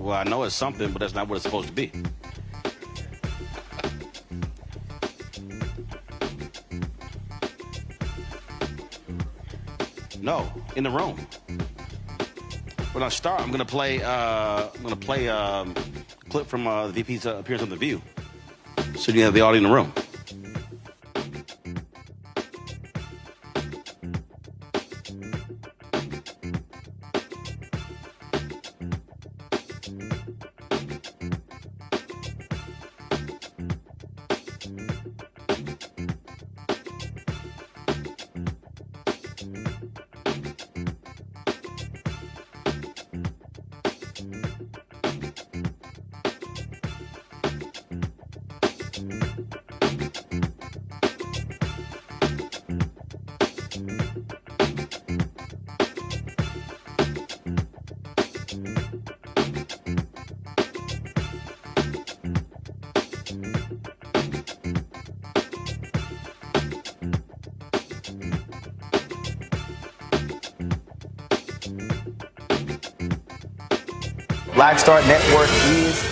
Well, I know it's something, but that's not what it's supposed to be. No, in the room. When I start, I'm gonna play a clip from the VP's appearance on The View, so you have the audio in the room. Black Star Network is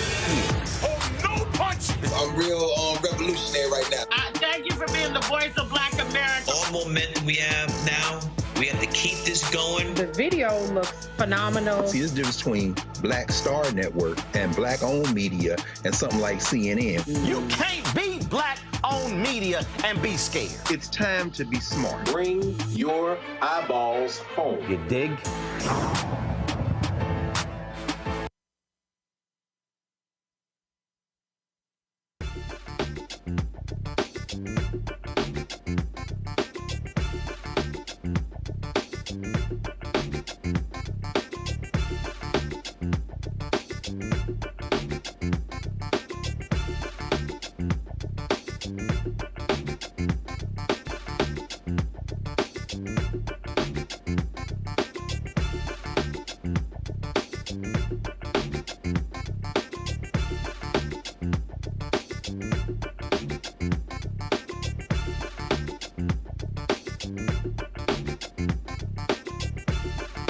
no punch! I'm real revolutionary right now. Thank you for being the voice of Black America. All momentum we have now, we have to keep this going. The video looks phenomenal. See, there's a difference between Black Star Network and black-owned media and something like CNN. You can't be black-owned media and be scared. It's time to be smart. Bring your eyeballs home. You dig?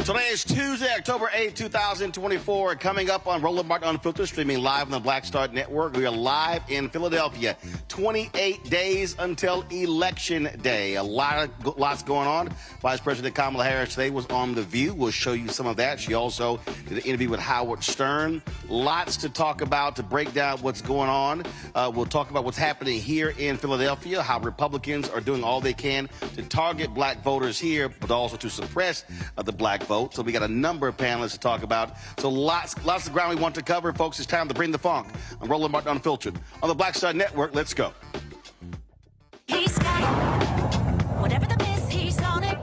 Today is Tuesday, October 8, 2024. Coming up on Roland Unfiltered, streaming live on the Black Star Network. We are live in Philadelphia. 28 days until Election Day. Lots going on. Vice President Kamala Harris today was on The View. We'll show you some of that. She also did an interview with Howard Stern. Lots to talk about, to break down what's going on. We'll talk about what's happening here in Philadelphia, how Republicans are doing all they can to target black voters here, but also to suppress the black vote. So we got a number of panelists to talk about. So lots of ground we want to cover. Folks, it's time to bring the funk. I'm Roland Martin Unfiltered. On the Black Star Network, let's go. He's got it. Whatever the miss, he's on it.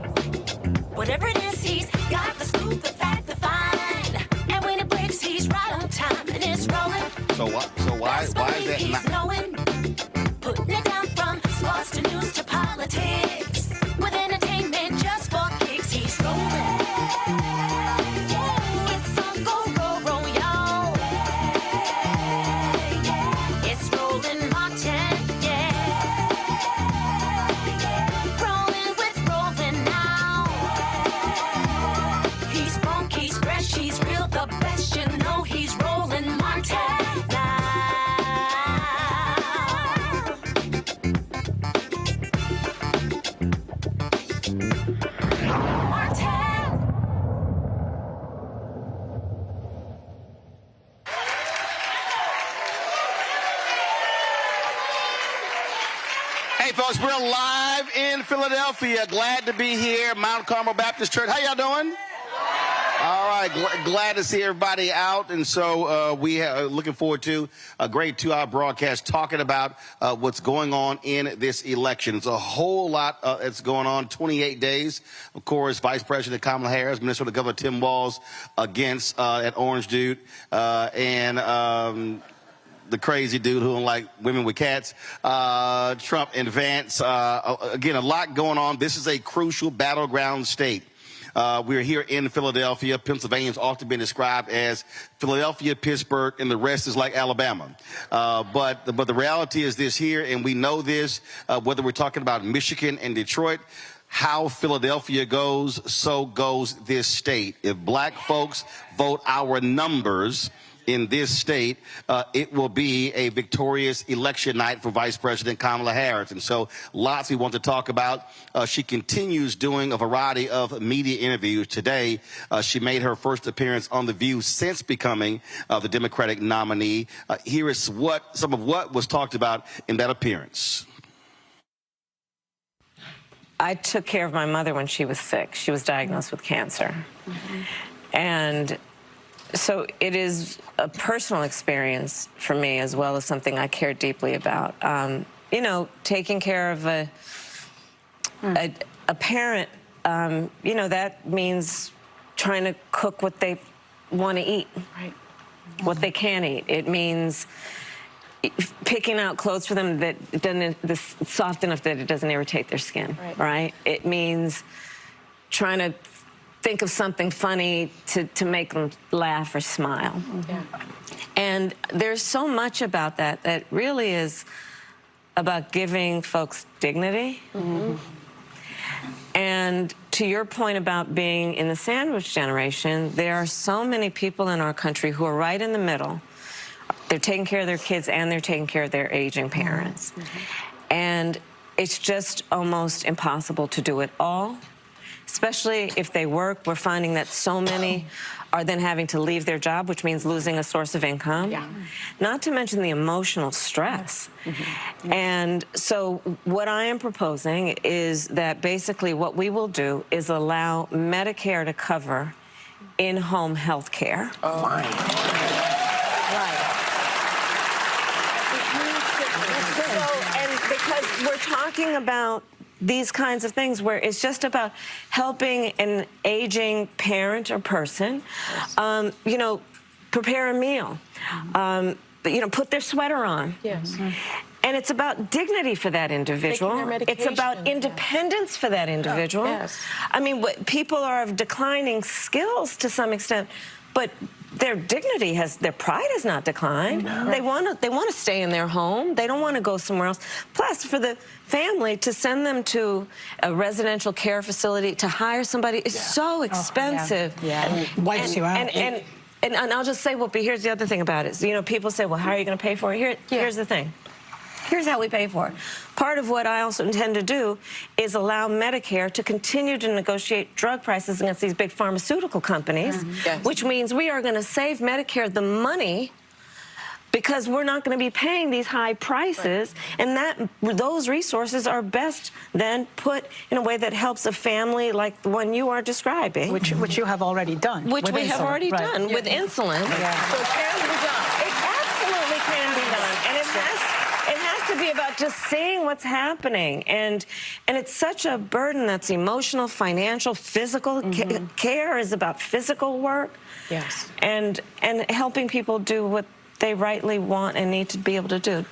Whatever it is, he's got the scoop, the fact, the find. And when it breaks, he's right on time and it's rolling. So why is that he's not? knowing. Putting it down from sports to news to politics. With entertainment just for kicks, he's rolling. It's on go, roll, y'all. It's Roland Martin, rolling with Roland now. He's funk, he's fresh, he's real, the best, you know he's Roland Martin now. Hey, folks, we're live in Philadelphia. Glad to be here, Mount Carmel Baptist Church. How y'all doing? All right, glad to see everybody out. And so we are looking forward to a great 2-hour broadcast talking about what's going on in this election. It's a whole lot that's going on, 28 days. Of course, Vice President Kamala Harris, Minnesota Governor Tim Walz against that orange dude, and the crazy dude who don't like women with cats, Trump and Vance. Again, a lot going on. This is a crucial battleground state. We're here in Philadelphia. Pennsylvania's often been described as Philadelphia, Pittsburgh, and the rest is like Alabama. But the reality is this here, and we know this, whether we're talking about Michigan and Detroit, how Philadelphia goes, so goes this state. If black folks vote our numbers, in this state, it will be a victorious election night for Vice President Kamala Harris. And so lots we want to talk about. She continues doing a variety of media interviews. Today, she made her first appearance on The View since becoming the Democratic nominee. Here is some of what was talked about in that appearance. I took care of my mother when she was sick. She was diagnosed with cancer. And so it is a personal experience for me as well as something I care deeply about. You know, taking care of a parent, you know, that means trying to cook what they want to eat, what they can eat. It means picking out clothes for them that that's soft enough that it doesn't irritate their skin, right? It means trying to think of something funny to make them laugh or smile. And there's so much about that that really is about giving folks dignity. And to your point about being in the sandwich generation, there are so many people in our country who are right in the middle. They're taking care of their kids and they're taking care of their aging parents. And it's just almost impossible to do it all, especially if they work. We're finding that so many are then having to leave their job, which means losing a source of income. Not to mention the emotional stress. And so what I am proposing is that basically what we will do is allow Medicare to cover in-home health care. Because we're talking about these kinds of things where it's just about helping an aging parent or person, you know, prepare a meal, you know, put their sweater on. And it's about dignity for that individual. It's about independence for that individual. I mean, people are of declining skills to some extent, but their dignity their pride has not declined. They want to stay in their home. They don't want to go somewhere else. Plus, for the family to send them to a residential care facility, to hire somebody is so expensive. Wipes you out. And I'll just say, well, but here's the other thing about it. So, you know, people say, well, how are you going to pay for it? Here's the thing. Here's how we pay for it. Part of what I also intend to do is allow Medicare to continue to negotiate drug prices against these big pharmaceutical companies, which means we are going to save Medicare the money because we're not going to be paying these high prices, and those resources are best then put in a way that helps a family like the one you are describing. Which you have already done. Which we have already done with insulin. So it can be done. It absolutely can be done. And it has to be about just seeing what's happening. And it's such a burden that's emotional, financial, physical. Care is about physical work. And helping people do what they rightly want and need to be able to do.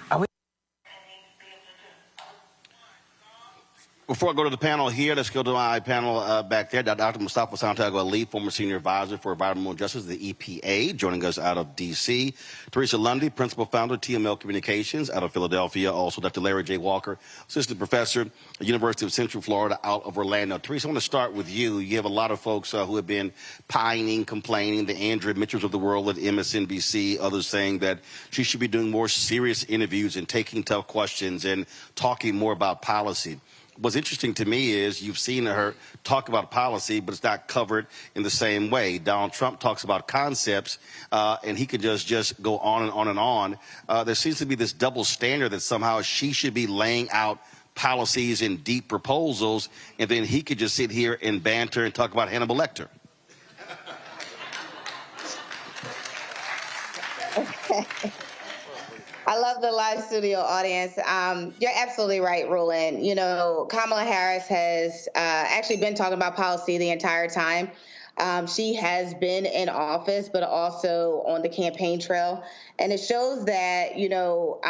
Before I go to the panel here, let's go to my panel back there. Dr. Mustafa Santiago Ali, former senior advisor for environmental justice, the EPA, joining us out of D.C. Teresa Lundy, principal founder, TML Communications, out of Philadelphia. Also, Dr. Larry J. Walker, assistant professor at the University of Central Florida, out of Orlando. Teresa, I want to start with you. You have a lot of folks who have been pining, complaining, the Andrea Mitchells of the world at MSNBC, others saying that she should be doing more serious interviews and taking tough questions and talking more about policy. What's interesting to me is you've seen her talk about policy, but it's not covered in the same way. Donald Trump talks about concepts, and he could just go on and on and on. There seems to be this double standard that somehow she should be laying out policies and deep proposals, and then he could just sit here and banter and talk about Hannibal Lecter. I love the live studio audience. You're absolutely right, Roland. You know, Kamala Harris has actually been talking about policy the entire time. She has been in office, but also on the campaign trail. And it shows that, you know,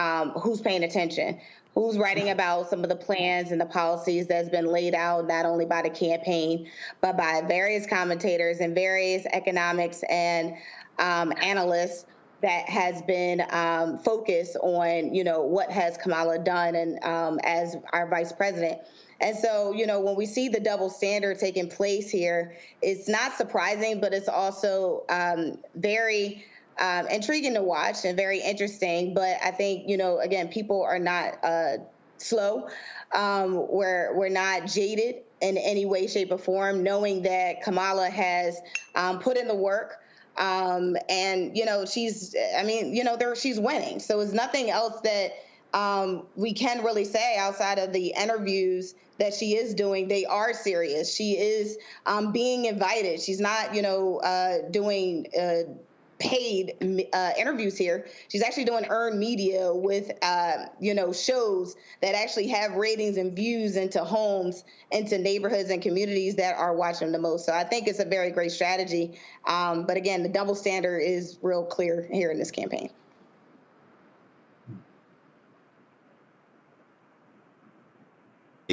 who's paying attention, who's writing about some of the plans and the policies that's been laid out, not only by the campaign, but by various commentators and various economics and analysts that has been focused on, you know, what has Kamala done and as our vice president. And so, you know, when we see the double standard taking place here, it's not surprising, but it's also very intriguing to watch and very interesting. But I think, you know, again, people are not slow. We're not jaded in any way, shape, or form, knowing that Kamala has put in the work. And, you know, she's winning. So it's nothing else that we can really say outside of the interviews that she is doing. They are serious. She is being invited. She's not, you know, doing paid interviews here. She's actually doing earned media with, you know, shows that actually have ratings and views into homes, into neighborhoods and communities that are watching the most. So I think it's a very great strategy. But again, the double standard is real clear here in this campaign.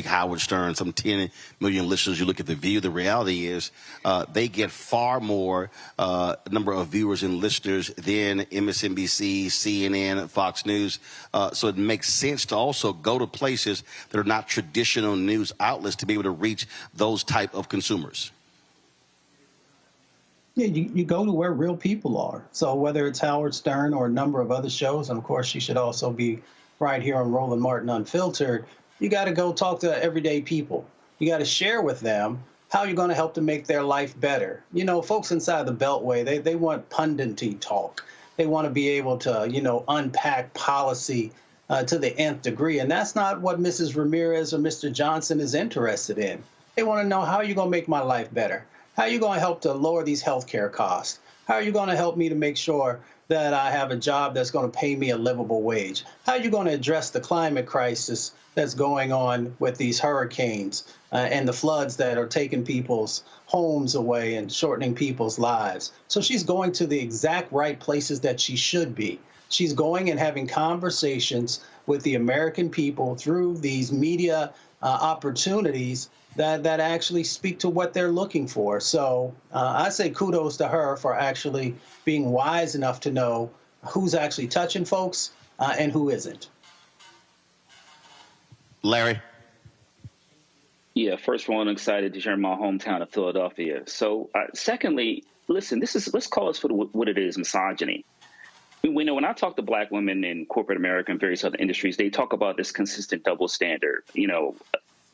Howard Stern, some 10 million listeners. You look at The View. The reality is they get far more number of viewers and listeners than MSNBC, CNN, Fox News. So it makes sense to also go to places that are not traditional news outlets to be able to reach those type of consumers. Yeah, you go to where real people are. So whether it's Howard Stern or a number of other shows, and of course she should also be right here on Roland Martin Unfiltered, you got to go talk to everyday people. You got to share with them how you're going to help to make their life better. You know, folks inside the Beltway, they want punditry talk. They want to be able to, you know, unpack policy to the nth degree. And that's not what Mrs. Ramirez or Mr. Johnson is interested in. They want to know, how are you going to make my life better? How are you going to help to lower these health care costs? How are you going to help me to make sure that I have a job that's going to pay me a livable wage? How are you going to address the climate crisis that's going on with these hurricanes and the floods that are taking people's homes away and shortening people's lives? So she's going to the exact right places that she should be. She's going and having conversations with the American people through these media opportunities that actually speak to what they're looking for. So I say kudos to her for actually being wise enough to know who's actually touching folks and who isn't. Larry? Yeah, first of all, I'm excited to share my hometown of Philadelphia. So secondly, listen, let's call this for what it is, misogyny. We know when I talk to black women in corporate America and various other industries, they talk about this consistent double standard, you know,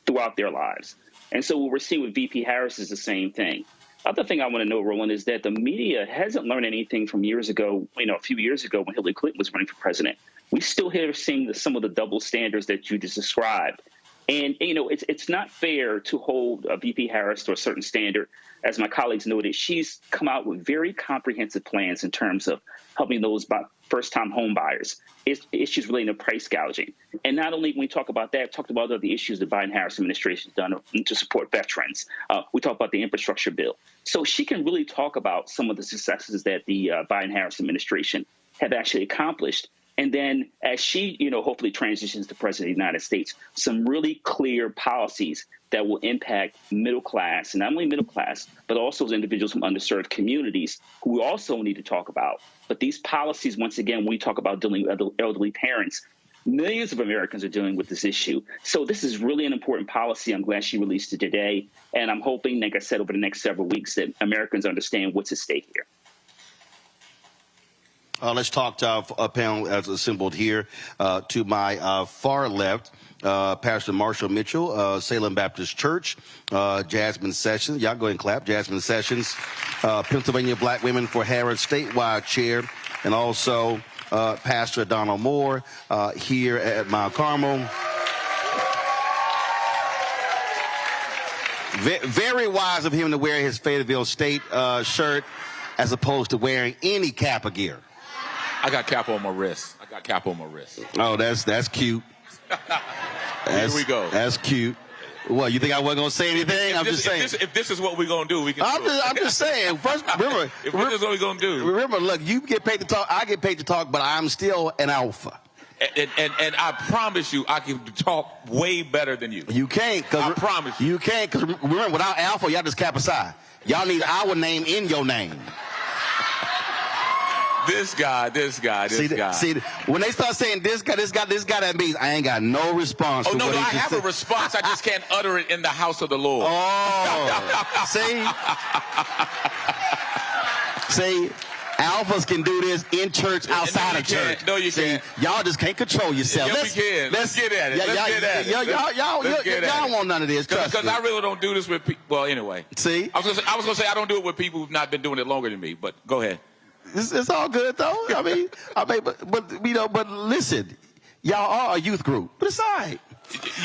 throughout their lives. And so what we're seeing with VP Harris is the same thing. Other thing I want to know, Roland, is that the media hasn't learned anything from years ago, you know, a few years ago when Hillary Clinton was running for president. We still here seeing some of the double standards that you just described. And, you know, it's not fair to hold VP Harris to a certain standard. As my colleagues noted, she's come out with very comprehensive plans in terms of helping those first-time home buyers, issues relating to price gouging. And not only when we talk about that, talked about other issues the Biden-Harris administration has done to support veterans. We talk about the infrastructure bill. So she can really talk about some of the successes that the Biden-Harris administration have actually accomplished. And then as she, you know, hopefully transitions to president of the United States, some really clear policies that will impact middle class, and not only middle class, but also those individuals from underserved communities who we also need to talk about. But these policies, once again, when we talk about dealing with elderly parents, millions of Americans are dealing with this issue. So this is really an important policy. I'm glad she released it today. And I'm hoping, like I said, over the next several weeks that Americans understand what's at stake here. Let's talk to our panel as assembled here. To my far left, Pastor Marshall Mitchell, Salem Baptist Church, Jasmine Sessions. Y'all go ahead and clap. Jasmine Sessions, Pennsylvania Black Women for Harris statewide chair, and also Pastor Donald Moore here at Mount Carmel. Very wise of him to wear his Fayetteville State shirt as opposed to wearing any cap or gear. I got cap on my wrist. Oh, that's cute. Here we go. That's cute. Well, you think I wasn't going to say anything? I'm just saying. If this is what we're going to do, we can do it. I'm just saying. First, remember. If this is what we're going to do. Remember, look, you get paid to talk, I get paid to talk, but I'm still an alpha. And I promise you, I can talk way better than you. You can't. I promise you. You can't, because remember, without alpha, y'all just cap aside. Y'all need our name in your name. This guy. See, when they start saying this guy, that means I ain't got no response. Oh, no, I have a response. I just can't utter it in the house of the Lord. Oh, see? Alphas can do this in church, outside of church. No, you can't. Y'all just can't control yourself. Yes, we can. Let's get at it. Y'all want none of this. Because I really don't do this with people. Well, anyway. See? I was going to say I don't do it with people who've not been doing it longer than me, but go ahead. It's all good, though. I mean, but listen, y'all are a youth group. But it's all right.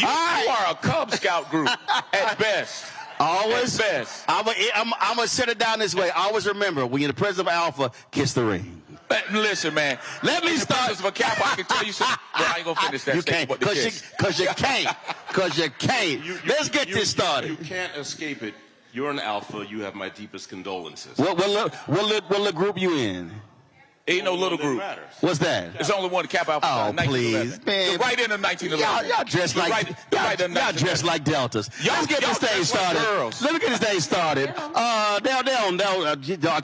You are a Cub Scout group at best. Always. At best. I'm going to set it down this way. Always remember, when you're the president of Alpha, kiss the ring. Listen, man. Let me start. Of a Kappa, I can tell you something. Well, I ain't going to finish that. You can't. Because you can't. Because you can't. Let's get this started. You can't escape it. You're an Alpha. You have my deepest condolences. What little group you in? Ain't no little group. What's that? There's only one Kappa Alpha. Oh, please, man. Right in the 1911. Y'all dressed like y'all dressed like deltas. Let's get this thing started. Let me get this thing started. I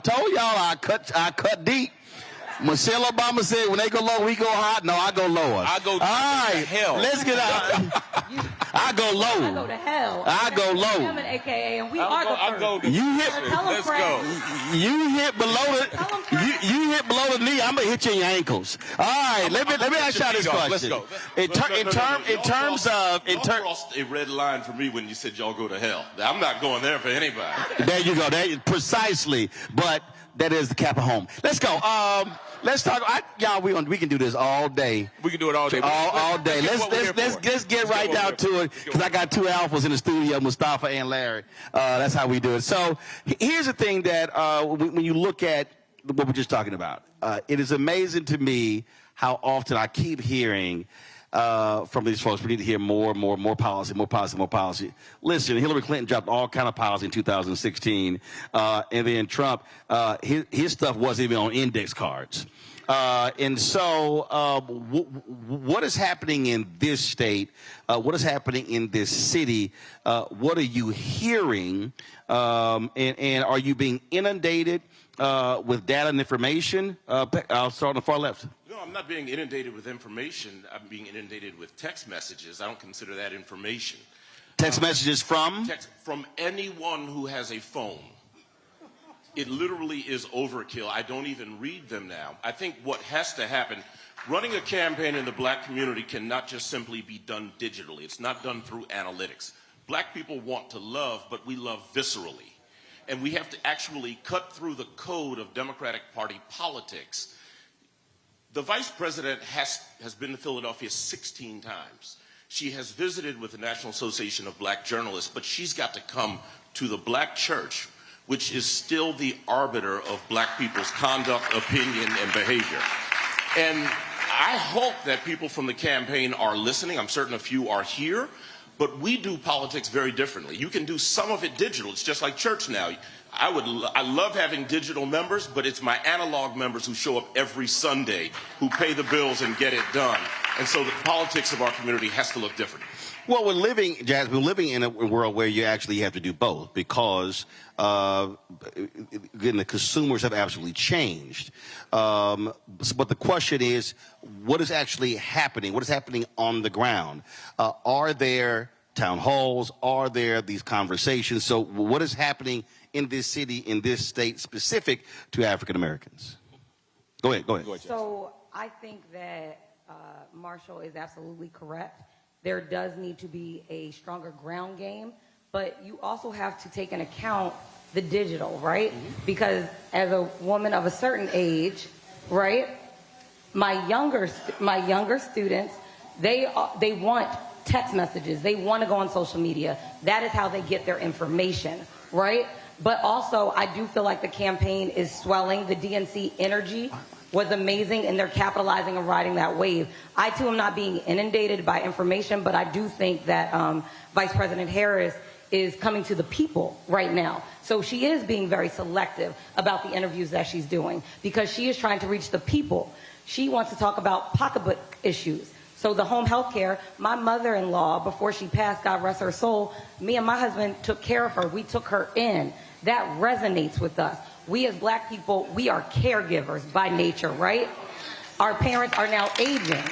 told y'all I cut deep. Michelle Obama said when they go low, we go hot. No, I go lower. I go all right, hell. Let's get out. I go low. I go to hell. I go low. I'm an AKA, and we are the first. You hit. Let's go. You hit below the. You hit below the knee. I'm gonna hit you in your ankles. All right. Let me ask y'all this question. Let's go. In terms of crossed a red line for me when you said y'all go to hell. I'm not going there for anybody. There you go. Precisely. But that is the Kappa home. Let's go. Let's talk. Y'all, we can do this all day. We can do it all day. All day. Let's get right down to it, because I got two alphas in the studio, Mustafa and Larry. That's how we do it. So here's the thing that when you look at what we're just talking about, it is amazing to me how often I keep hearing from these folks, we need to hear more policy. Listen, Hillary Clinton dropped all kind of policy in 2016, and then Trump, his stuff wasn't even on index cards. And so what is happening in this state? What is happening in this city? What are you hearing? And are you being inundated with data and information? I'll start on the far left. No, I'm not being inundated with information. I'm being inundated with text messages. I don't consider that information. Text messages from? Text from anyone who has a phone. It literally is overkill. I don't even read them now. I think what has to happen, running a campaign in the black community cannot just simply be done digitally. It's not done through analytics. Black people want to love, but we love viscerally. And we have to actually cut through the code of Democratic Party politics. The vice president has been to Philadelphia 16 times. She has visited with the National Association of Black Journalists, but she's got to come to the black church, which is still the arbiter of black people's conduct, opinion, and behavior. And I hope that people from the campaign are listening. I'm certain a few are here, but we do politics very differently. You can do some of it digital. It's just like church now. I love having digital members, but it's my analog members who show up every Sunday, who pay the bills and get it done. And so the politics of our community has to look different. Well, we're living in a world where you actually have to do both, because again, the consumers have absolutely changed. But the question is, what is actually happening? What is happening on the ground? Are there town halls? Are there these conversations? So what is happening in this city, in this state, specific to African Americans? Go ahead. So I think that Marshall is absolutely correct. There does need to be a stronger ground game, but you also have to take into account the digital, right? Mm-hmm. Because as a woman of a certain age, right, my younger students, they want text messages. They want to go on social media. That is how they get their information, right? But also, I do feel like the campaign is swelling. The DNC energy was amazing, and they're capitalizing and riding that wave. I, too, am not being inundated by information, but I do think that Vice President Harris is coming to the people right now. So she is being very selective about the interviews that she's doing, because she is trying to reach the people. She wants to talk about pocketbook issues. So the home health care, my mother-in-law, before she passed, God rest her soul, me and my husband took care of her. We took her in. That resonates with us. We as black people, we are caregivers by nature, right? Our parents are now aging.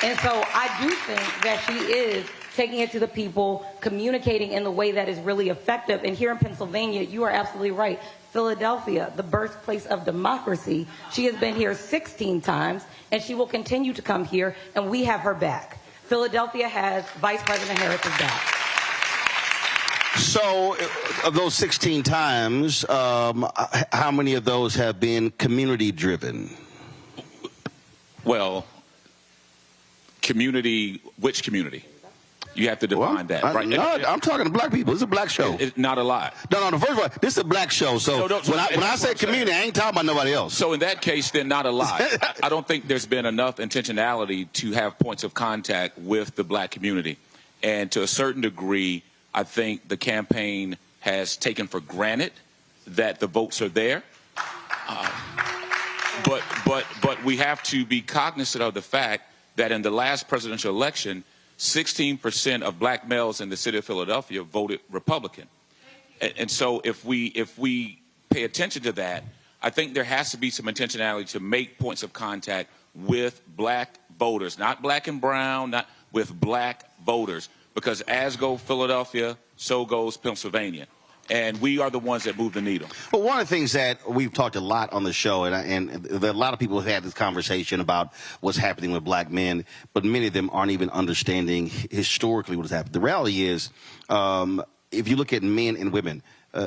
And so I do think that she is taking it to the people, communicating in the way that is really effective. And here in Pennsylvania, you are absolutely right. Philadelphia, the birthplace of democracy. She has been here 16 times, and she will continue to come here, and we have her back. Philadelphia has Vice President Harris's back. So, of those 16 times, how many of those have been community-driven? Well, community, which community? You have to define that, right? No, I'm talking to black people. This is a black show. It's not a lot. No, first of all, this is a black show. So when I say community, I ain't talking about nobody else. So in that case, then not a lot. I don't think there's been enough intentionality to have points of contact with the black community. And to a certain degree, I think the campaign has taken for granted that the votes are there. But we have to be cognizant of the fact that in the last presidential election, 16% of black males in the city of Philadelphia voted Republican. And so if we pay attention to that, I think there has to be some intentionality to make points of contact with black voters, not black and brown, not with black voters, because as goes Philadelphia, so goes Pennsylvania. And we are the ones that move the needle. Well, one of the things that we've talked a lot on the show, and a lot of people have had this conversation about what's happening with black men, but many of them aren't even understanding historically what has happened. The reality is, if you look at men and women,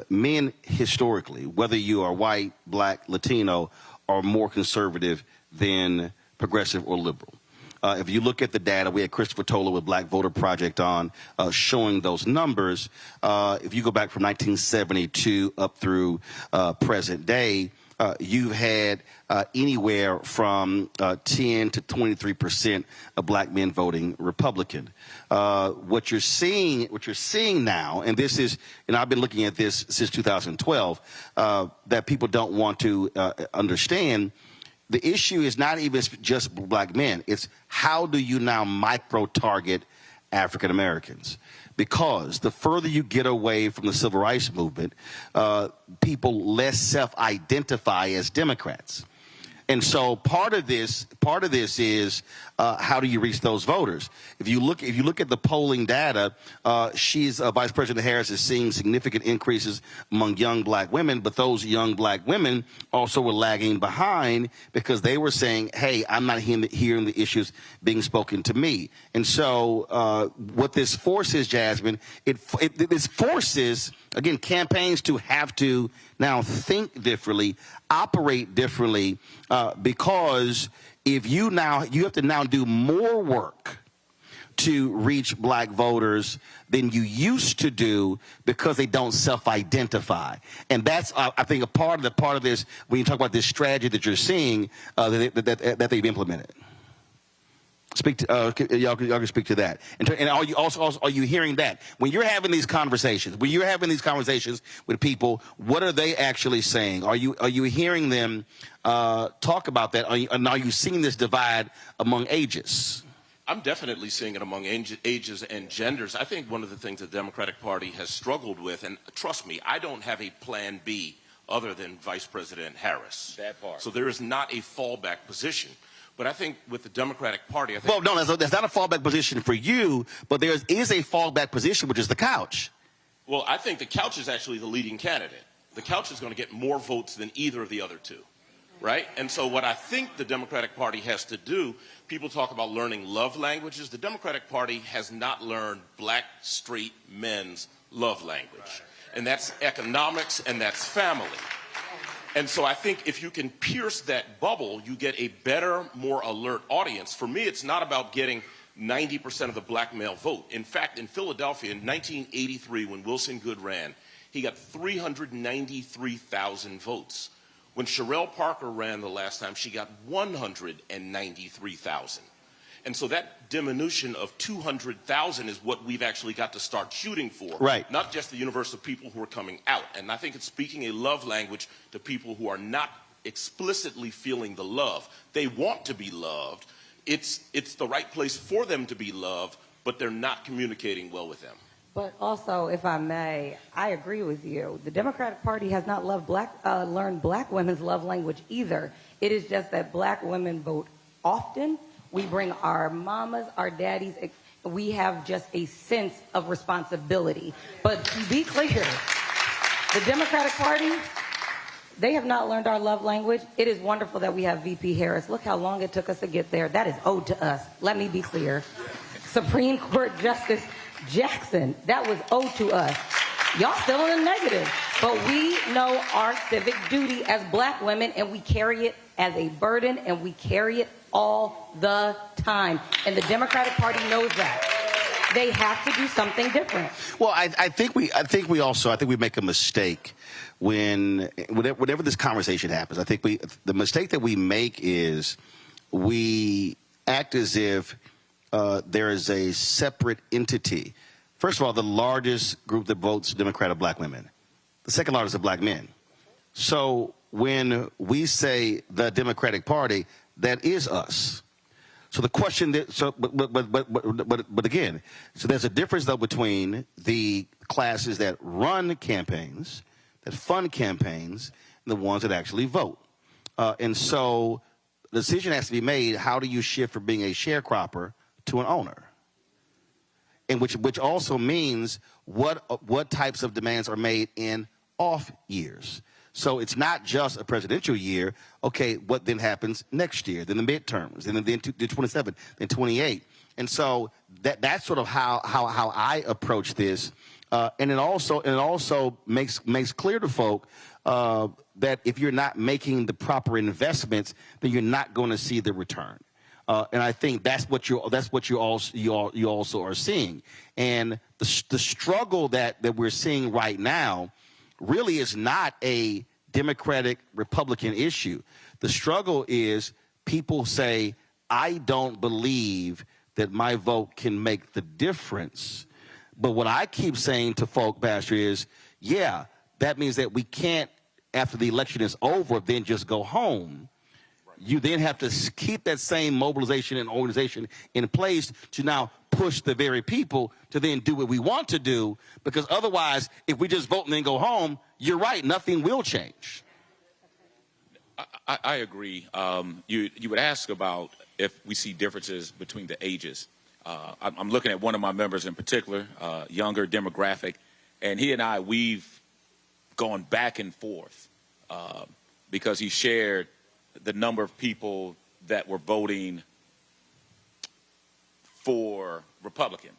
men historically, whether you are white, black, Latino, are more conservative than progressive or liberal. If you look at the data, we had Christopher Toller with Black Voter Project on showing those numbers. If you go back from 1972 up through present day, you've had anywhere from 10 to 23% of black men voting Republican. What you're seeing now, and this is, and I've been looking at this since 2012, that people don't want to understand. The issue is not even just black men. It's how do you now micro-target African Americans? Because the further you get away from the civil rights movement, people less self-identify as Democrats. And so part of this is how do you reach those voters? If you look at the polling data, Vice President Harris is seeing significant increases among young black women, but those young black women also were lagging behind because they were saying, hey, I'm not hearing the issues being spoken to me. And so what this forces, Jasmine, this forces, again, campaigns to have to now think differently, operate differently, because if you have to now do more work to reach black voters than you used to do because they don't self-identify. And that's, I think, a part of this, when you talk about this strategy that you're seeing, that they've implemented. Speak to, y'all can speak to that. And are you also are you hearing that? When you're having these conversations, with people, what are they actually saying? Are you hearing them talk about that? Are you seeing this divide among ages? I'm definitely seeing it among ages and genders. I think one of the things the Democratic Party has struggled with, and trust me, I don't have a plan B other than Vice President Harris. That part. So there is not a fallback position. But I think with the Democratic Party, I think... Well, no, that's not a fallback position for you, but there is a fallback position, which is the couch. Well, I think the couch is actually the leading candidate. The couch is going to get more votes than either of the other two, right? And so what I think the Democratic Party has to do, people talk about learning love languages. The Democratic Party has not learned black, straight men's love language. And that's economics and that's family. And so I think if you can pierce that bubble, you get a better, more alert audience. For me, it's not about getting 90% of the black male vote. In fact, in Philadelphia in 1983, when Wilson Goode ran, he got 393,000 votes. When Sherelle Parker ran the last time, she got 193,000. And so that diminution of 200,000 is what we've actually got to start shooting for. Right. Not just the universe of people who are coming out. And I think it's speaking a love language to people who are not explicitly feeling the love. They want to be loved. It's the right place for them to be loved, but they're not communicating well with them. But also, if I may, I agree with you. The Democratic Party has not learned black women's love language either. It is just that black women vote often. We bring our mamas, our daddies, we have just a sense of responsibility. But to be clear, the Democratic Party, they have not learned our love language. It is wonderful that we have VP Harris. Look how long it took us to get there. That is owed to us. Let me be clear. Supreme Court Justice Jackson, that was owed to us. Y'all still in the negative. But we know our civic duty as black women, and we carry it as a burden, and we carry it all the time. And the Democratic Party knows that. They have to do something different. Well, I think we make a mistake whenever this conversation happens. I think the mistake that we make is we act as if there is a separate entity. First of all, the largest group that votes Democrat are black women. The second largest are black men. So when we say the Democratic Party, that is us. So the question that, but again, so there's a difference though between the classes that run campaigns, that fund campaigns, and the ones that actually vote. And so the decision has to be made, how do you shift from being a sharecropper to an owner? And which also means what types of demands are made in off years. So it's not just a presidential year. Okay, what then happens next year? Then the midterms, and then 27, then 28. And so that's sort of how I approach this. And it also makes clear to folk that if you're not making the proper investments, then you're not going to see the return. And I think that's what you also are seeing. And the struggle that we're seeing right now really is not a Democratic Republican issue. The struggle is people say, I don't believe that my vote can make the difference. But what I keep saying to folk, Pastor, is, yeah, that means that we can't, after the election is over, then just go home. You then have to keep that same mobilization and organization in place to now push the very people to then do what we want to do, because otherwise, if we just vote and then go home, you're right, nothing will change. I agree. You would ask about if we see differences between the ages. I'm looking at one of my members in particular, younger demographic, and he and I, we've gone back and forth because he shared the number of people that were voting for Republican,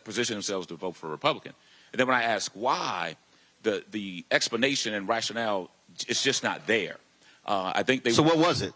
position themselves to vote for Republican. And then when I ask why, the explanation and rationale is just not there. I think they. So what was it?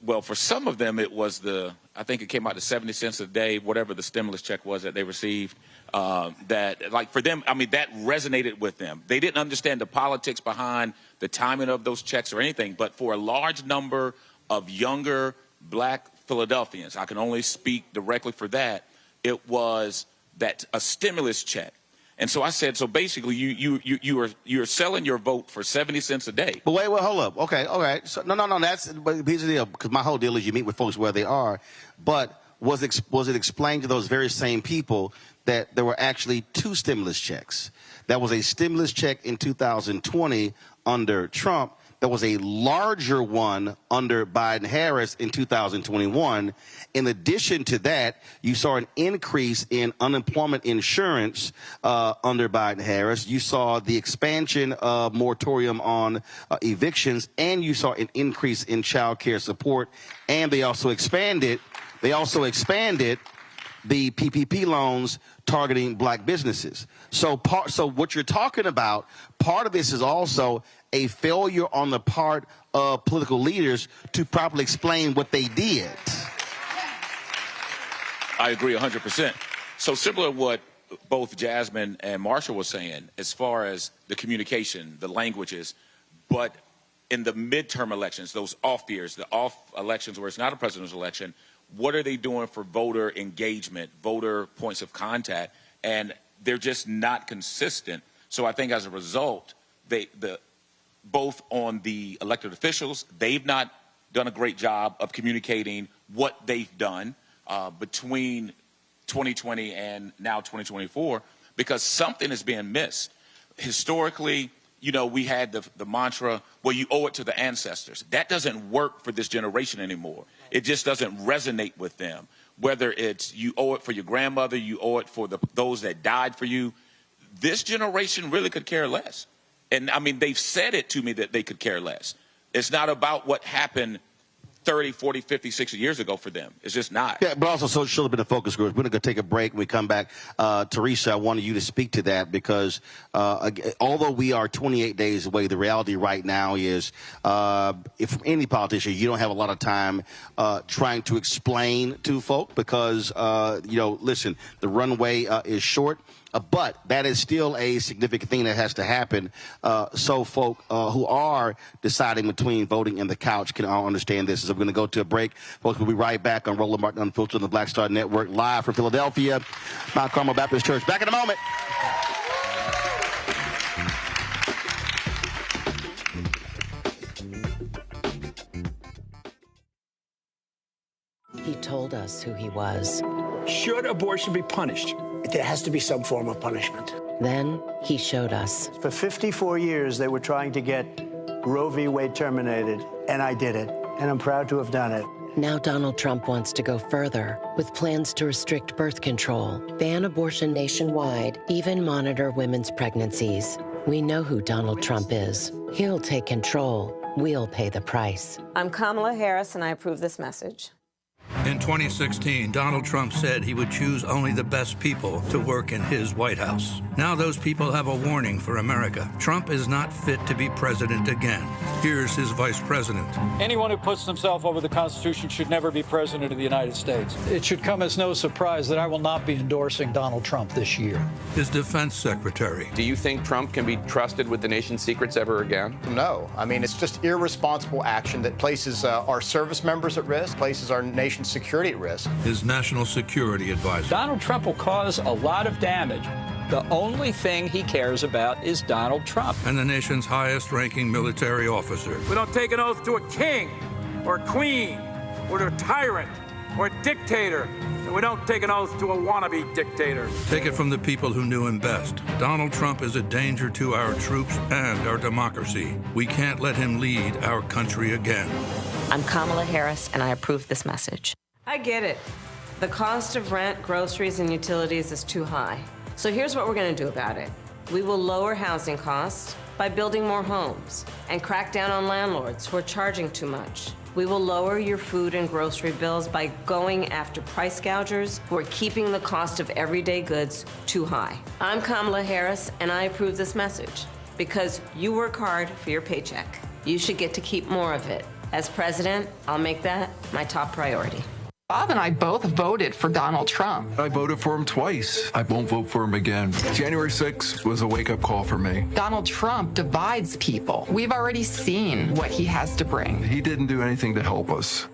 Well, for some of them, it was I think it came out to 70 cents a day, whatever the stimulus check was that they received. That, like, for them, I mean, that resonated with them. They didn't understand the politics behind the timing of those checks or anything. But for a large number of younger black Philadelphians, I can only speak directly for that, it was that a stimulus check. And so I said, so basically, you're selling your vote for 70 cents a day. But wait, hold up. Okay, all right. So, no. That's here's the deal. Because my whole deal is you meet with folks where they are. But was it explained to those very same people that there were actually two stimulus checks? That was a stimulus check in 2020 under Trump. There was a larger one under Biden-Harris in 2021. In addition to that, you saw an increase in unemployment insurance under Biden-Harris. You saw the expansion of moratorium on evictions, and you saw an increase in child care support. And they also expanded the PPP loans targeting black businesses. So what you're talking about, part of this is also a failure on the part of political leaders to properly explain what they did. I agree 100%. So similar to what both Jasmine and Marshall were saying, as far as the communication, the languages, but in the midterm elections, those off years, the off elections where it's not a presidential election, what are they doing for voter engagement, voter points of contact? And they're just not consistent. So I think as a result, both on the elected officials, they've not done a great job of communicating what they've done between 2020 and now 2024, because something is being missed. Historically, you know, we had the mantra, well, you owe it to the ancestors. That doesn't work for this generation anymore. It just doesn't resonate with them. Whether it's you owe it for your grandmother, you owe it for those that died for you. This generation really could care less. And, I mean, they've said it to me that they could care less. It's not about what happened 30, 40, 50, 60 years ago for them. It's just not. Yeah, but also so should have been a focus group. We're going to go take a break. When we come back, Teresa, I wanted you to speak to that because although we are 28 days away, the reality right now is if any politician, you don't have a lot of time trying to explain to folk because, you know, listen, the runway is short. But that is still a significant thing that has to happen so folk who are deciding between voting and the couch can all understand this. So we're going to go to a break. Folks, we'll be right back on Roland Martin Unfiltered on the Black Star Network, live from Philadelphia, Mount Carmel Baptist Church. Back in a moment. He told us who he was. Should abortion be punished? There has to be some form of punishment. Then he showed us. For 54 years, they were trying to get Roe v. Wade terminated, and I did it, and I'm proud to have done it. Now Donald Trump wants to go further with plans to restrict birth control, ban abortion nationwide, even monitor women's pregnancies. We know who Donald Trump is. He'll take control. We'll pay the price. I'm Kamala Harris, and I approve this message. In 2016, Donald Trump said he would choose only the best people to work in his White House. Now those people have a warning for America. Trump is not fit to be president again. Here's his vice president. Anyone who puts himself over the Constitution should never be president of the United States. It should come as no surprise that I will not be endorsing Donald Trump this year. His defense secretary. Do you think Trump can be trusted with the nation's secrets ever again? No. I mean, it's just irresponsible action that places our service members at risk, places our nation's security at risk. His national security advisor. Donald Trump will cause a lot of damage. The only thing he cares about is Donald Trump. And the nation's highest-ranking military officer. We don't take an oath to a king or a queen or to a tyrant or a dictator. And we don't take an oath to a wannabe dictator. Take it from the people who knew him best. Donald Trump is a danger to our troops and our democracy. We can't let him lead our country again. I'm Kamala Harris, and I approve this message. I get it. The cost of rent, groceries, and utilities is too high. So here's what we're going to do about it. We will lower housing costs by building more homes and crack down on landlords who are charging too much. We will lower your food and grocery bills by going after price gougers who are keeping the cost of everyday goods too high. I'm Kamala Harris, and I approve this message because you work hard for your paycheck. You should get to keep more of it. As president, I'll make that my top priority. Bob and I both voted for Donald Trump. I voted for him twice. I won't vote for him again. January 6th was a wake-up call for me. Donald Trump divides people. We've already seen what he has to bring. He didn't do anything to help us.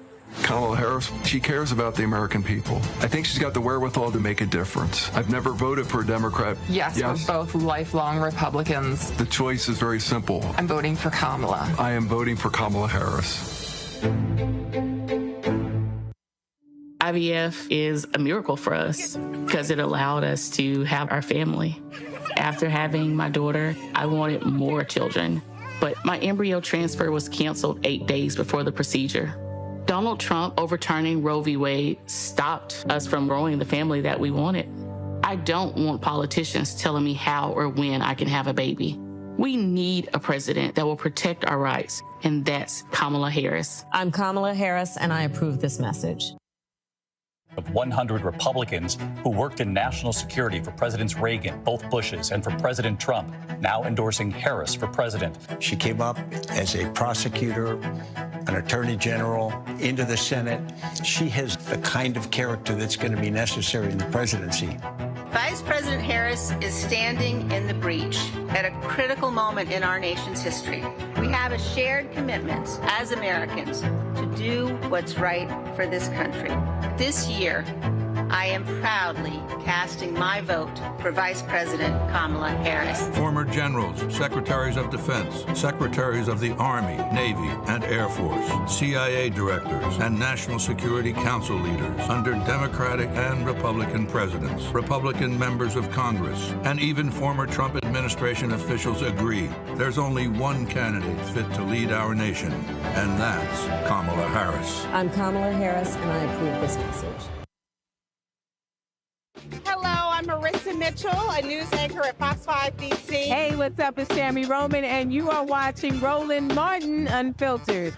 Kamala Harris, she cares about the American people. I think she's got the wherewithal to make a difference. I've never voted for a Democrat. Yes, we're both lifelong Republicans. The choice is very simple. I'm voting for Kamala. I am voting for Kamala Harris. IVF is a miracle for us because it allowed us to have our family. After having my daughter, I wanted more children, but my embryo transfer was canceled 8 days before the procedure. Donald Trump overturning Roe v. Wade stopped us from growing the family that we wanted. I don't want politicians telling me how or when I can have a baby. We need a president that will protect our rights, and that's Kamala Harris. I'm Kamala Harris, and I approve this message. Of 100 Republicans who worked in national security for Presidents Reagan, both Bushes, and for President Trump, now endorsing Harris for president. She came up as a prosecutor, an attorney general, into the Senate. She has the kind of character that's going to be necessary in the presidency. Vice President Harris is standing in the breach at a critical moment in our nation's history. We have a shared commitment as Americans to do what's right for this country. This year, I am proudly casting my vote for Vice President Kamala Harris. Former generals, secretaries of defense, secretaries of the Army, Navy, and Air Force, CIA directors, and National Security Council leaders under Democratic and Republican presidents, Republican members of Congress, and even former Trump administration officials agree there's only one candidate fit to lead our nation, and that's Kamala Harris. I'm Kamala Harris, and I approve this message. Hello, I'm Marissa Mitchell, a news anchor at Fox 5 DC. Hey, what's up? It's Tammy Roman, and you are watching Roland Martin Unfiltered.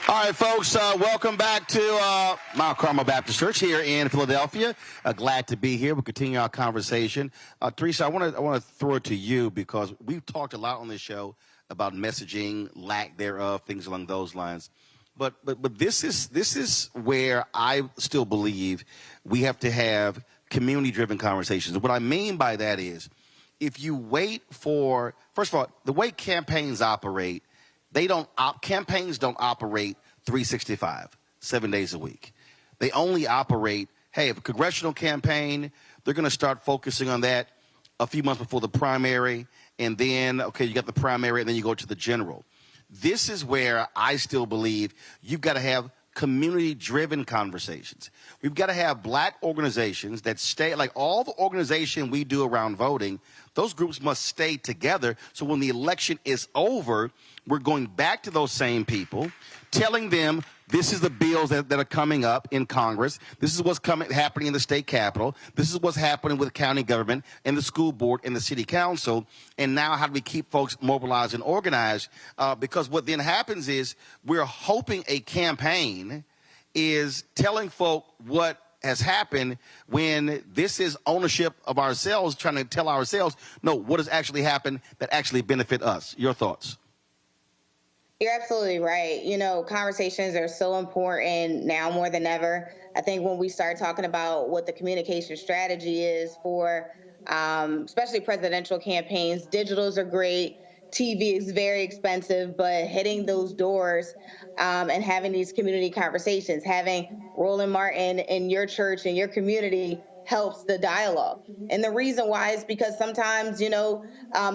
All right, folks, welcome back to Mount Carmel Baptist Church here in Philadelphia. Glad to be here. We'll continue our conversation. Teresa, I want to throw it to you because we've talked a lot on this show about messaging, lack thereof, things along those lines. But this is where I still believe we have to have community-driven conversations. And what I mean by that is if you wait for, first of all, the way campaigns operate, campaigns don't operate 365, 7 days a week. They only operate, hey, if a congressional campaign, they're going to start focusing on that a few months before the primary, and then, okay, you got the primary, and then you go to the general. This is where I still believe you've got to have community-driven conversations. We've got to have black organizations that stay, like all the organization we do around voting, those groups must stay together so when the election is over, we're going back to those same people, telling them this is the bills that are coming up in Congress. This is what's happening in the state capitol. This is what's happening with the county government and the school board and the city council. And now how do we keep folks mobilized and organized? Because what then happens is we're hoping a campaign is telling folk what has happened when this is ownership of ourselves, trying to tell ourselves, no, what has actually happened that actually benefit us. Your thoughts? You're absolutely right. You know, conversations are so important now more than ever. I think when we start talking about what the communication strategy is for especially presidential campaigns, digitals are great. TV is very expensive, but hitting those doors and having these community conversations, having Roland Martin in your church and your community helps the dialogue. And the reason why is because sometimes, you know,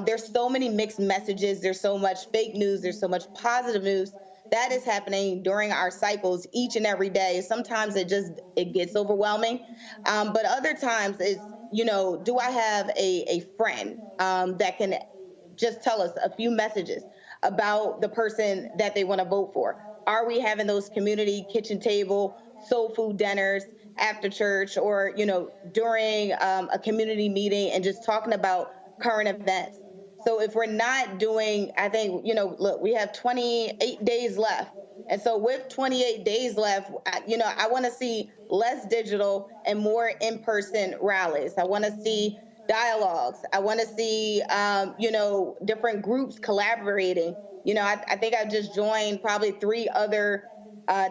there's so many mixed messages, there's so much fake news, there's so much positive news that is happening during our cycles each and every day. Sometimes it gets overwhelming. But other times it's, you know, do I have a friend that can just tell us a few messages about the person that they want to vote for? Are we having those community kitchen table, soul food dinners after church, or, you know, during a community meeting and just talking about current events? So if we're not doing, I think, you know, look, we have 28 days left. And so with 28 days left, you know, I want to see less digital and more in-person rallies. I want to see dialogues. I want to see, you know, different groups collaborating. You know, I think I just joined probably 3 other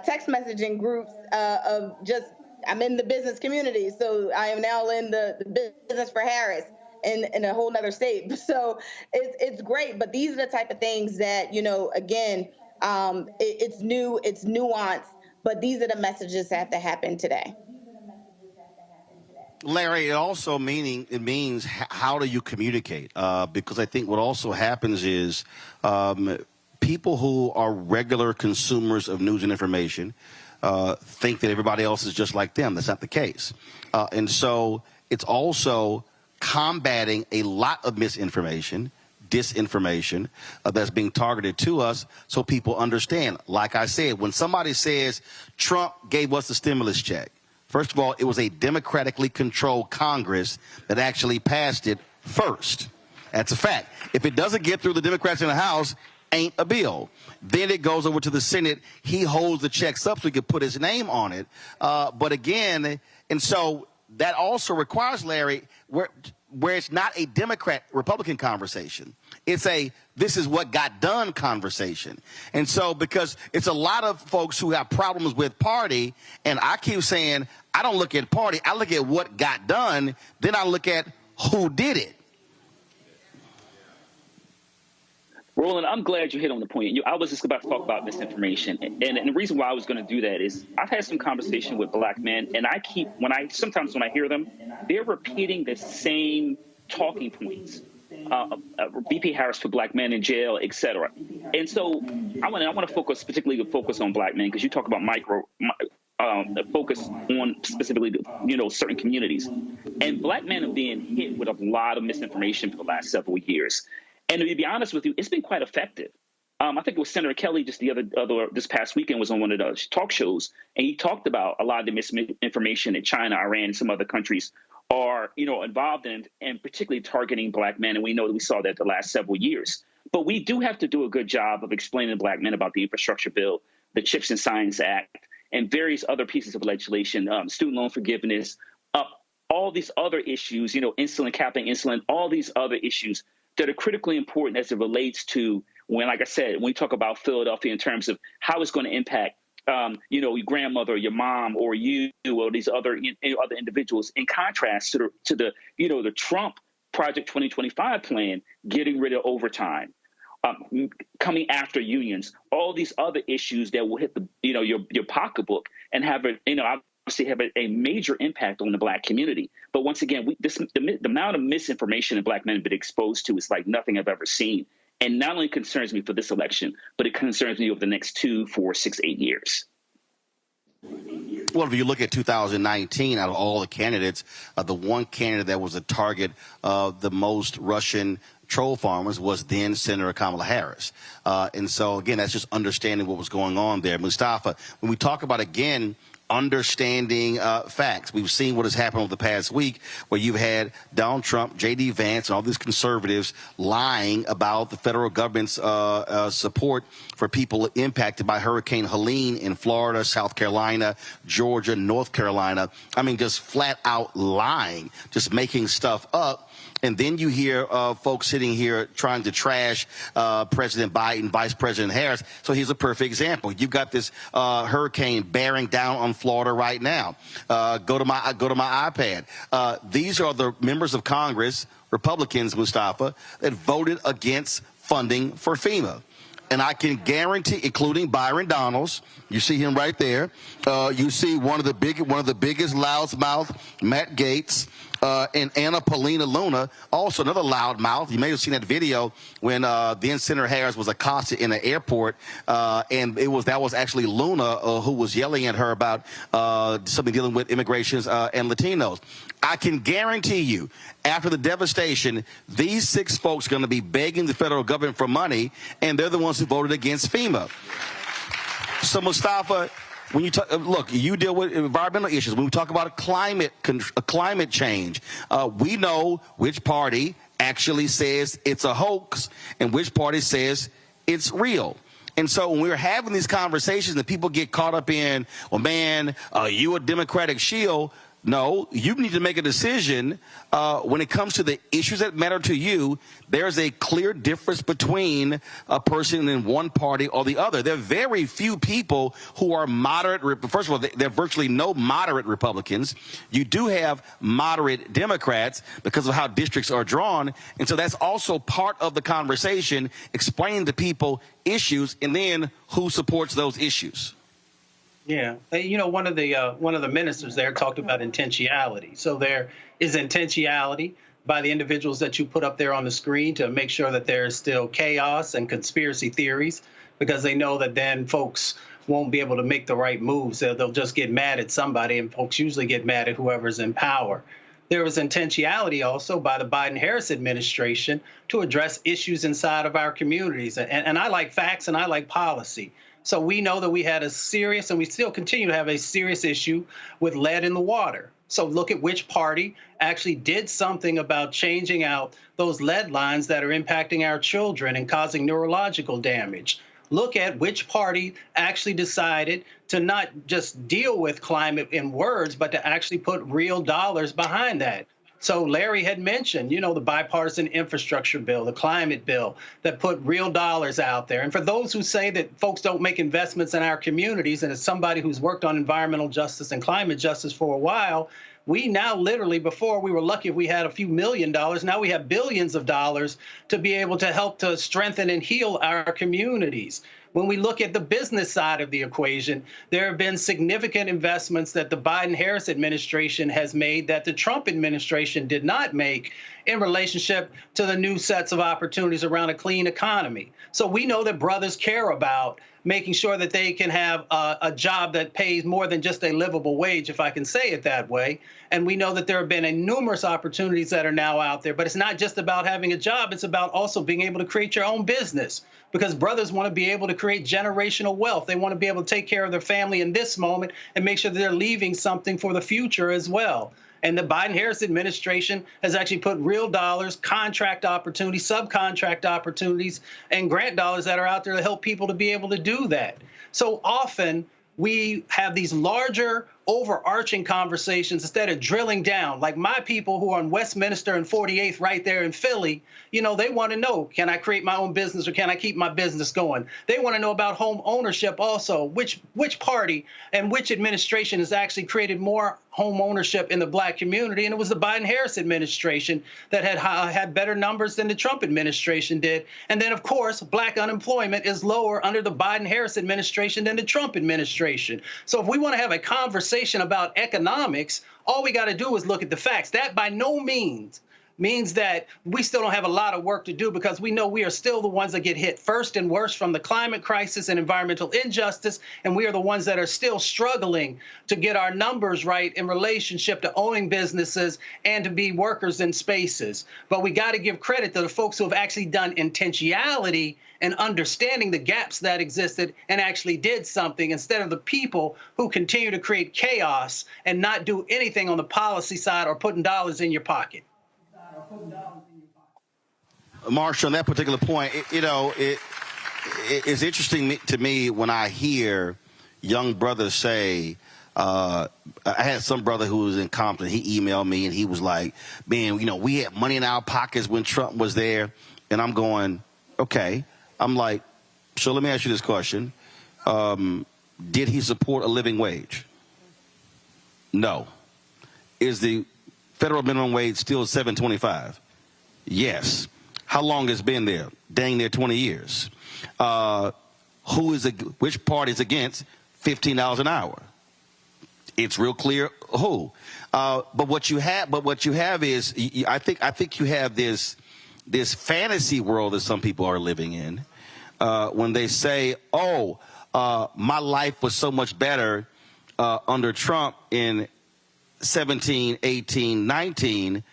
text messaging groups of just, I'm in the business community, so I am now in the business for Harris in a whole nother state. So it's great, but these are the type of things that, you know, again, it's new, it's nuanced, but these are the messages that have to happen today. Larry, it means how do you communicate? Because I think what also happens is people who are regular consumers of news and information think that everybody else is just like them. That's not the case. And so it's also combating a lot of misinformation, disinformation that's being targeted to us so people understand. Like I said, when somebody says Trump gave us the stimulus check, first of all, it was a democratically controlled Congress that actually passed it first. That's a fact. If it doesn't get through the Democrats in the House, ain't a bill. Then it goes over to the Senate. He holds the checks up so he can put his name on it. But again, and so that also requires, Larry, where it's not a Democrat-Republican conversation. It's a this is what got done conversation. And so because it's a lot of folks who have problems with party, and I keep saying I don't look at party, I look at what got done, then I look at who did it. Roland, I'm glad you hit on the point. I was just about to talk about misinformation. And the reason why I was going to do that is I've had some conversation with black men, and sometimes when I hear them, they're repeating the same talking points. VP Harris put black men in jail, et cetera. And so I want to particularly focus on black men, because you talk about focus on specifically, certain communities. And black men are being hit with a lot of misinformation for the last several years. And to be honest with you, it's been quite effective. I think it was Senator Kelly just this past weekend was on one of those talk shows, and he talked about a lot of the misinformation that China, Iran, and some other countries are, involved in, and particularly targeting black men. And we know that we saw that the last several years. But we do have to do a good job of explaining to black men about the infrastructure bill, the Chips and Science Act, and various other pieces of legislation, student loan forgiveness, all these other issues, insulin, capping insulin, all these other issues that are critically important as it relates to like I said, when we talk about Philadelphia in terms of how it's going to impact, your grandmother, or your mom, or you, or these other individuals, in contrast to the Trump Project 2025 plan, getting rid of overtime, coming after unions, all these other issues that will hit your pocketbook and have obviously have a major impact on the black community. But once again, the amount of misinformation that black men have been exposed to is like nothing I've ever seen. And not only concerns me for this election, but it concerns me over the next 2, 4, 6, 8 years. Well, if you look at 2019, out of all the candidates, the one candidate that was a target of the most Russian troll farmers was then Senator Kamala Harris. And so, again, that's just understanding what was going on there. Mustafa, when we talk about, again, understanding facts. We've seen what has happened over the past week, where you've had Donald Trump, J.D. Vance, and all these conservatives lying about the federal government's support for people impacted by Hurricane Helene in Florida, South Carolina, Georgia, North Carolina. I mean, just flat out lying, just making stuff up. And then you hear folks sitting here trying to trash President Biden, Vice President Harris. So here's a perfect example. You've got this hurricane bearing down on Florida right now. Go to my iPad. These are the members of Congress, Republicans, Mustafa, that voted against funding for FEMA. And I can guarantee, including Byron Donalds, you see him right there. You see one of the biggest loudmouth, Matt Gaetz, and Anna Paulina Luna, also another loudmouth. You may have seen that video when then Senator Harris was accosted in the airport, and that was actually Luna who was yelling at her about something dealing with immigrations and Latinos. I can guarantee you, after the devastation, these 6 folks are going to be begging the federal government for money, and they're the ones who voted against FEMA. So, Mustafa, when you talk, look, you deal with environmental issues. When we talk about climate change, we know which party actually says it's a hoax and which party says it's real. And so when we're having these conversations and people get caught up in, well, man, you a Democratic shield. No, you need to make a decision when it comes to the issues that matter to you. There's a clear difference between a person in one party or the other. There are very few people who are moderate. First of all, there are virtually no moderate Republicans. You do have moderate Democrats because of how districts are drawn. And so that's also part of the conversation, explaining to people issues and then who supports those issues. Yeah, one of the ministers there talked about intentionality. So there is intentionality by the individuals that you put up there on the screen to make sure that there is still chaos and conspiracy theories, because they know that then folks won't be able to make the right moves. They'll just get mad at somebody, and folks usually get mad at whoever's in power. There was intentionality also by the Biden-Harris administration to address issues inside of our communities. And I like facts and I like policy. So we know that we had a serious, and we still continue to have a serious issue with lead in the water. So look at which party actually did something about changing out those lead lines that are impacting our children and causing neurological damage. Look at which party actually decided to not just deal with climate in words, but to actually put real dollars behind that. So Larry had mentioned, the bipartisan infrastructure bill, the climate bill that put real dollars out there. And for those who say that folks don't make investments in our communities, and as somebody who's worked on environmental justice and climate justice for a while, We now literally, before we were lucky if we had a few $1 million, now we have billions of dollars to be able to help to strengthen and heal our communities. When we look at the business side of the equation, there have been significant investments that the Biden-Harris administration has made that the Trump administration did not make in relationship to the new sets of opportunities around a clean economy. So we know that brothers care about making sure that they can have a job that pays more than just a livable wage, if I can say it that way. And we know that there have been numerous opportunities that are now out there. But it's not just about having a job. It's about also being able to create your own business, because brothers want to be able to create generational wealth. They want to be able to take care of their family in this moment and make sure that they're leaving something for the future as well. And the Biden-Harris administration has actually put real dollars, contract opportunities, subcontract opportunities, and grant dollars that are out there to help people to be able to do that. So often we have these larger, overarching conversations instead of drilling down. Like my people who are on Westminster and 48th right there in Philly, you know, they want to know, can I create my own business or can I keep my business going? They want to know about home ownership also. Which party and which administration has actually created more home ownership in the Black community? And it was the Biden-Harris administration that had better numbers than the Trump administration did. And then, of course, Black unemployment is lower under the Biden-Harris administration than the Trump administration. So if we want to have a conversation about economics, all we got to do is look at the facts. That by no means means that we still don't have a lot of work to do, because we know we are still the ones that get hit first and worst from the climate crisis and environmental injustice, and we are the ones that are still struggling to get our numbers right in relationship to owning businesses and to be workers in spaces. But we got to give credit to the folks who have actually done intentionality and understanding the gaps that existed and actually did something, instead of the people who continue to create chaos and not do anything on the policy side or putting dollars in your pocket. Marshall, on that particular point, it's interesting to me when I hear young brothers say, I had some brother who was in Compton. He emailed me and he was like, man, you know, we had money in our pockets when Trump was there. And I'm going, okay. I'm like, so let me ask you this question. Did he support a living wage? No. Is the federal minimum wage still $7.25? Yes. How long has it been there? Dang near 20 years. Which party is against $15 an hour? It's real clear who. But what you have is, I think you have this fantasy world that some people are living in when they say, oh, my life was so much better under Trump in 17, 18, 19,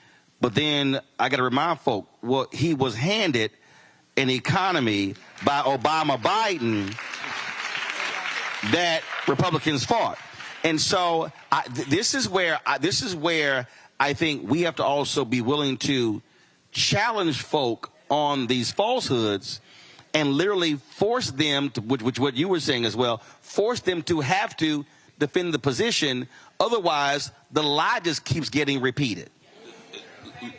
but then I got to remind folk, well, he was handed an economy by Obama-Biden that Republicans fought. And so this is where I think we have to also be willing to challenge folk on these falsehoods and literally force them to, which what you were saying as well, force them to have to defend the position. Otherwise, the lie just keeps getting repeated.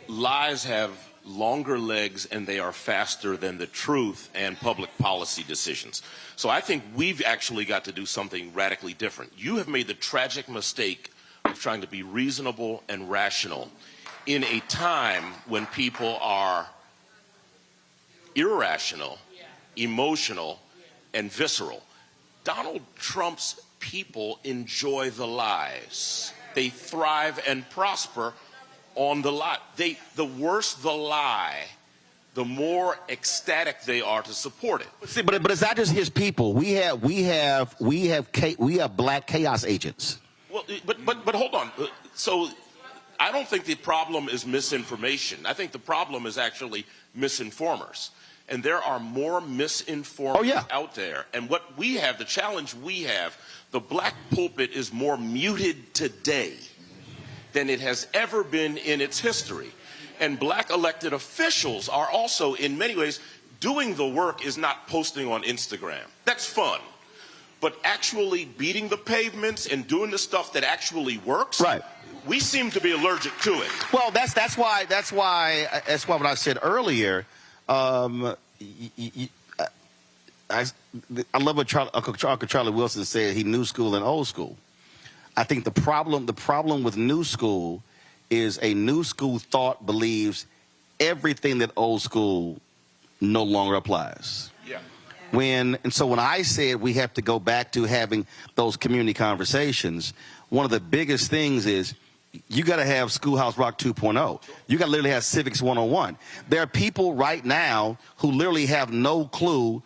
Lies have longer legs and they are faster than the truth and public policy decisions. So I think we've actually got to do something radically different. You have made the tragic mistake of trying to be reasonable and rational in a time when people are irrational, emotional, and visceral. Donald Trump's people enjoy the lies. They thrive and prosper on the lie. The worse the lie, the more ecstatic they are to support it. See, but it's not just his people. We have black chaos agents. Well, but hold on. So I don't think the problem is misinformation. I think the problem is actually misinformers. And there are more misinformers out there. And what we have, the challenge we have, the black pulpit is more muted today than it has ever been in its history. And black elected officials are also, in many ways, doing the work is not posting on Instagram. That's fun. But actually beating the pavements and doing the stuff that actually works, right? We seem to be allergic to it. Well, that's why what I said earlier. I love what Uncle Charlie Wilson said. He knew school and old school. I think the problem with new school is a new school thought believes everything that old school no longer applies. Yeah. And so when I said we have to go back to having those community conversations, one of the biggest things is you got to have Schoolhouse Rock 2.0. You got to literally have Civics 101. There are people right now who literally have no clue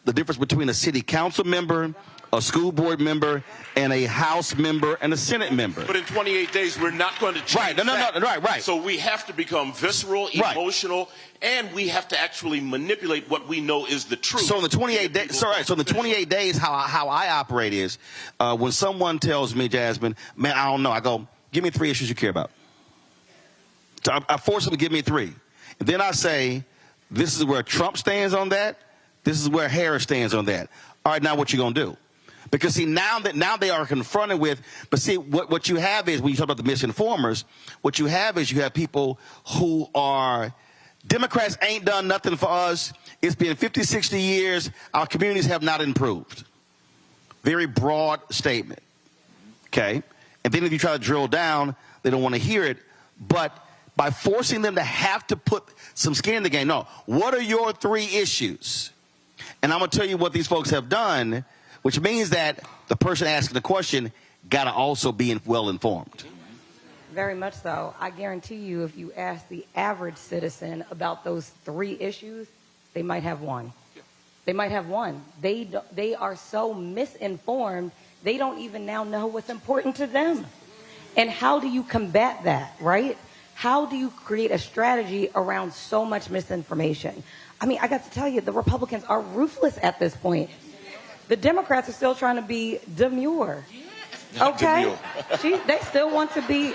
the difference between a city council member, a school board member, and a House member and a Senate member. But in 28 days, we're not going to change Right. So we have to become visceral, emotional, and we have to actually manipulate what we know is the truth. So in the 28 days, so in the 28 days, how I operate is when someone tells me, Jasmine, man, I don't know, I go, give me 3 issues you care about. So I force them to give me 3. And then I say, this is where Trump stands on that. This is where Harris stands on that. All right, now what you gonna do? Because see, now they are confronted with, but see, what you have is, when you talk about the misinformers, what you have is you have people who are, Democrats ain't done nothing for us. It's been 50, 60 years. Our communities have not improved. Very broad statement, okay? And then if you try to drill down, they don't want to hear it. But by forcing them to have to put some skin in the game, no, what are your 3 issues? And I'm going to tell you what these folks have done, which means that the person asking the question got to also be well informed. Very much so. I guarantee you, if you ask the average citizen about those 3 issues, they might have 1. They might have 1. They are so misinformed, they don't even now know what's important to them. And how do you combat that, right? How do you create a strategy around so much misinformation? I mean, I got to tell you, the Republicans are ruthless at this point. The Democrats are still trying to be demure. Okay? They still want to be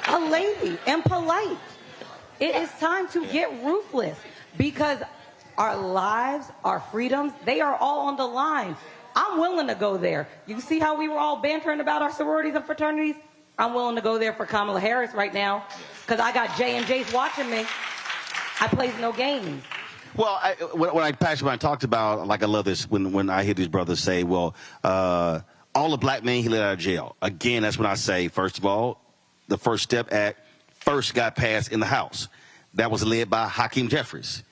a lady and polite. It is time to get ruthless because our lives, our freedoms, they are all on the line. I'm willing to go there. You see how we were all bantering about our sororities and fraternities? I'm willing to go there for Kamala Harris right now because I got J&J's watching me. I plays no games. Well, when I talked about, like, I love this when I hear these brothers say, well, all the black men he let out of jail. Again, that's when I say, first of all, the First Step Act first got passed in the House. That was led by Hakeem Jeffries.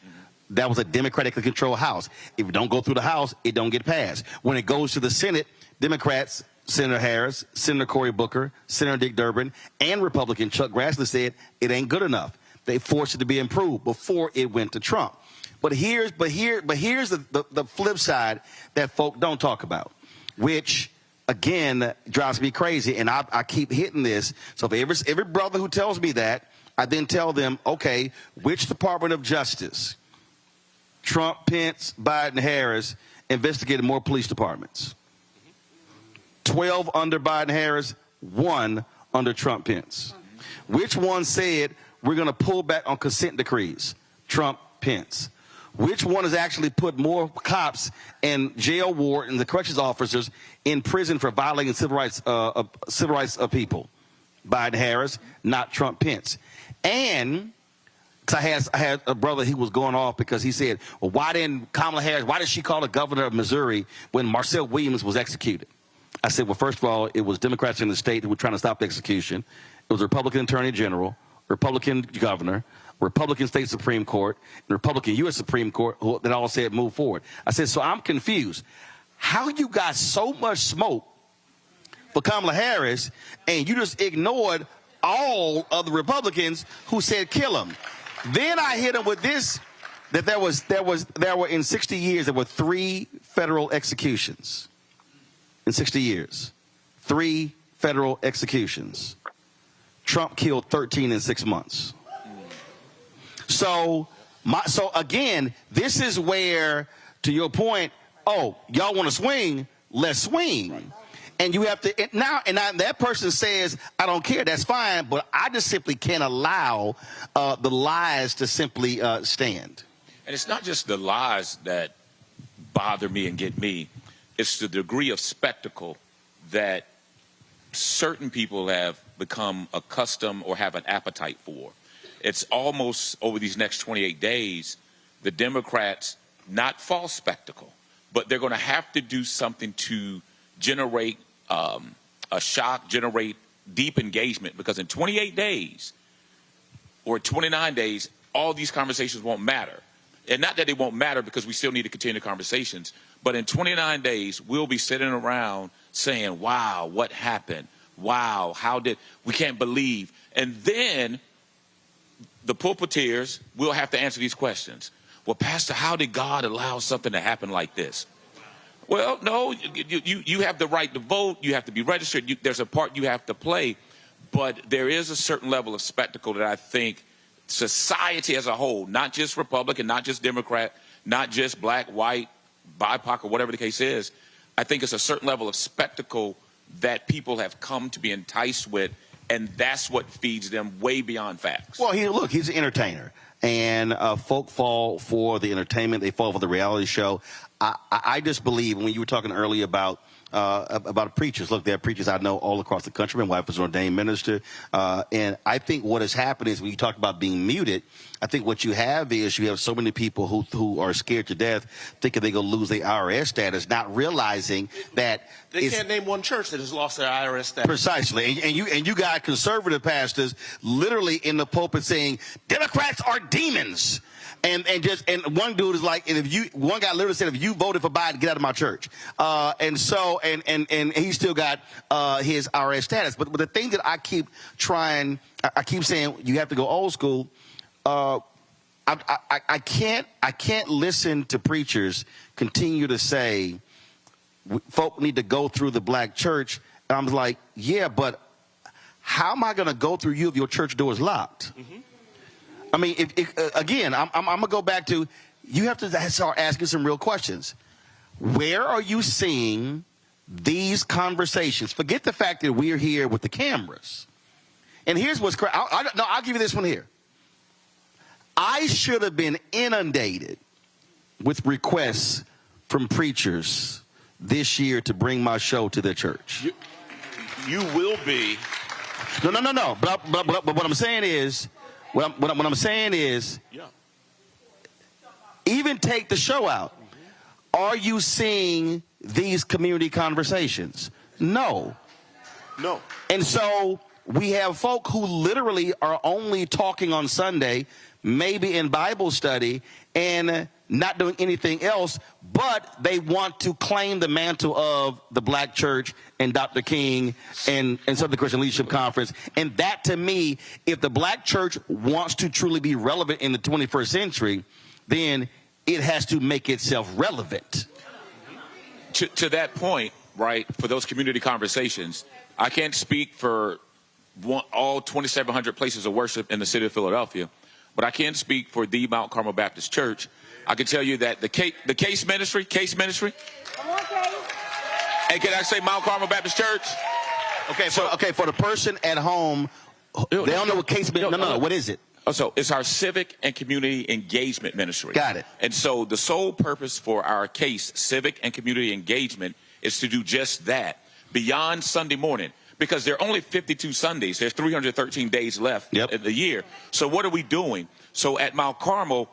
That was a democratically controlled House. If it don't go through the House, it don't get passed. When it goes to the Senate, Democrats, Senator Harris, Senator Cory Booker, Senator Dick Durbin, and Republican Chuck Grassley said it ain't good enough. They forced it to be improved before it went to Trump. But here's the flip side that folk don't talk about, which again drives me crazy, and I keep hitting this. So if every brother who tells me that, I then tell them, okay, which Department of Justice, Trump, Pence, Biden, Harris, investigated more police departments? 12 under Biden, Harris, 1 under Trump, Pence. Which one said we're going to pull back on consent decrees? Trump, Pence. Which one has actually put more cops and jail wardens, the corrections officers, in prison for violating civil rights of people? Biden, Harris, not Trump, Pence. And because I had a brother, he was going off because he said, well, why didn't Kamala Harris, why did she call the governor of Missouri when Marcel Williams was executed? I said, well, first of all, it was Democrats in the state who were trying to stop the execution. It was a Republican Attorney General, Republican governor, Republican State Supreme Court, and Republican U.S. Supreme Court that all said move forward. I said, so I'm confused. How you got so much smoke for Kamala Harris and you just ignored all of the Republicans who said kill him? Then I hit him with this, that there were in 60 years, there were 3 federal executions. In 60 years, 3 federal executions. Trump killed 13 in 6 months. So again, this is where, to your point, oh, y'all want to swing? Let's swing. And you have to now that person says, I don't care, that's fine, but I just simply can't allow the lies to simply stand. And it's not just the lies that bother me and get me. It's the degree of spectacle that certain people have become accustomed or have an appetite for. It's almost, over these next 28 days, the Democrats, not false spectacle, but they're going to have to do something to generate a shock, generate deep engagement, because in 28 days or 29 days, all these conversations won't matter. And not that they won't matter, because we still need to continue the conversations, but in 29 days, we'll be sitting around saying, wow, what happened? Wow, we can't believe. And then the pulpiteers will have to answer these questions. Well, Pastor, how did God allow something to happen like this? Well, no, you have the right to vote. You have to be registered. There's a part you have to play. But there is a certain level of spectacle that I think society as a whole, not just Republican, not just Democrat, not just black, white, BIPOC, or whatever the case is, I think it's a certain level of spectacle that people have come to be enticed with, and that's what feeds them way beyond facts. Well, he's an entertainer, and folk fall for the entertainment. They fall for the reality show. I just believe, when you were talking earlier about preachers, look, there are preachers I know all across the country. My wife is an ordained minister. And I think what has happened is, when you talk about being muted, I think what you have is you have so many people who are scared to death, thinking they're going to lose their IRS status, not realizing that they can't name one church that has lost their IRS status. Precisely. And you got conservative pastors literally in the pulpit saying Democrats are demons. And one dude is like, one guy literally said, if you voted for Biden, get out of my church. And he still got his IRS status. But the thing that I keep saying, you have to go old school. I can't listen to preachers continue to say folk need to go through the black church. And I'm like, yeah, but how am I going to go through you if your church door is locked? Mm-hmm. I mean, again, I'm going to go back to, you have to start asking some real questions. Where are you seeing these conversations? Forget the fact that we're here with the cameras. And here's what's crazy. I'll give you this one here. I should have been inundated with requests from preachers this year to bring my show to their church. You will be. No. But what I'm saying is, what I'm saying is, even take the show out. Are you seeing these community conversations? No. And so we have folk who literally are only talking on Sunday, maybe in Bible study, and not doing anything else, but they want to claim the mantle of the black church and Dr. King and Southern Christian Leadership Conference. And that, to me, if the black church wants to truly be relevant in the 21st century, then it has to make itself relevant. To that point, right, for those community conversations, I can't speak for all 2,700 places of worship in the city of Philadelphia, but I can speak for the Mount Carmel Baptist Church. I can tell you that the case ministry. Come on, Case. And can I say Mount Carmel Baptist Church? Okay, for the person at home, they don't know what case ministry. No, what is it? So it's our civic and community engagement ministry. Got it. And so the sole purpose for our case, civic and community engagement, is to do just that beyond Sunday morning. Because there are only 52 Sundays. There's 313 days left in the year. So what are we doing? So at Mount Carmel,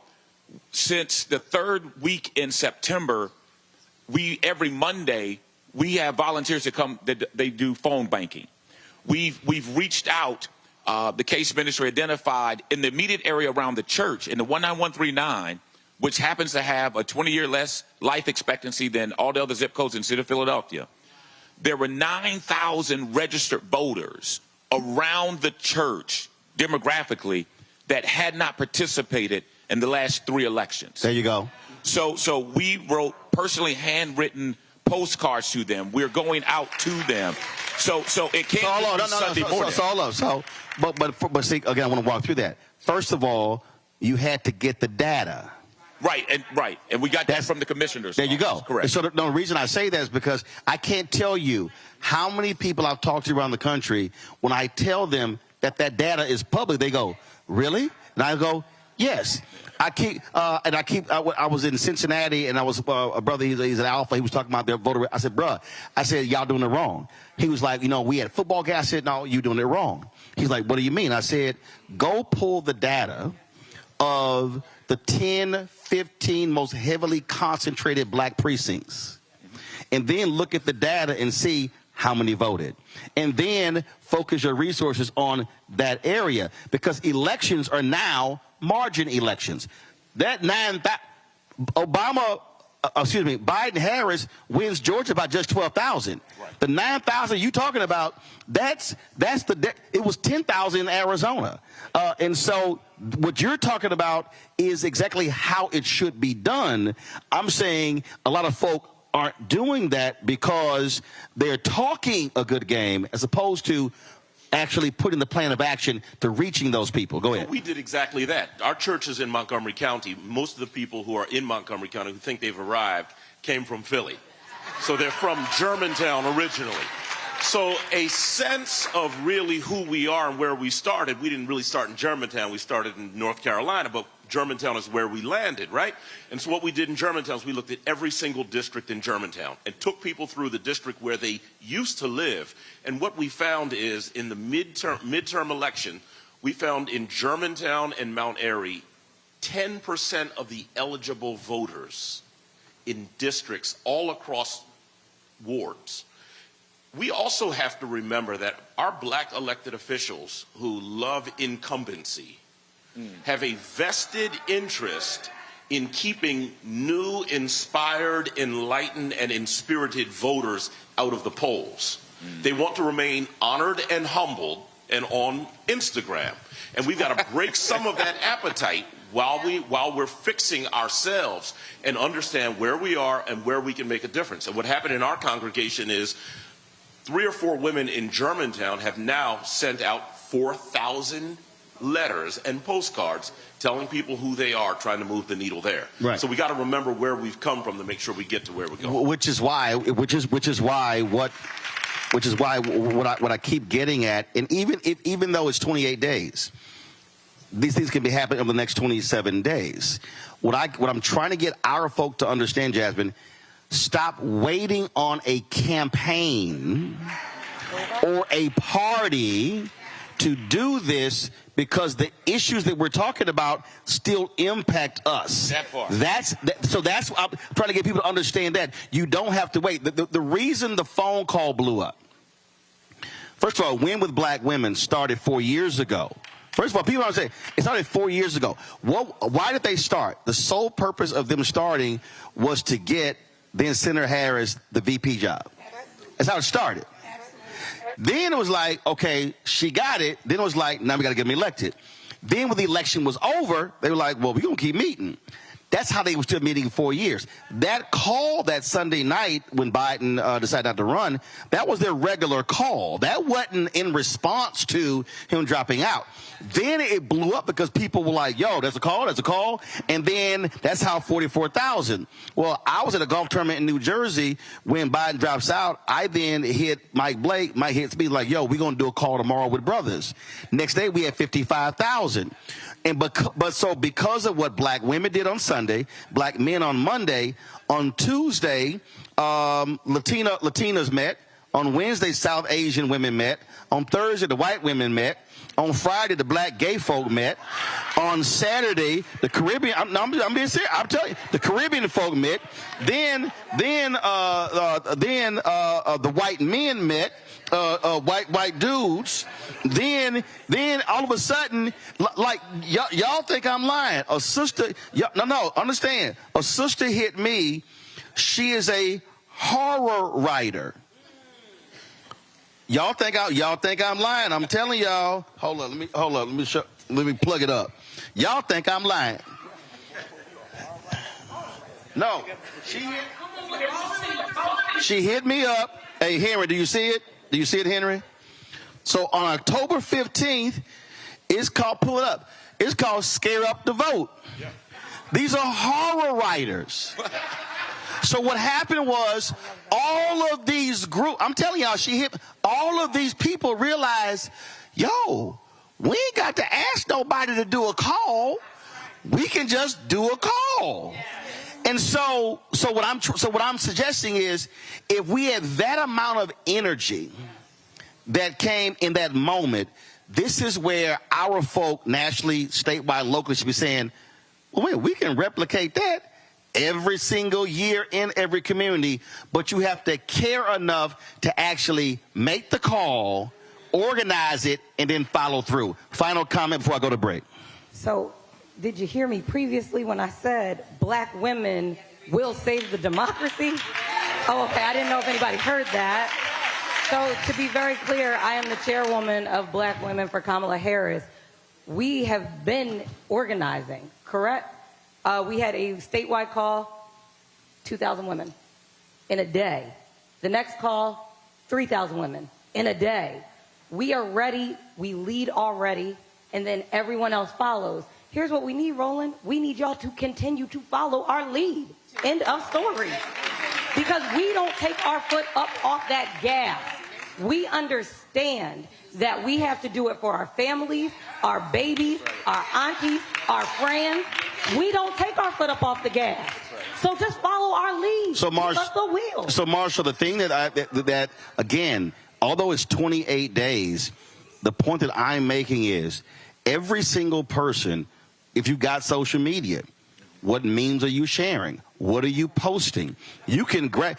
since the third week in September, every Monday, we have volunteers that come, they do phone banking. We've reached out. The case ministry identified in the immediate area around the church, in the 19139, which happens to have a 20-year less life expectancy than all the other zip codes in the city of Philadelphia. There were 9,000 registered voters around the church demographically that had not participated in the last 3 elections. There you go. So we wrote personally handwritten postcards to them. We're going out to them. So it can't be Sunday morning. But see, again, I want to walk through that. First of all, you had to get the data. Right, and we got that from the commissioners. There you go. Correct. So the reason I say that is because I can't tell you how many people I've talked to around the country, when I tell them that data is public, they go, really? And I go, yes. I was in Cincinnati, and I was a brother. He's an alpha. He was talking about their voter. I said, bruh, y'all doing it wrong. He was like, we had football guys. I said, no, you're doing it wrong. He's like, what do you mean? I said, go pull the data of the 10, 15 most heavily concentrated black precincts, and then look at the data and see how many voted. And then focus your resources on that area, because elections are now margin elections. That Biden-Harris wins Georgia by just 12,000. Right. The 9,000 you talking about, it was 10,000 in Arizona. And so what you're talking about is exactly how it should be done. I'm saying a lot of folk aren't doing that because they're talking a good game as opposed to actually putting the plan of action to reaching those people. Go ahead. We did exactly that. Our church is in Montgomery County. Most of the people who are in Montgomery County who think they've arrived came from Philly. So they're from Germantown originally. So a sense of really who we are and where we started. We didn't really start in Germantown. We started in North Carolina, but Germantown is where we landed, right? And so what we did in Germantown is we looked at every single district in Germantown and took people through the district where they used to live. And what we found is in the midterm election, we found in Germantown and Mount Airy, 10% of the eligible voters in districts all across wards. We also have to remember that our black elected officials who love incumbency have a vested interest in keeping new, inspired, enlightened, and inspirited voters out of the polls. They want to remain honored and humbled and on Instagram. And we've got to break some of that appetite while we're fixing ourselves and understand where we are and where we can make a difference. And what happened in our congregation is 3 or 4 women in Germantown have now sent out 4,000 letters and postcards telling people who they are, trying to move the needle there. Right. So we got to remember where we've come from to make sure we get to where we're going. Which is why what I keep getting at, and even though it's 28 days, these things can be happening over the next 27 days. What I'm trying to get our folk to understand, Jasmine, stop waiting on a campaign or a party to do this, because the issues that we're talking about still impact us. That part. So that's I'm trying to get people to understand that you don't have to wait. The reason the phone call blew up, first of all, Win with Black Women started 4 years ago. First of all, people don't say it started 4 years ago. Why did they start? The sole purpose of them starting was to get then Senator Harris the VP job. That's how it started. Then it was like, okay, she got it. Then it was like, now we got to get him elected. Then when the election was over, they were like, well, we're going to keep meeting. That's how they were still meeting 4 years. That call that Sunday night when Biden decided not to run, that was their regular call. That wasn't in response to him dropping out. Then it blew up because people were like, yo, there's a call. And then that's how 44,000. Well, I was at a golf tournament in New Jersey when Biden drops out. I then hit Mike Blake. Mike hits me like, yo, we're going to do a call tomorrow with brothers. Next day, we had 55,000. So because of what black women did on Sunday, black men on Monday, on Tuesday, Latinas met. On Wednesday, South Asian women met. On Thursday, the white women met. On Friday, the black gay folk met. On Saturday, the Caribbean, I'm being serious, I'm telling you, the Caribbean folk met. Then the white men met. White dudes. Then all of a sudden, like y'all think I'm lying. A sister, understand. A sister hit me. She is a horror writer. Y'all think I'm lying. I'm telling y'all. Hold on. Let me plug it up. Y'all think I'm lying. No. She hit me up. Hey, Henry, do you see it? Do you see it, Henry? So on October 15th, it's called, pull it up, it's called Scare Up the Vote. Yeah. These are horror writers. So what happened was all of these groups, I'm telling y'all, she hit, all of these people realized, yo, we ain't got to ask nobody to do a call. We can just do a call. And so what I'm suggesting is, if we had that amount of energy that came in that moment, this is where our folk nationally, statewide, locally should be saying, well, wait, we can replicate that every single year in every community, but you have to care enough to actually make the call, organize it, and then follow through. Final comment before I go to break. So, did you hear me previously when I said black women will save the democracy? Oh, okay, I didn't know if anybody heard that. So, to be very clear, I am the chairwoman of Black Women for Kamala Harris. We have been organizing, correct? We had a statewide call, 2,000 women in a day. The next call, 3,000 women in a day. We are ready, we lead already, and then everyone else follows. Here's what we need, Roland. We need y'all to continue to follow our lead. End of story. Because we don't take our foot up off that gas. We understand that we have to do it for our families, our babies, our aunties, our friends. We don't take our foot up off the gas. So just follow our lead. So, Marshall, the thing that again, although it's 28 days, the point that I'm making is every single person, if you got social media, what memes are you sharing? What are you posting? You can go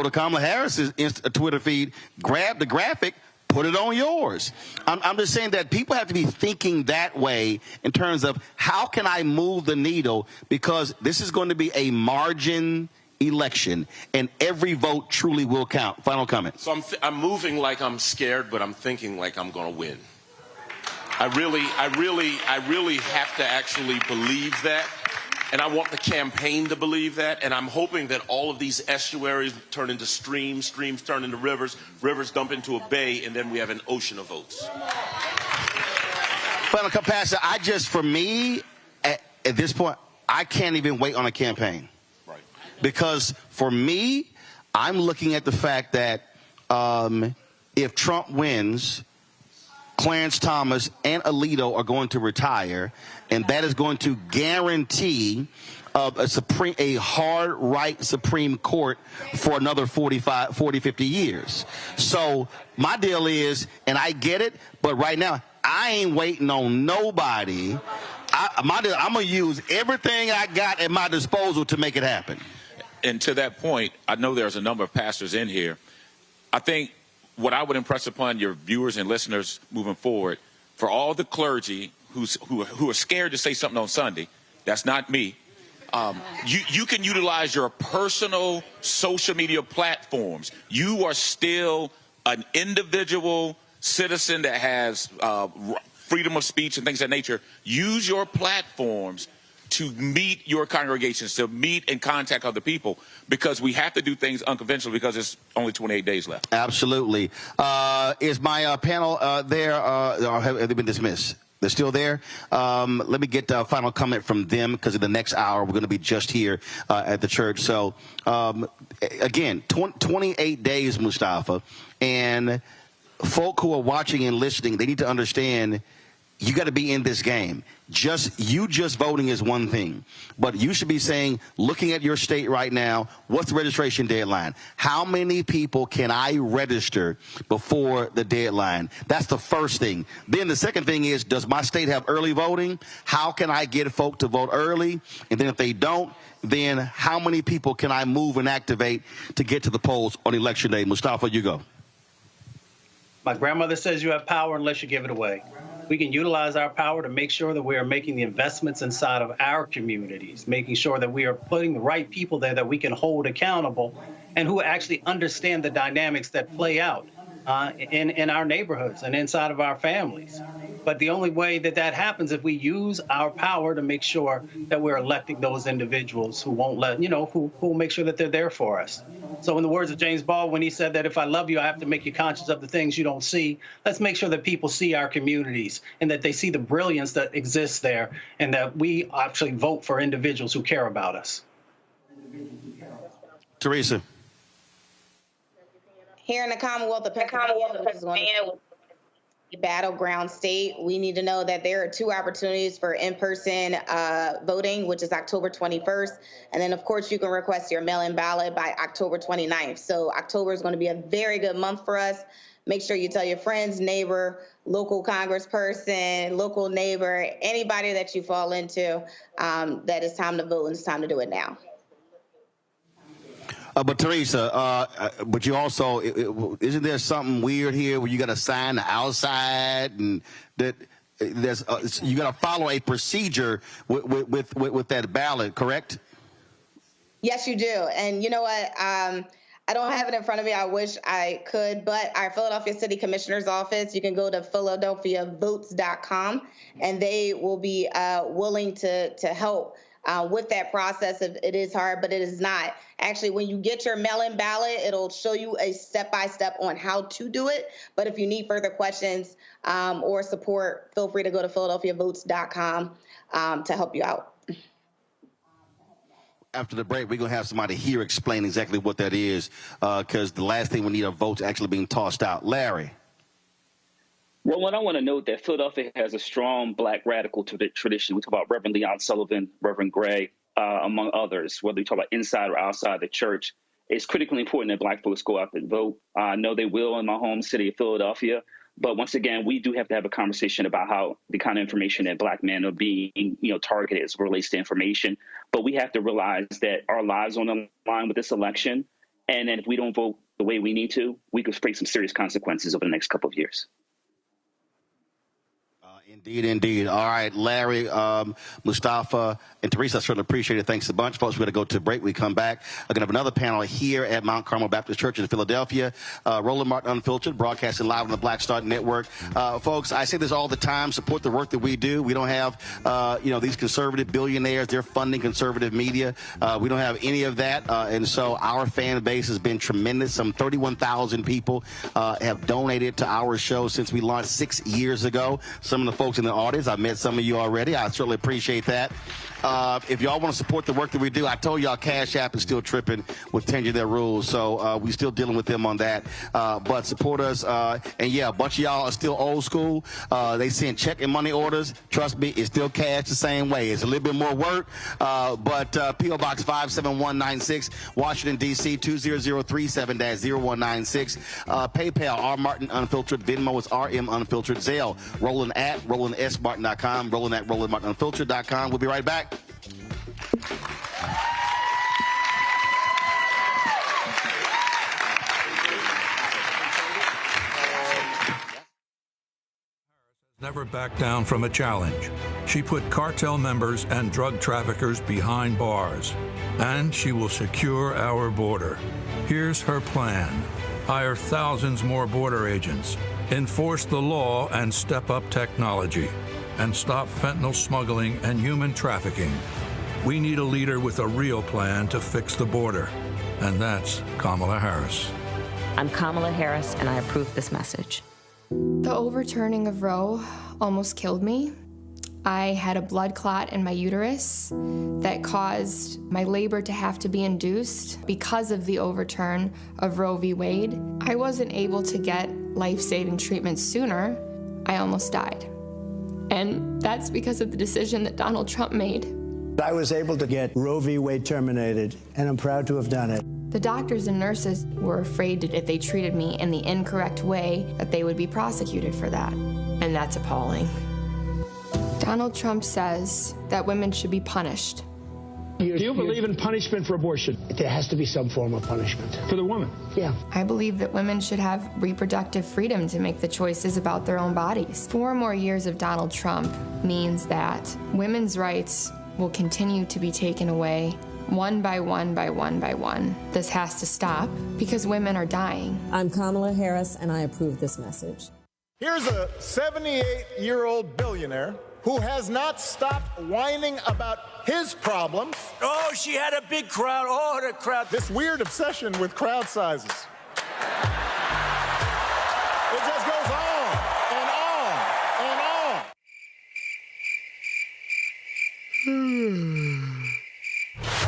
to Kamala Harris's Twitter feed, grab the graphic, put it on yours. I'm just saying that people have to be thinking that way in terms of how can I move the needle, because this is going to be a margin election and every vote truly will count. Final comment. So I'm moving like I'm scared, but I'm thinking like I'm going to win. I really have to actually believe that. And I want the campaign to believe that, and I'm hoping that all of these estuaries turn into streams, streams turn into rivers, rivers dump into a bay, and then we have an ocean of votes. Final Pastor, for me, at this point, I can't even wait on a campaign. Right. Because for me, I'm looking at the fact that if Trump wins, Clarence Thomas and Alito are going to retire, and that is going to guarantee a hard right Supreme Court for another 50 years. So my deal is, and I get it, but right now I ain't waiting on nobody. I'm going to use everything I got at my disposal to make it happen. And to that point, I know there's a number of pastors in here. I think what I would impress upon your viewers and listeners moving forward, for all the clergy who are scared to say something on Sunday, that's not me. You can utilize your personal social media platforms. You are still an individual citizen that has freedom of speech and things of that nature. Use your platforms to meet your congregations, to meet and contact other people, because we have to do things unconventionally because it's only 28 days left. Absolutely. Is my panel there, or have they been dismissed? They're still there. Let me get a final comment from them, because in the next hour we're going to be just here at the church. So, again, 28 days, Mustafa, and folk who are watching and listening, they need to understand you got to be in this game. Just voting is one thing, but you should be saying, looking at your state right now, what's the registration deadline? How many people can I register before the deadline? That's the first thing. Then the second thing is, does my state have early voting? How can I get folk to vote early? And then if they don't, then how many people can I move and activate to get to the polls on election day? Mustafa, you go. My grandmother says you have power unless you give it away. We can utilize our power to make sure that we are making the investments inside of our communities, making sure that we are putting the right people there that we can hold accountable and who actually understand the dynamics that play out in our neighborhoods and inside of our families. But the only way that happens if we use our power to make sure that we're electing those individuals who won't who will make sure that they're there for us. So in the words of James Baldwin, he said that if I love you, I have to make you conscious of the things you don't see. Let's make sure that people see our communities and that they see the brilliance that exists there, and that we actually vote for individuals who care about us. Teresa. Here in the Commonwealth of Pennsylvania, which is going to be a battleground state, we need to know that there are 2 opportunities for in-person voting, which is October 21st. And then, of course, you can request your mail-in ballot by October 29th. So October is going to be a very good month for us. Make sure you tell your friends, neighbor, local congressperson, local neighbor, anybody that you fall into, that it's time to vote and it's time to do it now. But Teresa, but you also, isn't there something weird here where you got to sign the outside and that there's you got to follow a procedure with that ballot, correct? Yes, you do. And you know what? I don't have it in front of me. I wish I could, but our Philadelphia City Commissioner's office, you can go to philadelphiavotes.com, and they will be willing to help with that process. It is hard, but it is not. Actually, when you get your mail-in ballot, it'll show you a step-by-step on how to do it. But if you need further questions or support, feel free to go to philadelphiavotes.com to help you out. After the break, we're going to have somebody here explain exactly what that is, because the last thing we need are votes actually being tossed out. Larry. Roland, I want to note that Philadelphia has a strong black radical tradition. We talk about Reverend Leon Sullivan, Reverend Gray, among others, whether you talk about inside or outside the church. It's critically important that black folks go out and vote. I know they will in my home city of Philadelphia. But once again, we do have to have a conversation about how the kind of information that black men are being, targeted as it relates to information. But we have to realize that our lives are on the line with this election. And then if we don't vote the way we need to, we could face some serious consequences over the next couple of years. Indeed. All right, Larry, Mustafa, and Teresa, I certainly appreciate it. Thanks a bunch. Folks, we're going to go to break. We come back. We're going to have another panel here at Mount Carmel Baptist Church in Philadelphia. Roland Martin Unfiltered, broadcasting live on the Black Star Network. Folks, I say this all the time. Support the work that we do. We don't have, these conservative billionaires. They're funding conservative media. We don't have any of that. And so our fan base has been tremendous. Some 31,000 people have donated to our show since we launched 6 years ago. Some of the folks in the audience, I've met some of you already. I certainly appreciate that. If y'all want to support the work that we do, I told y'all Cash App is still tripping with changing their rules, so we're still dealing with them on that. But support us, and yeah, a bunch of y'all are still old school. They send check and money orders. Trust me, it's still cash the same way. It's a little bit more work, but P.O. Box 57196, Washington, D.C. 20037-0196. PayPal, R. Martin Unfiltered. Venmo is RM Unfiltered. Zelle, Roland at RolandSMartin.com. Roland at RolandMartinUnfiltered.com. We'll be right back. Never backed down from a challenge. She put cartel members and drug traffickers behind bars, and she will secure our border. Here's her plan: hire thousands more border agents, enforce the law and step up technology, and stop fentanyl smuggling and human trafficking. We need a leader with a real plan to fix the border, and that's Kamala Harris. I'm Kamala Harris, and I approve this message. The overturning of Roe almost killed me. I had a blood clot in my uterus that caused my labor to have to be induced because of the overturn of Roe v. Wade. I wasn't able to get life-saving treatment sooner. I almost died. And that's because of the decision that Donald Trump made. I was able to get Roe v. Wade terminated, and I'm proud to have done it. The doctors and nurses were afraid that if they treated me in the incorrect way, that they would be prosecuted for that. And that's appalling. Donald Trump says that women should be punished. Do you believe in punishment for abortion? There has to be some form of punishment. For the woman? Yeah. I believe that women should have reproductive freedom to make the choices about their own bodies. 4 more years of Donald Trump means that women's rights will continue to be taken away one by one by one by one. This has to stop because women are dying. I'm Kamala Harris, and I approve this message. Here's a 78-year-old billionaire who has not stopped whining about his problems. Oh, she had a big crowd. Oh, the crowd. This weird obsession with crowd sizes. It just goes on and on and on.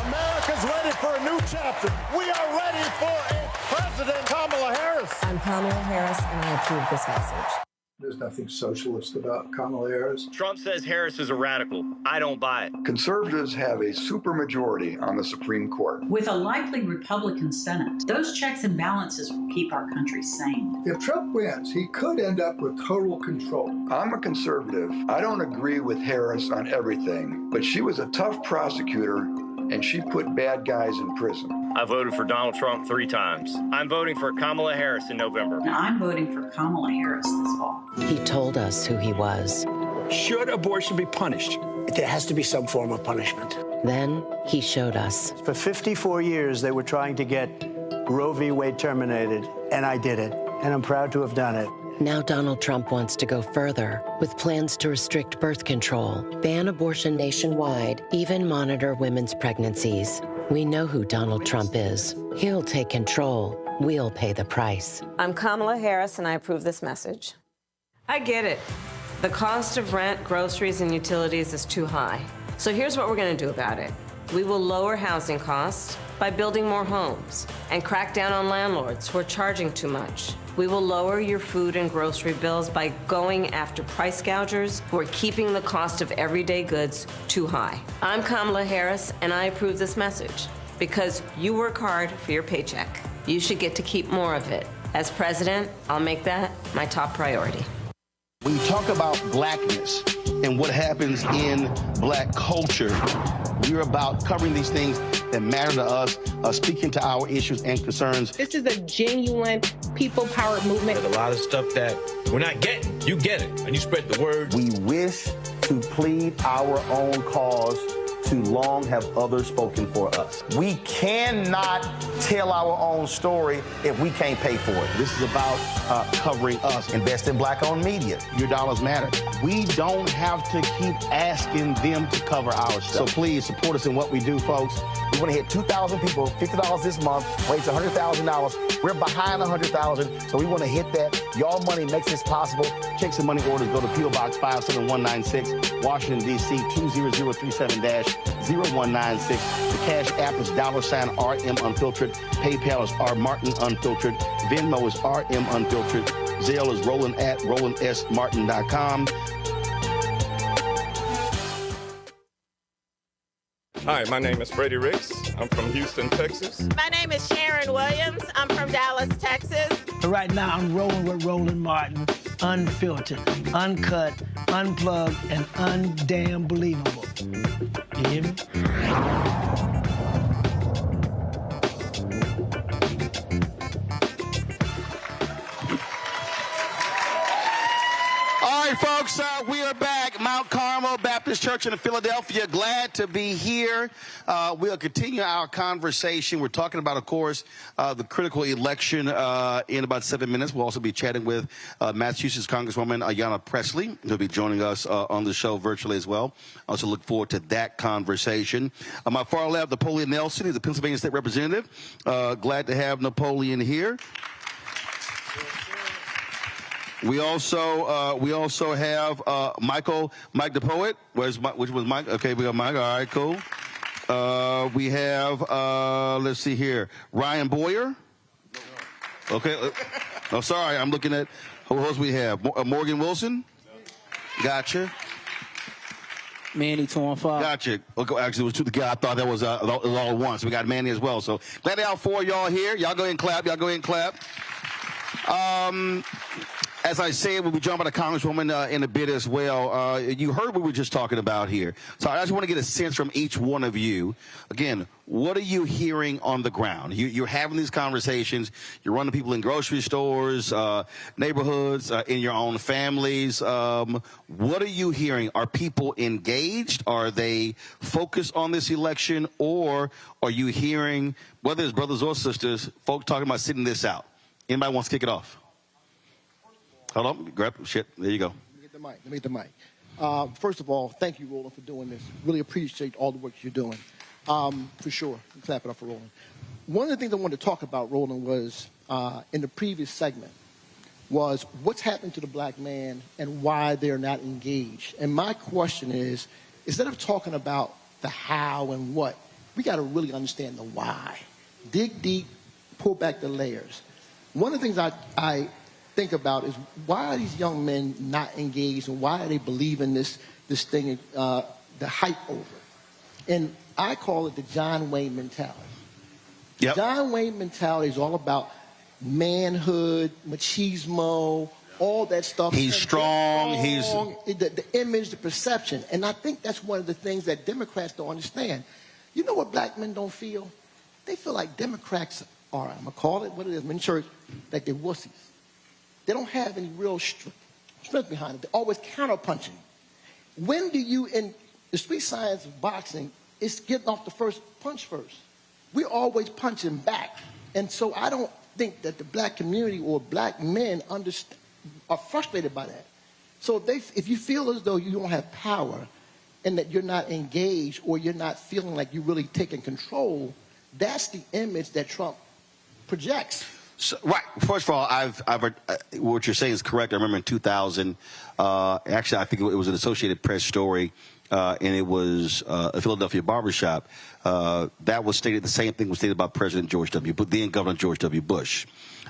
America's ready for a new chapter. We are ready for a President Kamala Harris. I'm Kamala Harris, and I approve this message. There's nothing socialist about Kamala Harris. Trump says Harris is a radical. I don't buy it. Conservatives have a supermajority on the Supreme Court. With a likely Republican Senate, those checks and balances will keep our country sane. If Trump wins, he could end up with total control. I'm a conservative. I don't agree with Harris on everything, but she was a tough prosecutor, and she put bad guys in prison. I voted for Donald Trump 3 times. I'm voting for Kamala Harris in November. Now, I'm voting for Kamala Harris this fall. He told us who he was. Should abortion be punished? There has to be some form of punishment. Then he showed us. For 54 years, they were trying to get Roe v. Wade terminated, and I did it, and I'm proud to have done it. Now Donald Trump wants to go further with plans to restrict birth control, ban abortion nationwide, even monitor women's pregnancies. We know who Donald Trump is. He'll take control. We'll pay the price. I'm Kamala Harris, and I approve this message. I get it. The cost of rent, groceries, and utilities is too high. So here's what we're going to do about it. We will lower housing costs by building more homes and crack down on landlords who are charging too much. We will lower your food and grocery bills by going after price gougers who are keeping the cost of everyday goods too high. I'm Kamala Harris, and I approve this message because you work hard for your paycheck. You should get to keep more of it. As president, I'll make that my top priority. When you talk about blackness and what happens in black culture, we're about covering these things that matter to us, speaking to our issues and concerns. This is a genuine people-powered movement. There's a lot of stuff that we're not getting. You get it, and you spread the word. We wish to plead our own cause. Too long have others spoken for us. We cannot tell our own story if we can't pay for it. This is about covering us. Invest in black-owned media. Your dollars matter. We don't have to keep asking them to cover our stuff. So please support us in what we do, folks. We want to hit 2,000 people, $50 this month, raise $100,000. We're behind 100,000, so we want to hit that. Y'all money makes this possible. Checks and money orders go to P.O. Box 57196, Washington, D.C. 20037-0196. The Cash App is $RM Unfiltered. PayPal is R Martin Unfiltered. Venmo is RM Unfiltered. Zelle is Roland at RolandSMartin.com. Hi, my name is Freddie Ricks. I'm from Houston, Texas. My name is Sharon Williams. I'm from Dallas, Texas. Right now, I'm rolling with Roland Martin, unfiltered, uncut, unplugged, and undamn believable. You hear me? All right, folks, we are back. Mount Carmel Baptist Church in Philadelphia. Glad to be here. We'll continue our conversation. We're talking about, of course, the critical election in about 7 minutes. We'll also be chatting with Massachusetts Congresswoman Ayanna Pressley, who'll be joining us on the show virtually as well. I also look forward to that conversation. On my far left, Napoleon Nelson. He's the Pennsylvania State Representative. Glad to have Napoleon here. We also have Mike the Poet. Which was Mike? Okay, we got Mike. All right, cool. We have let's see here, Ryan Boyer. Okay. Oh, sorry, I'm looking at who else we have. Morgan Wilson. Gotcha. Manny 215. Gotcha. Okay, actually, it was two the guy. I thought that was all at once. We got Manny as well. So glad all four of y'all here. Y'all go ahead and clap. Y'all go ahead and clap. As I said, we'll be joined by the Congresswoman in a bit as well. You heard what we were just talking about here. So I just want to get a sense from each one of you. Again, what are you hearing on the ground? You're having these conversations. You're running people in grocery stores, neighborhoods, in your own families. What are you hearing? Are people engaged? Are they focused on this election? Or are you hearing, whether it's brothers or sisters, folks talking about sitting this out? Anybody wants to kick it off? Hold on, grab shit. There you go. Let me get the mic. First of all, thank you, Roland, for doing this. Really appreciate all the work you're doing. For sure. Clap it up for Roland. One of the things I wanted to talk about, Roland, was in the previous segment, was what's happened to the black man and why they're not engaged. And my question is, instead of talking about the how and what, we got to really understand the why. Dig deep, pull back the layers. One of the things I think about is why are these young men not engaged and why are they believing this thing, the hype over? And I call it the John Wayne mentality. Yep. John Wayne mentality is all about manhood, machismo, all that stuff. He's strong. The image, the perception. And I think that's one of the things that Democrats don't understand. You know what black men don't feel? they feel like Democrats are, I'm going to call it what it is, in church, like they're wussies. They don't have any real strength behind it. They're always counterpunching. When do you, in the street science of boxing, it's getting off the first punch first. We're always punching back. And so I don't think that the black community or black men are frustrated by that. So if you feel as though you don't have power and that you're not engaged or you're not feeling like you're really taking control, that's the image that Trump projects. So, right. First of all, what you're saying is correct. I remember in 2000, actually, I think it was an Associated Press story, and it was a Philadelphia barbershop. That was stated, the same thing was stated by President George W. Bush, then Governor George W. Bush.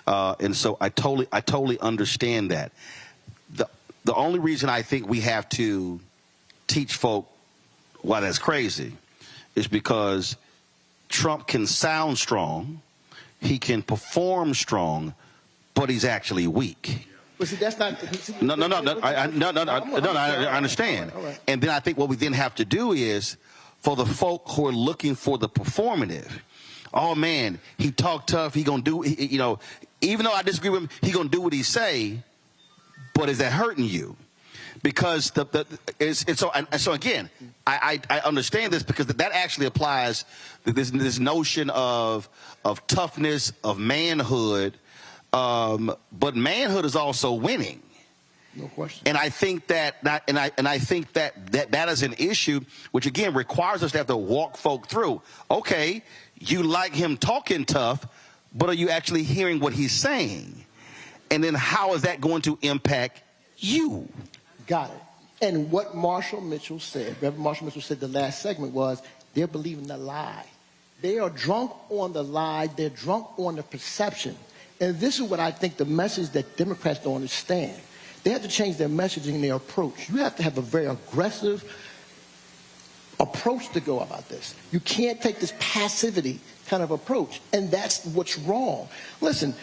And so I totally understand that. The only reason I think we have to teach folk why that's crazy is because Trump can sound strong, he can perform strong, but he's actually weak. But see, that's not. No. I understand. All right. And then I think what we then have to do is, for the folk who are looking for the performative, oh man, he talked tough. He gonna do. Even though I disagree with him, he gonna do what he say. But is that hurting you? Because so again, I understand this because that actually applies this notion of toughness, of manhood, but manhood is also winning. No question. And I think that is an issue which again requires us to have to walk folk through. Okay, you like him talking tough, but are you actually hearing what he's saying? And then how is that going to impact you? Got it. And what Marshall Mitchell said, Reverend Marshall Mitchell said the last segment was, they're believing the lie. They are drunk on the lie. They're drunk on the perception. And this is what I think the message that Democrats don't understand. They have to change their messaging and their approach. You have to have a very aggressive approach to go about this. You can't take this passivity kind of approach. And that's what's wrong. Listen,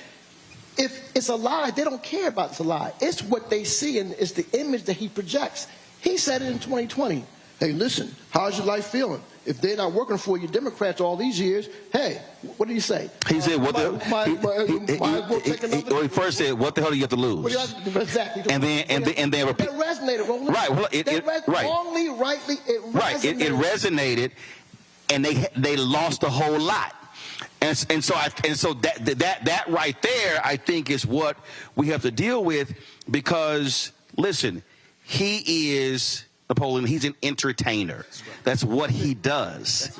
if it's a lie, they don't care about it's a lie. It's what they see, and it's the image that he projects. He said it in 2020. Hey, listen, how's your life feeling? If they're not working for you, Democrats, all these years, hey, what did he say? He said, "What the?" He first said, "What the hell do you have to lose?" Exactly. And then repeat. That resonated, Roland. Right. Well, wrongly, rightly, it resonated. Right. It resonated, and they lost a whole lot. And so that right there, I think, is what we have to deal with because, listen, he is, Napoleon, he's an entertainer. That's what he does.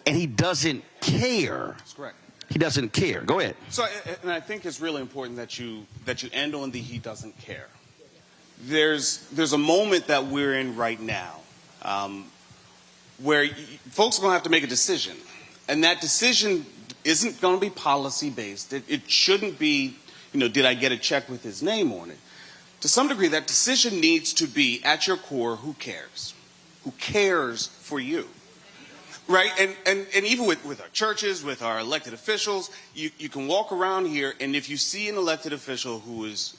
And he doesn't care. That's correct. He doesn't care. Go ahead. So, and I think it's really important that you end on the he doesn't care. There's a moment that we're in right now where folks are going to have to make a decision. And that decision isn't going to be policy-based. It shouldn't be, did I get a check with his name on it? To some degree, that decision needs to be, at your core, who cares? Who cares for you? Right? And even with our churches, with our elected officials, you can walk around here, and if you see an elected official who is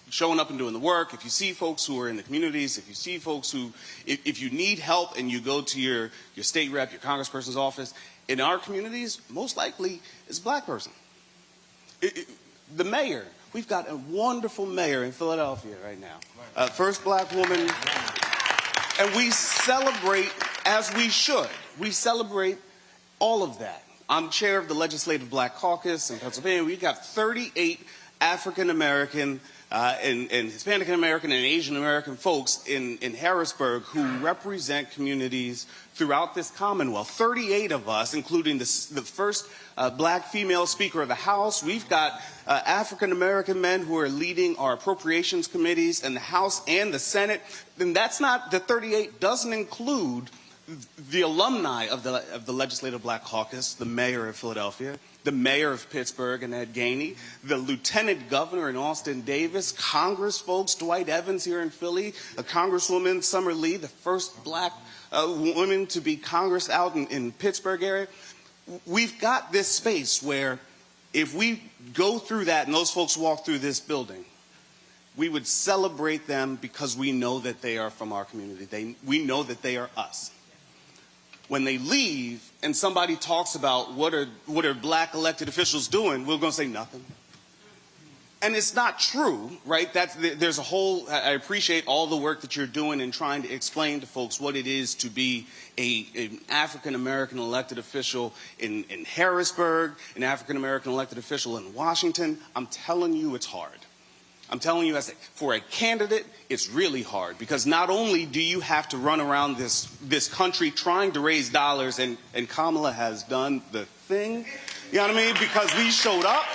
showing up and doing the work, if you see folks who are in the communities, if you see folks who, if you need help and you go to your state rep, your congressperson's office, in our communities, most likely it's a black person. The mayor, we've got a wonderful mayor in Philadelphia right now. First black woman. And we celebrate, as we should, we celebrate all of that. I'm chair of the Legislative Black Caucus in Pennsylvania. We've got 38 African-American and Hispanic-American and Asian-American folks in Harrisburg who represent communities throughout this Commonwealth. 38 of us, including the first black female Speaker of the House. We've got African-American men who are leading our appropriations committees in the House and the Senate. And that's not, the 38 doesn't include the alumni of the Legislative Black Caucus, the mayor of Philadelphia, the mayor of Pittsburgh, Ed Gainey, the lieutenant governor in Austin Davis, Congress folks, Dwight Evans here in Philly, Congresswoman Summer Lee, the first black woman to be Congress out in Pittsburgh area. We've got this space where if we go through that and those folks walk through this building, we would celebrate them because we know that they are from our community. We know that they are us. when they leave and somebody talks about what are black elected officials doing, we're going to say nothing. And it's not true, right? There's a whole, I appreciate all the work that you're doing in trying to explain to folks what it is to be an African-American elected official in Harrisburg, an African-American elected official in Washington. I'm telling you it's hard. I'm telling you, for a candidate, it's really hard, because not only do you have to run around this country trying to raise dollars, and Kamala has done the thing, you know what I mean? Because we showed up,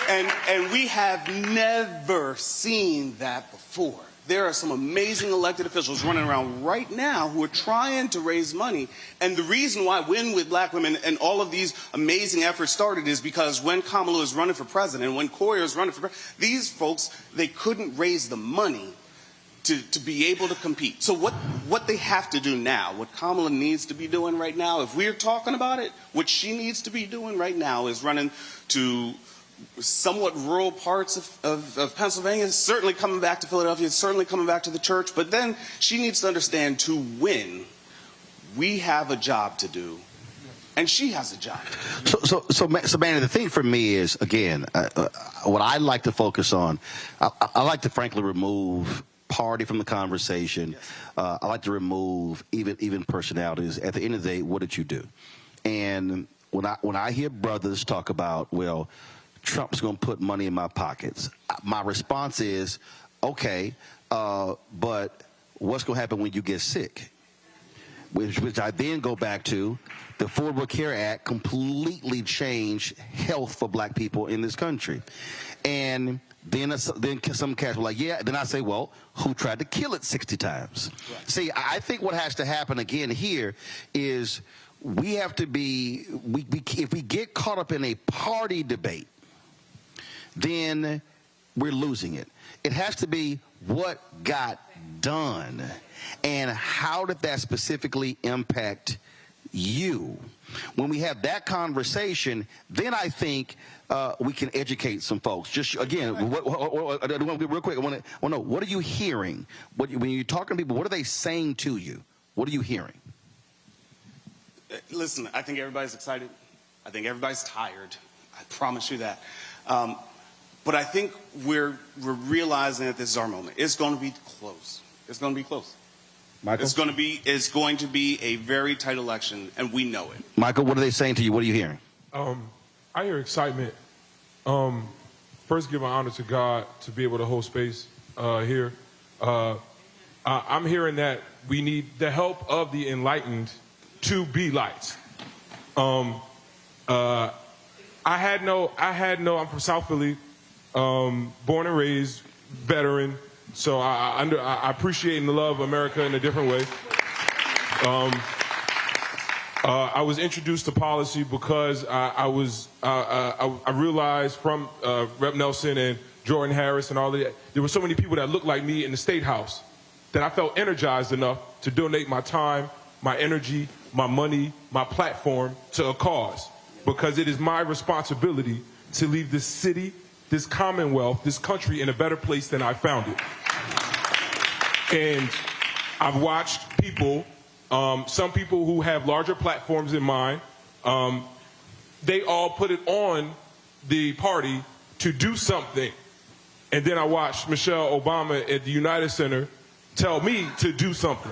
and we have never seen that before. There are some amazing elected officials running around right now who are trying to raise money. And the reason why Win with Black Women and all of these amazing efforts started is because when Kamala was running for president, when Cory was running for president, these folks, they couldn't raise the money to be able to compete. So what they have to do now, what Kamala needs to be doing right now, if we're talking about it, what she needs to be doing right now is running to somewhat rural parts of Pennsylvania, certainly coming back to Philadelphia, certainly coming back to the church, but then she needs to understand to win, we have a job to do, and she has a job to do. So Manny, the thing for me is, again, what I like to focus on, I like to frankly remove party from the conversation. I like to remove even personalities. At the end of the day, what did you do? And when I hear brothers talk about, well, Trump's going to put money in my pockets, my response is, okay, but what's going to happen when you get sick? Which I then go back to, the Affordable Care Act completely changed health for black people in this country. And then some cats were like, yeah. Then I say, well, who tried to kill it 60 times? Right. See, I think what has to happen again here is we have to be, if we get caught up in a party debate, then we're losing it. It has to be what got done and how did that specifically impact you. When we have that conversation, then I think we can educate some folks. Just again, real quick, I want to know, what are you hearing? When you're talking to people, what are they saying to you? What are you hearing? Listen, I think everybody's excited. I think everybody's tired. I promise you that. But I think we're realizing that this is our moment. It's going to be close. It's going to be close. Michael? It's going to be a very tight election, and we know it. Michael, what are they saying to you? What are you hearing? I hear excitement. First, give honor to God to be able to hold space here. I'm hearing that we need the help of the enlightened to be lights. I'm from South Philly, born and raised, veteran. So I appreciate and love America in a different way. I was introduced to policy because I realized from Rep. Nelson and Jordan Harris and all of that, there were so many people that looked like me in the State House that I felt energized enough to donate my time, my energy, my money, my platform to a cause, because it is my responsibility to leave this city, this commonwealth, this country in a better place than I found it. And I've watched people, some people who have larger platforms than mine, they all put it on the party to do something. And then I watched Michelle Obama at the United Center tell me to do something.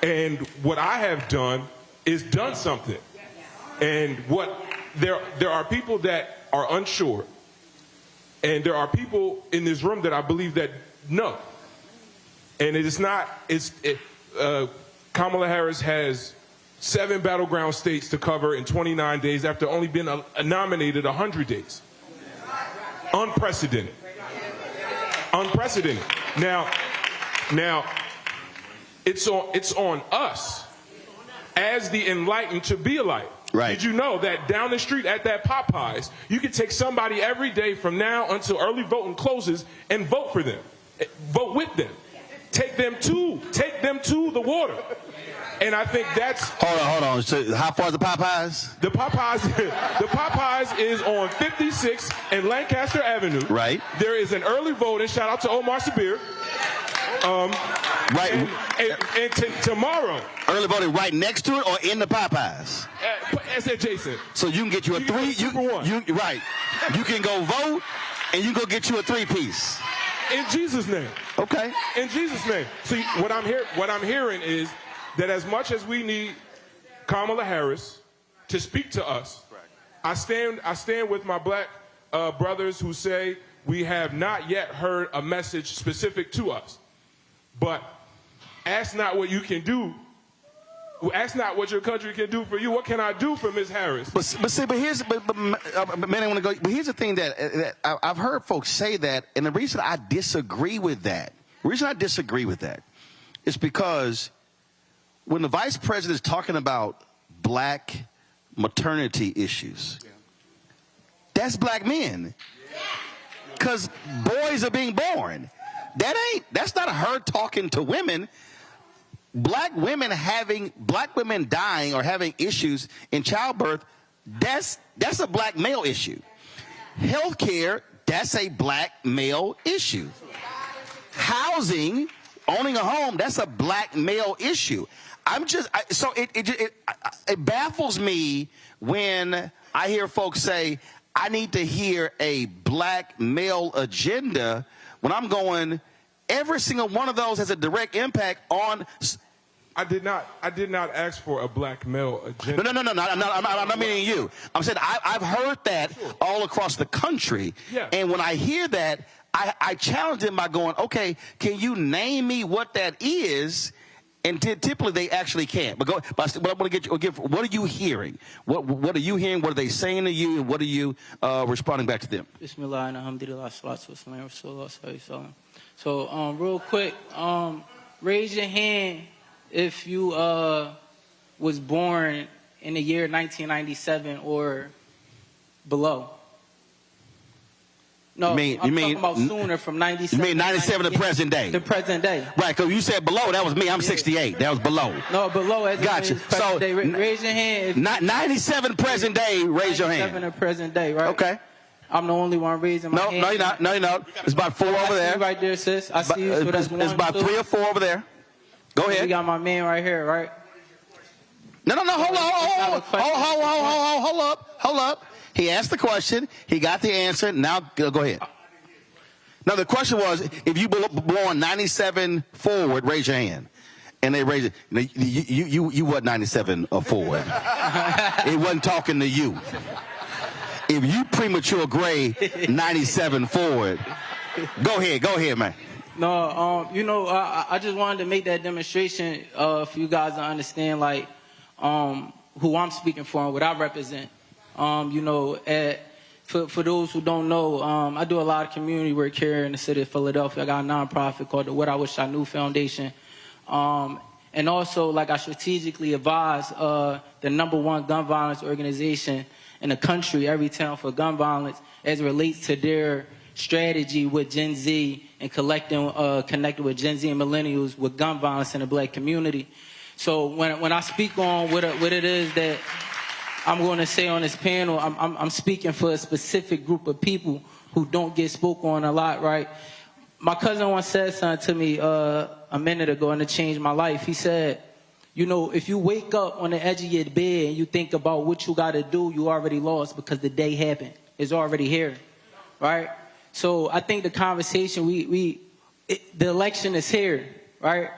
And what I have done is done something. And there are people that are unsure. And there are people in this room that I believe that know. And it is not, Kamala Harris has 7 battleground states to cover in 29 days after only being nominated 100 days. Unprecedented. Unprecedented. Now, it's on us as the enlightened to be a light. Right. Did you know that down the street at that Popeyes, you can take somebody every day from now until early voting closes and vote for them, vote with them, take them to the water. And I think that's... Hold on. So how far is the Popeyes? The Popeyes is on 56 and Lancaster Avenue. Right. There is an early voting. Shout out to Omar Sabir. Right. And tomorrow. Early voting right next to it or in the Popeyes? It's adjacent. So you can get you a three. Right. You can go vote and you can go get you a 3-piece. In Jesus' name. Okay. In Jesus' name. See, what I'm hearing is that as much as we need Kamala Harris to speak to us, I stand with my black brothers who say we have not yet heard a message specific to us. But ask not what you can do. Ask not what your country can do for you. What can I do for Ms. Harris? But here's the thing that I've heard folks say that, and the reason I disagree with that, is because when the vice president is talking about black maternity issues, that's black men, because boys are being born. That's not her talking to women. Black women dying or having issues in childbirth, that's a black male issue. Healthcare, that's a black male issue. Housing, owning a home, that's a black male issue. It baffles me when I hear folks say, I need to hear a black male agenda, when I'm going, every single one of those has a direct impact on. I did not ask for a black male agenda. No. I'm not meaning you. I'm saying I've heard that all across the country. Yeah. And when I hear that, I challenge them by going, okay, can you name me what that is? And typically they actually can't. But I want to get what are you hearing? What are you hearing? What are they saying to you? And what are you responding back to them? Bismillah and alhamdulillah, salatu wassalam, rasulullah sallallahu. So real quick, raise your hand if you was born in the year 1997 or below. No, I'm talking about sooner, from 97. You mean 97 to present day? The present day. Right, because you said below, that was me. I'm 68. That was below. No, below. As gotcha. So day. Raise your hand. 97 present day, raise your hand. 97 to present day, right? Okay. I'm the only one raising my hand. No, you're not. No, you're not. It's about 4 over there. Right there, sis. I see you. So that's one, it's about 3 or 4 over there. Go ahead. We got my man right here, right? No. Hold up. He asked the question. He got the answer. Now, go ahead. Now, the question was, if you born 97 forward, raise your hand. And they raised it. You wasn't 97 or forward. It wasn't talking to you. If you premature gray 97 forward, go ahead, man. No, I just wanted to make that demonstration for you guys to understand, like, who I'm speaking for and what I represent. For those who don't know, I do a lot of community work here in the city of Philadelphia. I got a nonprofit called the What I Wish I Knew Foundation. And also, like, I strategically advise the #1 gun violence organization in the country, Every Town for Gun Violence, as it relates to their strategy with Gen Z and connecting with Gen Z and millennials with gun violence in the black community. So when I speak on what it is that I'm going to say on this panel, I'm speaking for a specific group of people who don't get spoken on a lot, right? My cousin once said something to me a minute ago, and it changed my life. He said, if you wake up on the edge of your bed and you think about what you got to do, you already lost, because the day happened. It's already here, right? So I think the conversation, the election is here, right?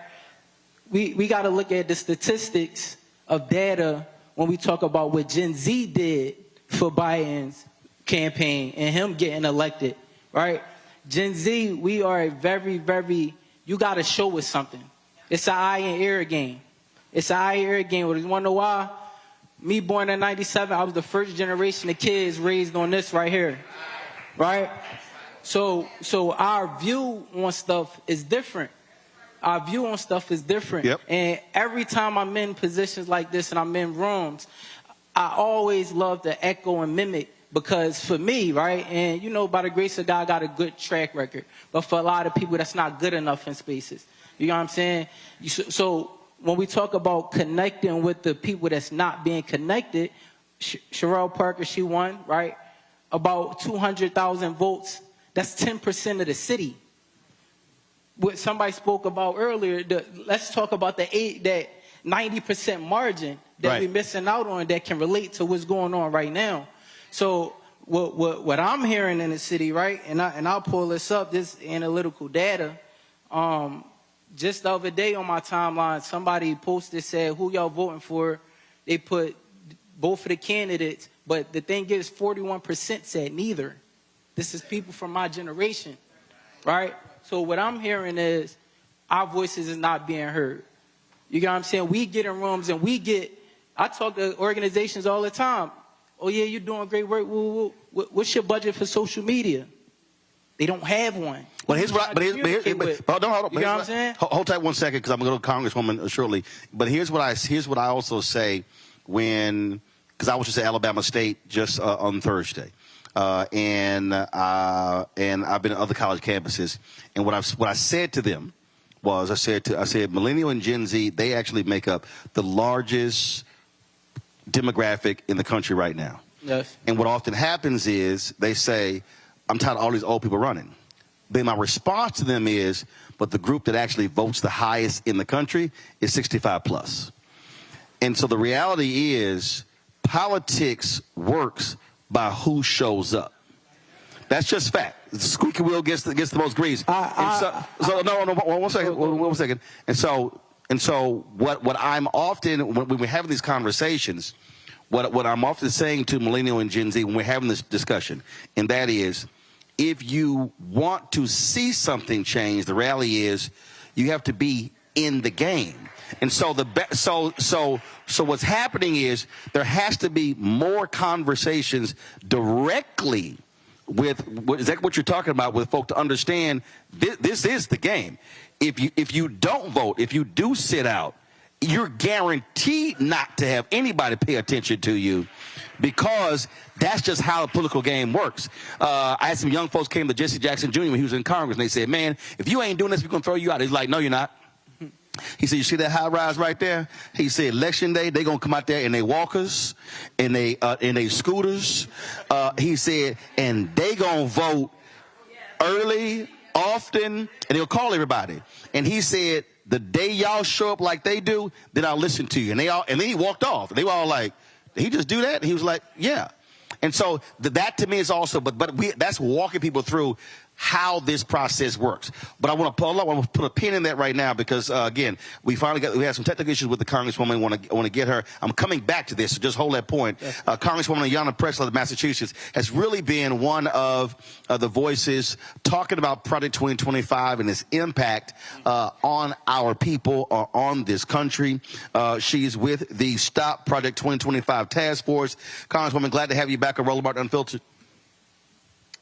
We got to look at the statistics of data when we talk about what Gen Z did for Biden's campaign and him getting elected, right? Gen Z, we are a very, very, you got to show us something. It's an eye and ear game. It's an eye and ear game. You want to know why? Me born in 97, I was the first generation of kids raised on this right here, right? So our view on stuff is different. Yep. And every time I'm in positions like this and I'm in rooms, I always love to echo and mimic, because for me, right, and by the grace of God, I got a good track record. But for a lot of people, that's not good enough in spaces. You know what I'm saying? So when we talk about connecting with the people that's not being connected, Sherelle Parker, she won, right? About 200,000 votes. That's 10% of the city. what somebody spoke about earlier, let's talk about that 90% margin that we're missing out on that can relate to what's going on right now. So what I'm hearing in the city, right, and I'll pull this up, this analytical data. Just the other day on my timeline, somebody posted, said, who y'all voting for? They put both of the candidates, but the thing is 41% said neither. This is people from my generation, right? So what I'm hearing is our voices is not being heard. You get what I'm saying? We get in rooms and I talk to organizations all the time. Oh yeah, you're doing great work. What's your budget for social media? They don't have one. Well, hold on. You know what I'm saying? Hold tight 1 second, because I'm going to go to Congresswoman shortly. But here's what I also say because I was just at Alabama State just on Thursday, and I've been at other college campuses, and what I said to them was I said millennial and Gen Z, they actually make up the largest demographic in the country right now. Yes. And what often happens is they say, I'm tired of all these old people running. Then my response to them is, but the group that actually votes the highest in the country is 65 plus. And so the reality is politics works by who shows up. That's just fact. The squeaky wheel gets the most grease. One second. And so what I'm often, when we're having these conversations, what I'm often saying to millennial and Gen Z when we're having this discussion, and that is, if you want to see something change, the reality is you have to be in the game. And so so what's happening is there has to be more conversations directly with what you're talking about with folk to understand this is the game. If you don't vote, if you do sit out, you're guaranteed not to have anybody pay attention to you, because that's just how the political game works. I had some young folks came to Jesse Jackson Jr. when he was in Congress, and they said, man, if you ain't doing this, we're going to throw you out. He's like, no, you're not. He said, you see that high rise right there? He said, election day, they're going to come out there in their walkers, in their scooters. He said, and they going to vote early, often, and they'll call everybody. And he said, the day y'all show up like they do, then I'll listen to you. And then he walked off. They were all like, did he just do that? And he was like, yeah. And so that to me is also, that's walking people through how this process works. But I want to put a pin in that right now, because again, we had some technical issues with the Congresswoman. I want to get her. I'm coming back to this, so just hold that point. Yes. Congresswoman Ayanna Pressley of Massachusetts has really been one of the voices talking about Project 2025 and its impact on our people, or on this country. She's with the Stop Project 2025 Task Force. Congresswoman, glad to have you back on Roland Unfiltered.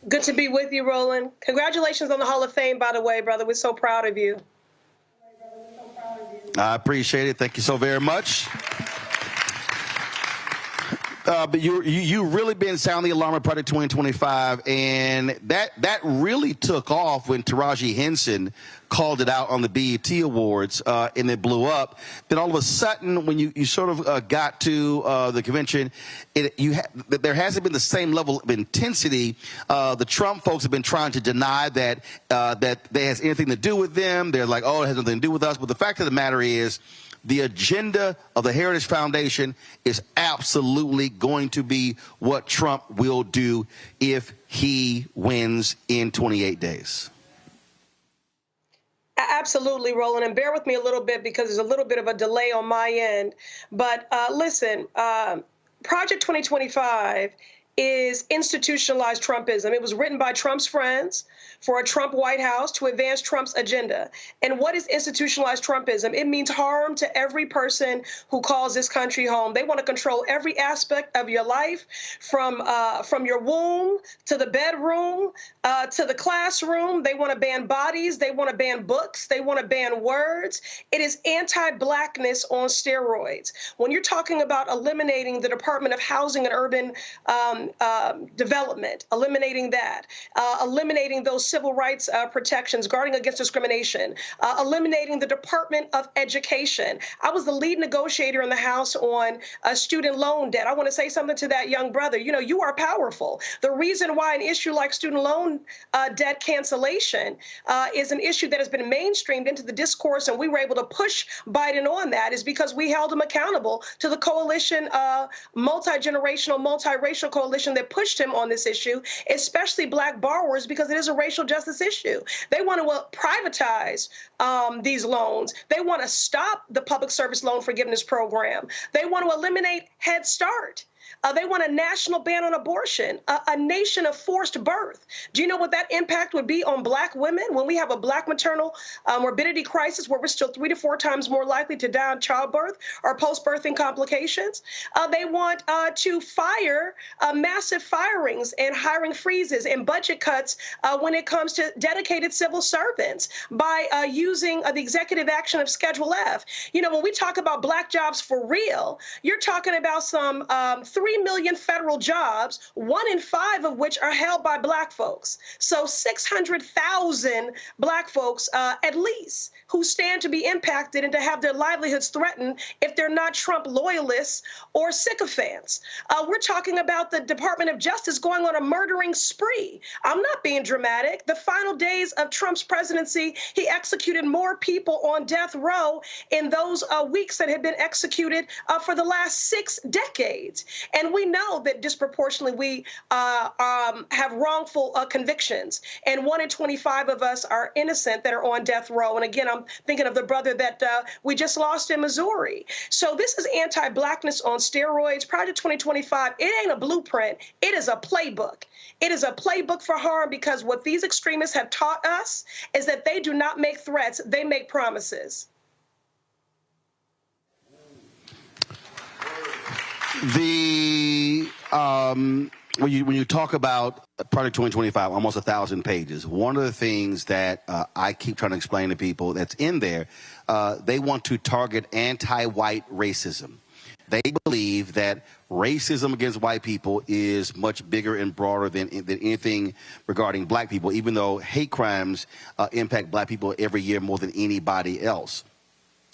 Good to be with you, Roland. Congratulations on the Hall of Fame, by the way, brother. We're so proud of you. I appreciate it. Thank you so very much. But you really been sounding the alarm at Project 2025, and that really took off when Taraji Henson called it out on the BET Awards, and it blew up. Then all of a sudden, when you sort of got to the convention, there hasn't been the same level of intensity. The Trump folks have been trying to deny that that has anything to do with them. They're like, oh, it has nothing to do with us. But the fact of the matter is, the agenda of the Heritage Foundation is absolutely going to be what Trump will do if he wins in 28 days. Absolutely, Roland. And bear with me a little bit, because there's a little bit of a delay on my end. But listen, Project 2025 is institutionalized Trumpism. It was written by Trump's friends for a Trump White House to advance Trump's agenda. And what is institutionalized Trumpism? It means harm to every person who calls this country home. They want to control every aspect of your life, from your womb to the bedroom to the classroom. They want to ban bodies. They want to ban books. They want to ban words. It is anti-blackness on steroids. When you're talking about eliminating the Department of Housing and Urban development, eliminating that, eliminating those civil rights protections, guarding against discrimination, eliminating the Department of Education. I was the lead negotiator in the House on student loan debt. I want to say something to that young brother. You know, you are powerful. The reason why an issue like student loan debt cancellation is an issue that has been mainstreamed into the discourse, and we were able to push Biden on that, is because we held him accountable to the coalition, multi-generational, multiracial coalition that pushed him on this issue, especially black borrowers, because it is a racial justice issue. They want to privatize these loans. They want to stop the public service loan forgiveness program. They want to eliminate Head Start. They want a national ban on abortion, a nation of forced birth. Do you know what that impact would be on black women when we have a black maternal morbidity crisis where we're still 3 to 4 times more likely to die in childbirth or post-birthing complications? They want to fire massive firings and hiring freezes and budget cuts when it comes to dedicated civil servants by using the executive action of Schedule F. You know, when we talk about black jobs for real, you're talking about some 3 million federal jobs, 1 in 5 of which are held by black folks. So 600,000 black folks, at least, who stand to be impacted and to have their livelihoods threatened if they're not Trump loyalists or sycophants. We're talking about the Department of Justice going on a murdering spree. I'm not being dramatic. The final days of Trump's presidency, he executed more people on death row in those weeks that had been executed for the last 6 decades. And we know that disproportionately we have wrongful convictions. And 1 in 25 of us are innocent that are on death row. And again, I'm thinking of the brother that we just lost in Missouri. So this is anti-blackness on steroids. Project 2025, it ain't a blueprint. It is a playbook. It is a playbook for harm, because what these extremists have taught us is that they do not make threats. They make promises. When you talk about Project 2025, almost 1,000 pages, one of the things that I keep trying to explain to people that's in there, they want to target anti-white racism. They believe that racism against white people is much bigger and broader than anything regarding black people, even though hate crimes impact black people every year more than anybody else.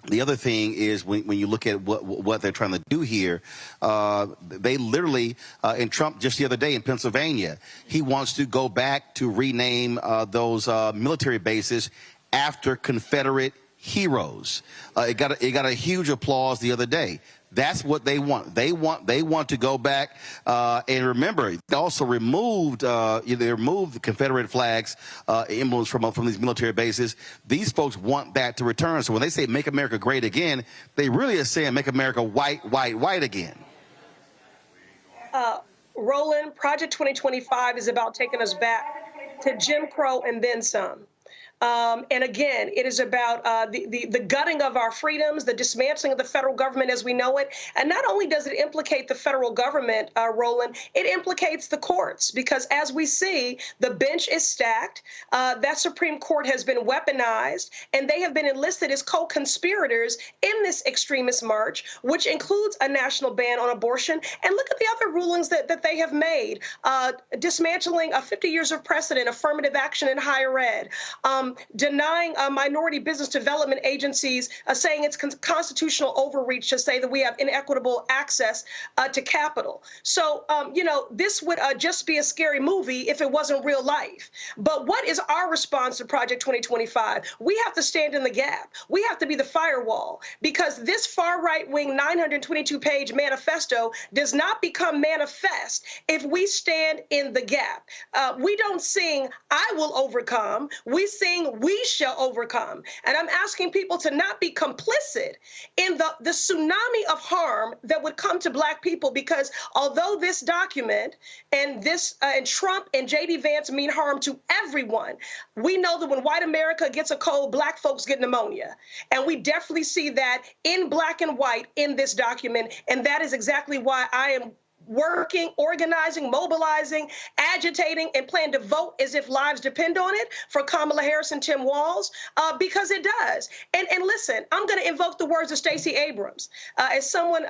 The other thing is when you look at what they're trying to do here, they literally, and Trump just the other day in Pennsylvania, he wants to go back to rename those military bases after Confederate heroes. It got a huge applause the other day. That's what they want. They want to go back and remember. They also removed they removed the Confederate flags, emblems from these military bases. These folks want that to return. So when they say "Make America Great Again," they really are saying "Make America white again." Roland, Project 2025 is about taking us back to Jim Crow and then some. And again, it is about the gutting of our freedoms, the dismantling of the federal government as we know it. And not only does it implicate the federal government, Roland, it implicates the courts, because as we see, the bench is stacked. That Supreme Court has been weaponized, and they have been enlisted as co-conspirators in this extremist march, which includes a national ban on abortion. And look at the other rulings that they have made, dismantling 50 years of precedent, affirmative action in higher ed, denying minority business development agencies, saying it's constitutional overreach to say that we have inequitable access to capital. So, you know, this would just be a scary movie if it wasn't real life. But what is our response to Project 2025? We have to stand in the gap. We have to be the firewall, because this far right-wing 922-page manifesto does not become manifest if we stand in the gap. We don't sing, "I will overcome." We sing, "We shall overcome." And I'm asking people to not be complicit in the tsunami of harm that would come to black people, because although this document and this and Trump and J.D. Vance mean harm to everyone, we know that when white America gets a cold, black folks get pneumonia. And we definitely see that in black and white in this document. And that is exactly why I am working, organizing, mobilizing, agitating, and plan to vote as if lives depend on it for Kamala Harris and Tim Walz? Because it does. And listen, I'm going to invoke the words of Stacey Abrams. As someone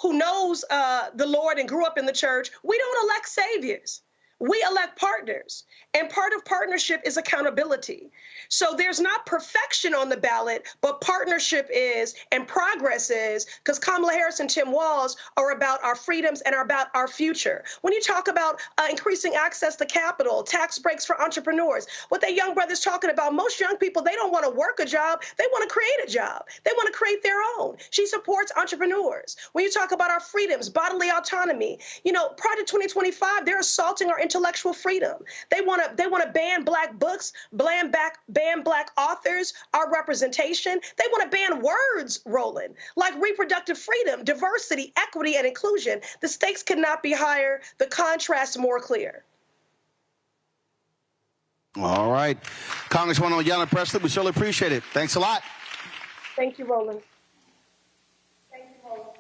who knows the Lord and grew up in the church, we don't elect saviors. We elect partners, and part of partnership is accountability. So there's not perfection on the ballot, but partnership is, and progress is, because Kamala Harris and Tim Walz are about our freedoms and are about our future. When you talk about increasing access to capital, tax breaks for entrepreneurs, what that young brother's talking about, most young people, they don't want to work a job, they want to create a job. They want to create their own. She supports entrepreneurs. When you talk about our freedoms, bodily autonomy, you know, Project 2025, they're assaulting our intellectual freedom. They want to ban black books, ban black authors, our representation. They want to ban words, Roland, like reproductive freedom, diversity, equity, and inclusion. The stakes cannot be higher, the contrast more clear. All right. Congresswoman Ayanna Pressley, we surely appreciate it. Thanks a lot. Thank you, Roland.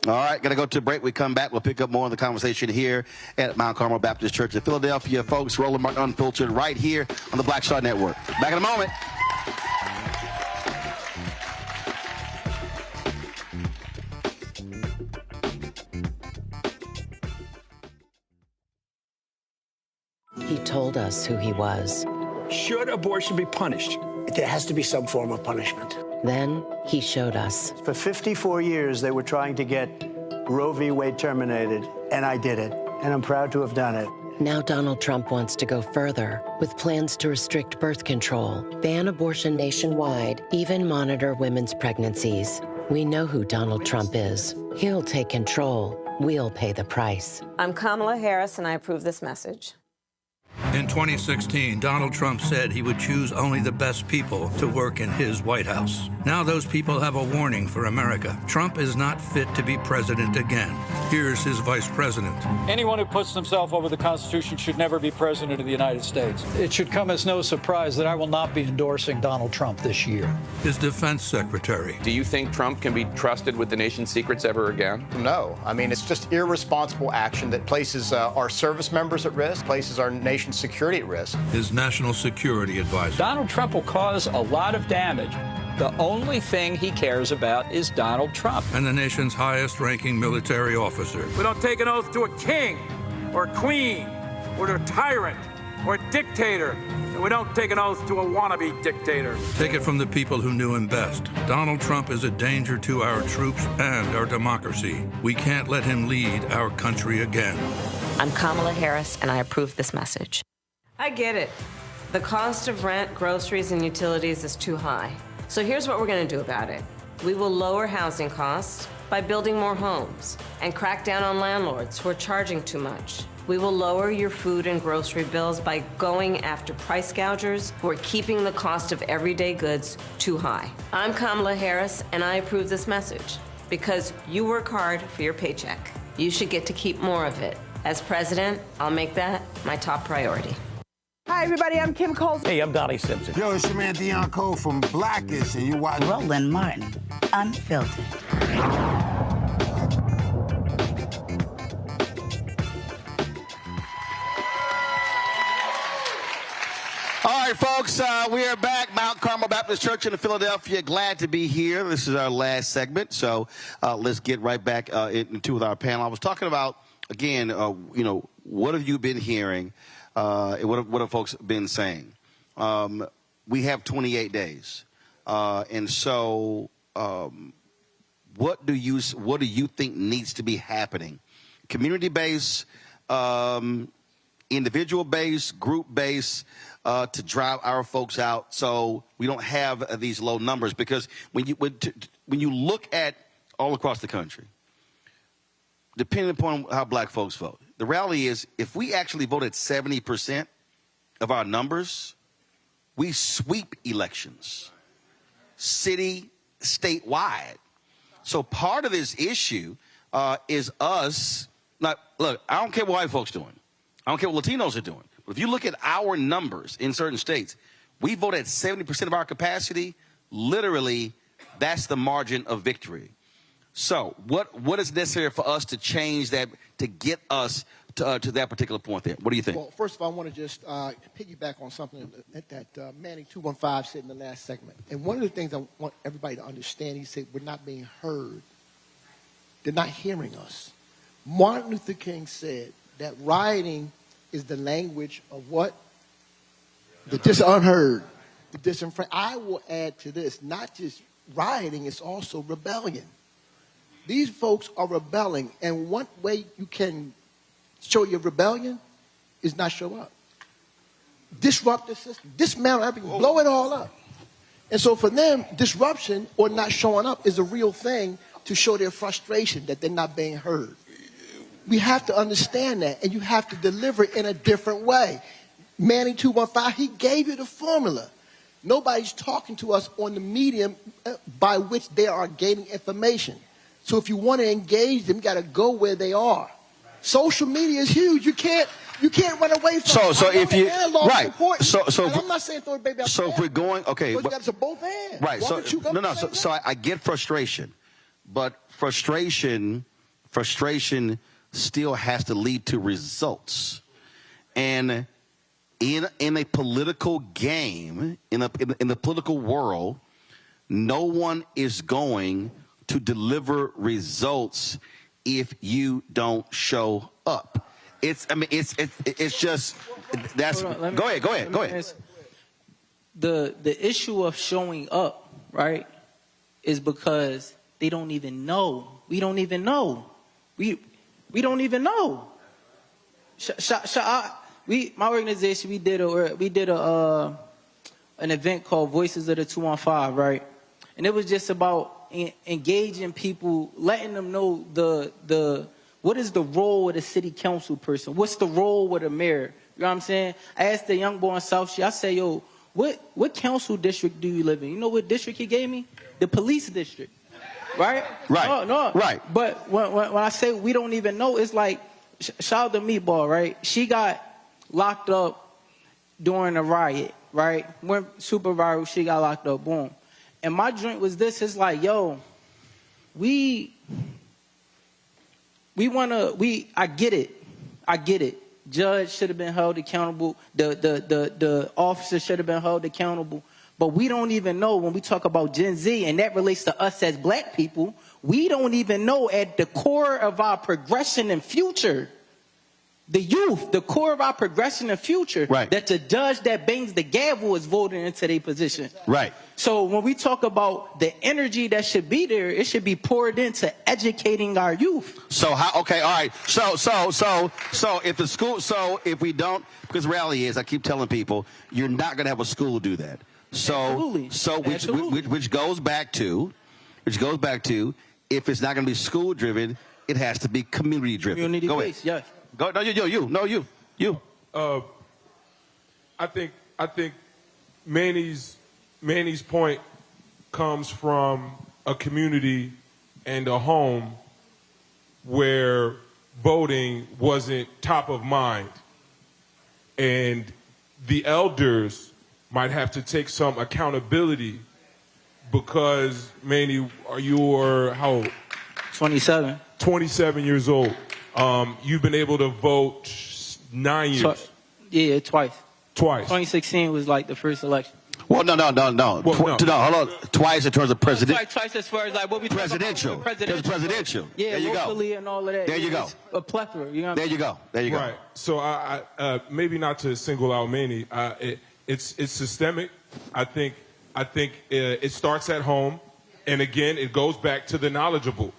All right, going to go to a break. We come back. We'll pick up more of the conversation here at Mount Carmel Baptist Church in Philadelphia. Folks, Roland Martin Unfiltered right here on the Black Star Network. Back in a moment. He told us who he was. Should abortion be punished? There has to be some form of punishment. Then he showed us. For 54 years, they were trying to get Roe v. Wade terminated, and I did it, and I'm proud to have done it. Now Donald Trump wants to go further with plans to restrict birth control, ban abortion nationwide, even monitor women's pregnancies. We know who Donald Trump is. He'll take control. We'll pay the price. I'm Kamala Harris, and I approve this message. In 2016, Donald Trump said he would choose only the best people to work in his White House. Now those people have a warning for America. Trump is not fit to be president again. Here's his vice president. Anyone who puts themselves over the Constitution should never be president of the United States. It should come as no surprise that I will not be endorsing Donald Trump this year. His defense secretary. Do you think Trump can be trusted with the nation's secrets ever again? No. I mean, it's just irresponsible action that places our service members at risk, places our nation's security at risk. His national security advisor. Donald Trump will cause a lot of damage. The only thing he cares about is Donald Trump. And the nation's highest-ranking military officer. We don't take an oath to a king or a queen or to a tyrant or a dictator. And we don't take an oath to a wannabe dictator. Take it from the people who knew him best. Donald Trump is a danger to our troops and our democracy. We can't let him lead our country again. I'm Kamala Harris, and I approve this message. I get it. The cost of rent, groceries, and utilities is too high. So here's what we're going to do about it. We will lower housing costs by building more homes and crack down on landlords who are charging too much. We will lower your food and grocery bills by going after price gougers who are keeping the cost of everyday goods too high. I'm Kamala Harris, and I approve this message because you work hard for your paycheck. You should get to keep more of it. As president, I'll make that my top priority. Hi, everybody. I'm Kim Coles. Hey, I'm Donnie Simpson. Yo, it's your man Deion Cole from Blackish, and you watch Roland Martin, Unfiltered. All right, folks, we are back. Mount Carmel Baptist Church in Philadelphia. Glad to be here. This is our last segment, so let's get right back into with our panel. I was talking about, again, you know, what have you been hearing? What have folks been saying? We have 28 days, and so what do you think needs to be happening? Community-based, individual-based, group-based, to drive our folks out, so we don't have these low numbers. Because when you look at all across the country, depending upon how black folks vote, the reality is if we actually voted 70% of our numbers, we sweep elections, city, statewide. So part of this issue is us. Not, look, I don't care what white folks doing. I don't care what Latinos are doing. But if you look at our numbers in certain states, we vote at 70% of our capacity. Literally, that's the margin of victory. So what is necessary for us to change that to get us to that particular point there? What do you think? Well, first of all, I want to just piggyback on something that Manning 215 said in the last segment. And one of the things I want everybody to understand, he said, we're not being heard. They're not hearing us. Martin Luther King said that rioting is the language of what? The unheard, the disenfranchised. I will add to this, not just rioting, it's also rebellion. These folks are rebelling, and one way you can show your rebellion is not show up. Disrupt the system, dismantle everything, blow it all up. And so for them, disruption or not showing up is a real thing to show their frustration that they're not being heard. We have to understand that, and you have to deliver it in a different way. Manning 215, he gave you the formula. Nobody's talking to us on the medium by which they are gaining information. So if you want to engage them, you got to go where they are. Social media is huge. You can't run away from it. So if you right, so I'm not saying throw the baby out the so if we're going okay, but you got to both hands. Right. So I get frustration, but frustration still has to lead to results, and in a political game, in the political world, no one is going to deliver results if you don't show up. It's just that's. Go ahead. The issue of showing up, right, is because they don't even know. We don't even know. We don't even know. My organization, we did an event called Voices of the 215, right? And it was just about engaging people, letting them know what is the role of the city council person? What's the role with the mayor? You know what I'm saying? I asked the young boy in South Street, I said, yo, what council district do you live in? You know what district he gave me? The police district. Right? Right. No. Right. But when I say we don't even know, it's like, shout out to Meatball, right? She got locked up during a riot, right? Went super viral, she got locked up, boom. And my joint was this, it's like, yo, I get it. Judge should have been held accountable. The officer should have been held accountable. But we don't even know when we talk about Gen Z, and that relates to us as black people, we don't even know at the core of our progression and future, the youth, the core of our progression and future, right, that the judge that bangs the gavel is voting into their position. Right. So when we talk about the energy that should be there, it should be poured into educating our youth. So how? Okay, all right. So if the school, if we don't, because the reality is, I keep telling people, you're not going to have a school do that. Absolutely. Which goes back to, if it's not going to be school driven, it has to be community driven. Community Go based, ahead. yes. Go. No, you. I think Manny's point comes from a community and a home where voting wasn't top of mind, and the elders might have to take some accountability because, Manny, you're how old? 27. 27 years old. You've been able to vote 9 years. Yeah, twice. 2016 was like the first election. Well, no. Hold on. Twice in terms of president. Twice as far as like what we presidential. Presidential. Yeah, there you locally go. and all of that. There you go. It's a plethora. You know what there you go. Right. So I maybe not to single out Manny. It's systemic. I think it starts at home, and again, it goes back to the knowledgeable.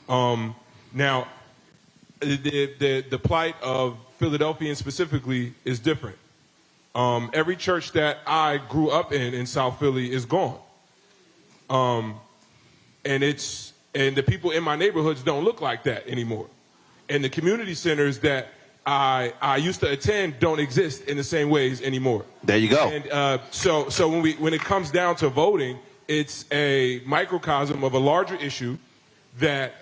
Now, the plight of Philadelphians specifically is different. Every church that I grew up in South Philly is gone. And the people in my neighborhoods don't look like that anymore. And the community centers that I used to attend don't exist in the same ways anymore. There you go. And so when it comes down to voting, it's a microcosm of a larger issue that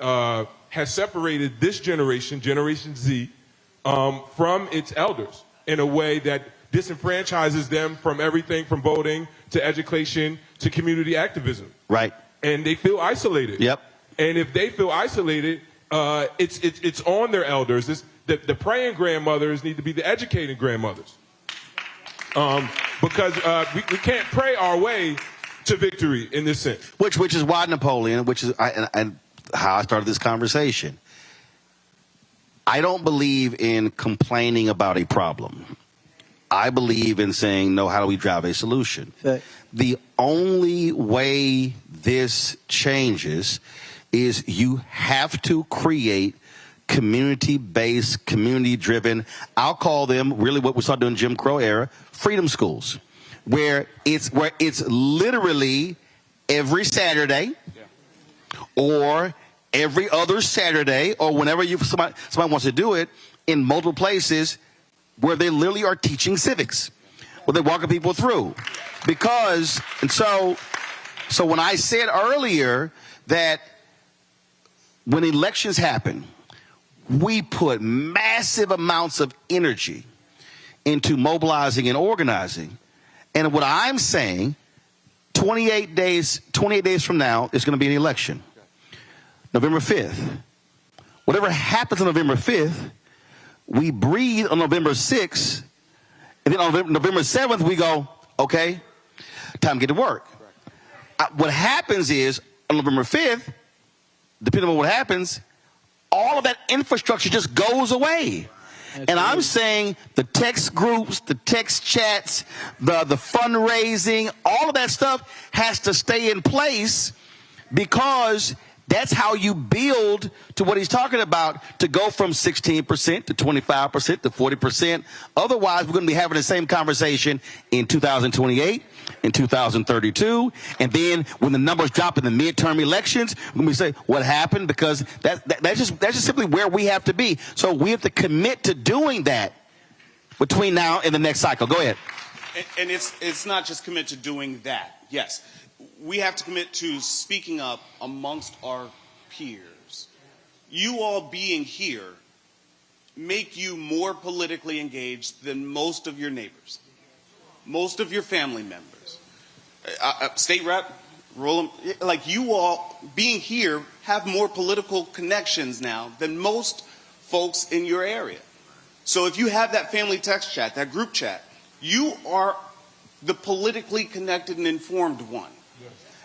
has separated this generation, Generation Z, from its elders in a way that disenfranchises them from everything from voting to education to community activism. Right. And they feel isolated. Yep. And if they feel isolated, It's on their elders. The praying grandmothers need to be the educating grandmothers. Because we can't pray our way to victory in this sense. Which is why Napoleon, which is and how I started this conversation. I don't believe in complaining about a problem. I believe in saying, no, how do we drive a solution? Okay. The only way this changes is you have to create community-based, community-driven, I'll call them really what we saw during Jim Crow era, freedom schools, where it's literally every Saturday or every other Saturday or whenever somebody wants to do it in multiple places where they literally are teaching civics, where they're walking people through. Because, and so when I said earlier that when elections happen, we put massive amounts of energy into mobilizing and organizing. And what I'm saying, 28 days from now, is going to be an election. November 5th. Whatever happens on November 5th, we breathe on November 6th, and then on November 7th, we go, okay, time to get to work. What happens is, on November 5th, depending on what happens, all of that infrastructure just goes away. And I'm saying the text groups, the text chats, the fundraising, all of that stuff has to stay in place, because that's how you build to what he's talking about, to go from 16% to 25% to 40%. Otherwise, we're going to be having the same conversation in 2028, in 2032, and then when the numbers drop in the midterm elections, when we say what happened, because that's just simply where we have to be. So we have to commit to doing that between now and the next cycle. Go ahead. And it's not just commit to doing that. Yes. We have to commit to speaking up amongst our peers. You all being here make you more politically engaged than most of your neighbors, most of your family members. State Rep, Roland, like you all being here have more political connections now than most folks in your area. So if you have that family text chat, that group chat, you are the politically connected and informed one.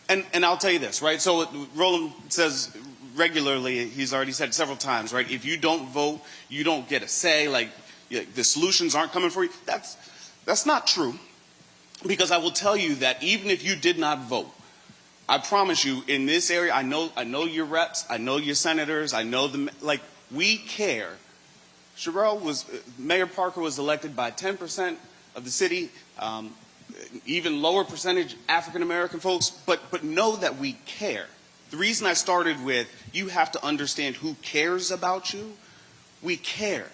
And I'll tell you this, right? So Roland says regularly, he's already said several times, right? If you don't vote, you don't get a say. Like the solutions aren't coming for you. That's not true, because I will tell you that even if you did not vote, I promise you, in this area, I know your reps, I know your senators, I know them. Like, we care. Mayor Parker was elected by 10% of the city. Even lower percentage African-American folks, but know that we care. The reason I started with, you have to understand who cares about you. We care.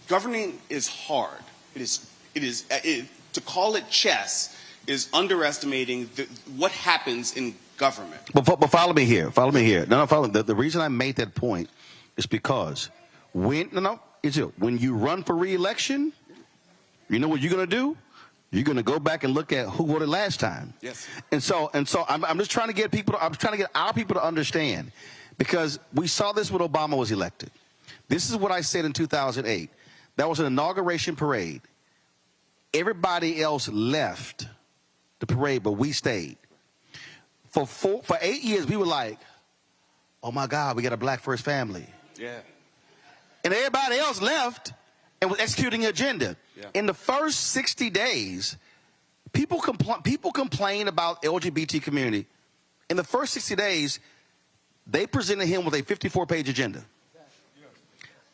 Governing is hard. To call it chess is underestimating what happens in government. But follow me here. Follow me here. No, follow me. The reason I made that point is because when you run for re-election, you know what you're going to do? You're going to go back and look at who voted last time. Yes. And so I'm just trying to get our people to understand, because we saw this when Obama was elected. This is what I said in 2008. That was an inauguration parade. Everybody else left the parade, but we stayed. For 8 years, we were like, oh my God, we got a black first family. Yeah. And everybody else left and was executing an agenda. Yeah. In the first 60 days, people complain about LGBT community. In the first 60 days, they presented him with a 54-page agenda.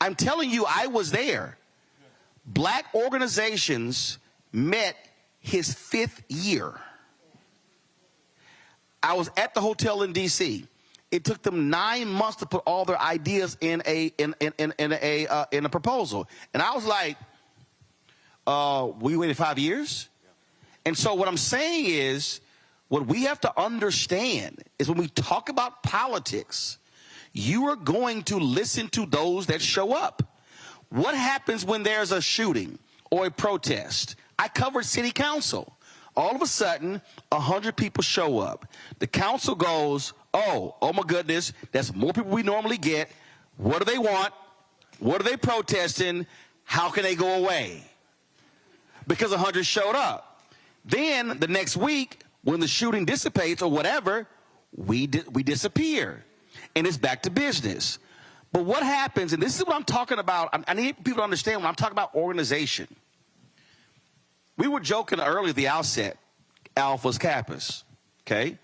I'm telling you, I was there. Black organizations met his 5th year. I was at the hotel in D.C. It took them 9 months to put all their ideas in a proposal, and I was like, we waited 5 years? And so what I'm saying is, what we have to understand is when we talk about politics, you are going to listen to those that show up. What happens when there's a shooting or a protest? I covered city council. All of a sudden, 100 people show up. The council goes, oh my goodness, that's more people we normally get. What do they want? What are they protesting? How can they go away? Because 100 showed up. Then the next week, when the shooting dissipates or whatever, we disappear. And it's back to business. But what happens, and this is what I'm talking about, I need people to understand when I'm talking about organization. We were joking earlier at the outset, Alphas Kappas, okay?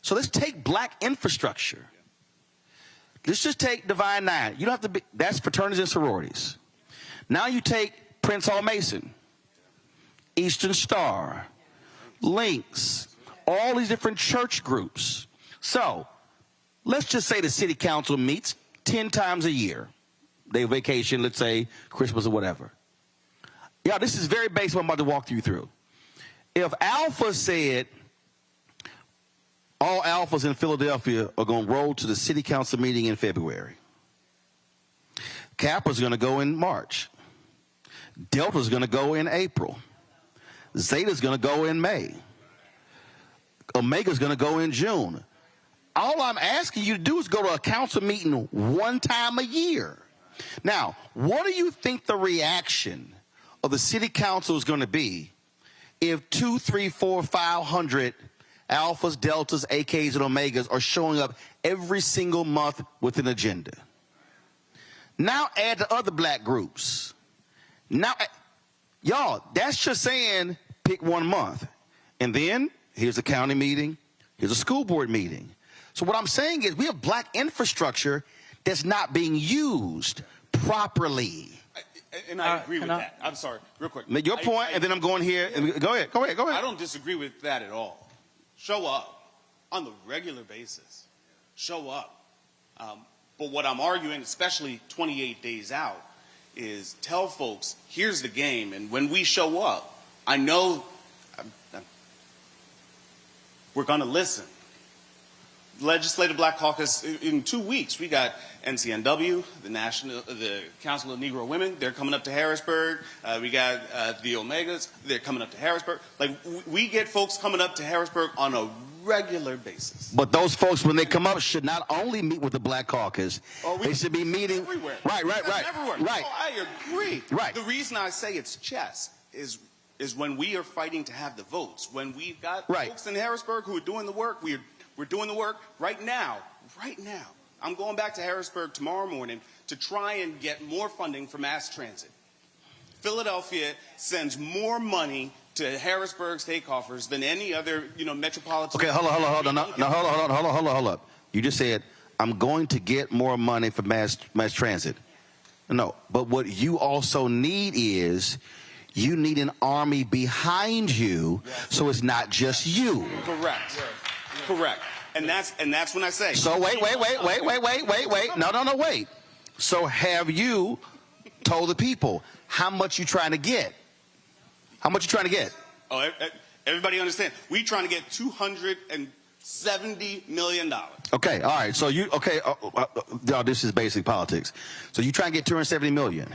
So let's take black infrastructure. Let's just take Divine Nine. You don't have to be, that's fraternities and sororities. Now you take Prince Hall Mason, Eastern Star, Links, all these different church groups. So let's just say the city council meets 10 times a year. They vacation, let's say Christmas or whatever. Yeah, this is very basic what I'm about to walk you through. If Alpha said all Alphas in Philadelphia are going to roll to the city council meeting in February, Kappa's going to go in March, Delta's going to go in April, Zeta's going to go in May, Omega's going to go in June. All I'm asking you to do is go to a council meeting one time a year. Now, what do you think the reaction of the city council is going to be if 200, 300, 400, 500 Alphas, Deltas, AKs, and Omegas are showing up every single month with an agenda? Now add the other black groups. Now, y'all, that's just saying pick one month. And then here's a county meeting, here's a school board meeting. So what I'm saying is we have black infrastructure that's not being used properly. And I agree with that. I'm sorry, real quick. Make your point, and then I'm going here. And go ahead. I don't disagree with that at all. Show up on the regular basis. Show up. But what I'm arguing, especially 28 days out, is tell folks, here's the game. And when we show up, I know we're going to listen. Legislative Black Caucus, in 2 weeks, we got NCNW, the Council of Negro Women, they're coming up to Harrisburg. We got the Omegas, they're coming up to Harrisburg. Like, we get folks coming up to Harrisburg on a regular basis. But those folks, when they come up, should not only meet with the Black Caucus, they should be meeting everywhere. Right. Everywhere. Right. Oh, I agree. Right. The reason I say it's chess is when we are fighting to have the votes. When we've got folks in Harrisburg who are doing the work, we're doing the work right now. Right now. I'm going back to Harrisburg tomorrow morning to try and get more funding for mass transit. Philadelphia sends more money to Harrisburg state coffers than any other, metropolitan. Okay, hold on. You just said, I'm going to get more money for mass transit. No, but what you also need is you need an army behind you, so it's not just you. Correct. And that's when I say. So wait. No, wait. So have you told the people how much you trying to get? How much you trying to get? Oh, everybody understand. We trying to get $270 million. Okay, all right. So this is basic politics. So you try and get $270 million.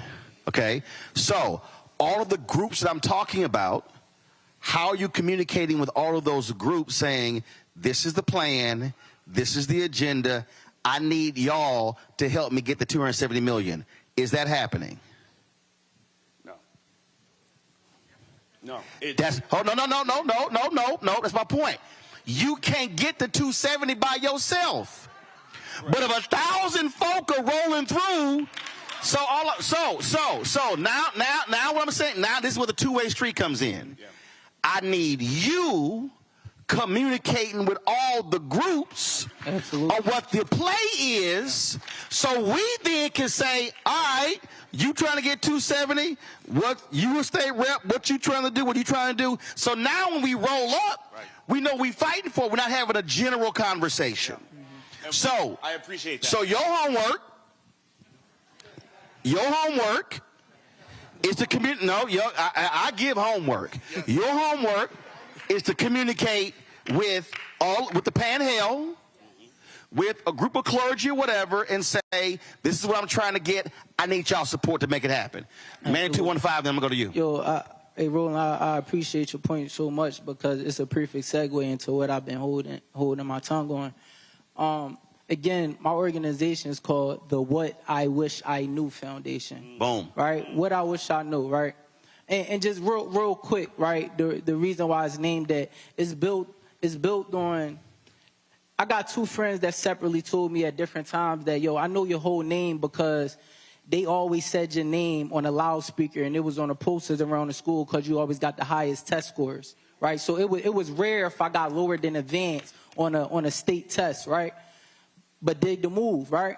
Okay. So all of the groups that I'm talking about, how are you communicating with all of those groups saying, this is the plan, this is the agenda, I need y'all to help me get the $270 million. Is that happening? No. No, that's my point. You can't get the 270 by yourself. Right. But if 1,000 folk are rolling through, so now what I'm saying, now this is where the two-way street comes in. Yeah. I need you communicating with all the groups of what the play is, so we then can say, all right, you trying to get 270, what you a state rep, what you trying to do, what you trying to do. So now when we roll up, we know we fighting for it. We're not having a general conversation. Yeah. So I appreciate that. So your homework is to communicate. No, I give homework. Your homework is to communicate with the Panhandle, with a group of clergy or whatever, and say, this is what I'm trying to get. I need y'all support to make it happen. Man 215, then I'm going to go to you. Hey, Roland, I appreciate your point so much because it's a perfect segue into what I've been holding my tongue on. Again, my organization is called the What I Wish I Knew Foundation. Boom. Right? What I wish I knew, right? And just real quick, right? The reason why it's named that is built on. I got two friends that separately told me at different times that, yo, I know your whole name because they always said your name on a loudspeaker and it was on the posters around the school because you always got the highest test scores, right? So it was rare if I got lower than advanced on a state test, right? But dig the move, right?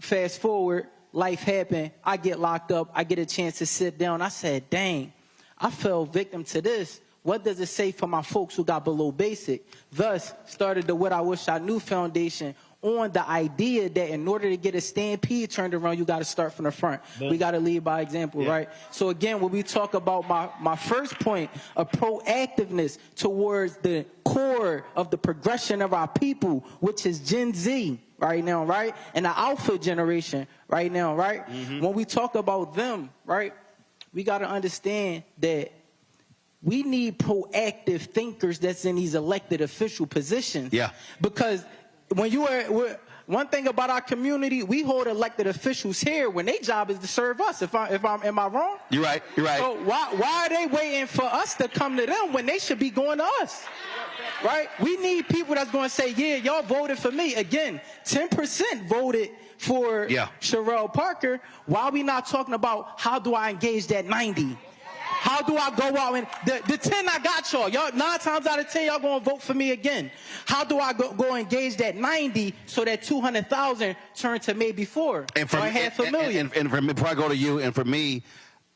Fast forward, life happened. I get locked up. I get a chance to sit down. I said, dang, I fell victim to this. What does it say for my folks who got below basic? Thus, started the What I Wish I Knew Foundation on the idea that in order to get a stampede turned around, you got to start from the front. Yeah. We got to lead by example, right? So again, when we talk about my first point of proactiveness towards the core of the progression of our people, which is Gen Z right now, right? And the Alpha generation right now, right? Mm-hmm. When we talk about them, right, we got to understand that we need proactive thinkers that's in these elected official positions. Yeah. Because when you are, one thing about our community, we hold elected officials here when their job is to serve us. Am I wrong? You're right. You're right. So why are they waiting for us to come to them when they should be going to us? Right? We need people that's going to say, yeah, y'all voted for me. Again, 10% voted for Sherelle Parker. Why are we not talking about how do I engage that 90? How do I go out and the 10 I got y'all? 9 times out of 10 y'all gonna vote for me again. How do I go engage that 90 so that 200,000 turn to maybe 4 and for, or half a million? And for me, before I go to you, and for me,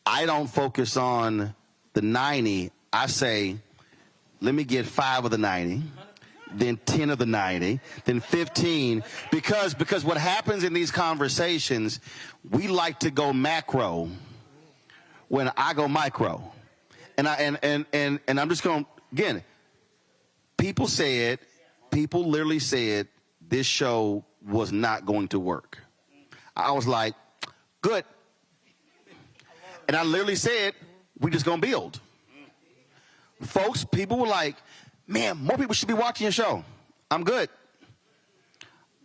I don't focus on the 90. I say, let me get 5 of the 90. Then 10 of the 90, then 15, because what happens in these conversations, we like to go macro when I go micro. And I'm just going, again, people literally said this show was not going to work. I was like, good. And I literally said, we're just going to build. Folks, people were like, man, more people should be watching your show. I'm good.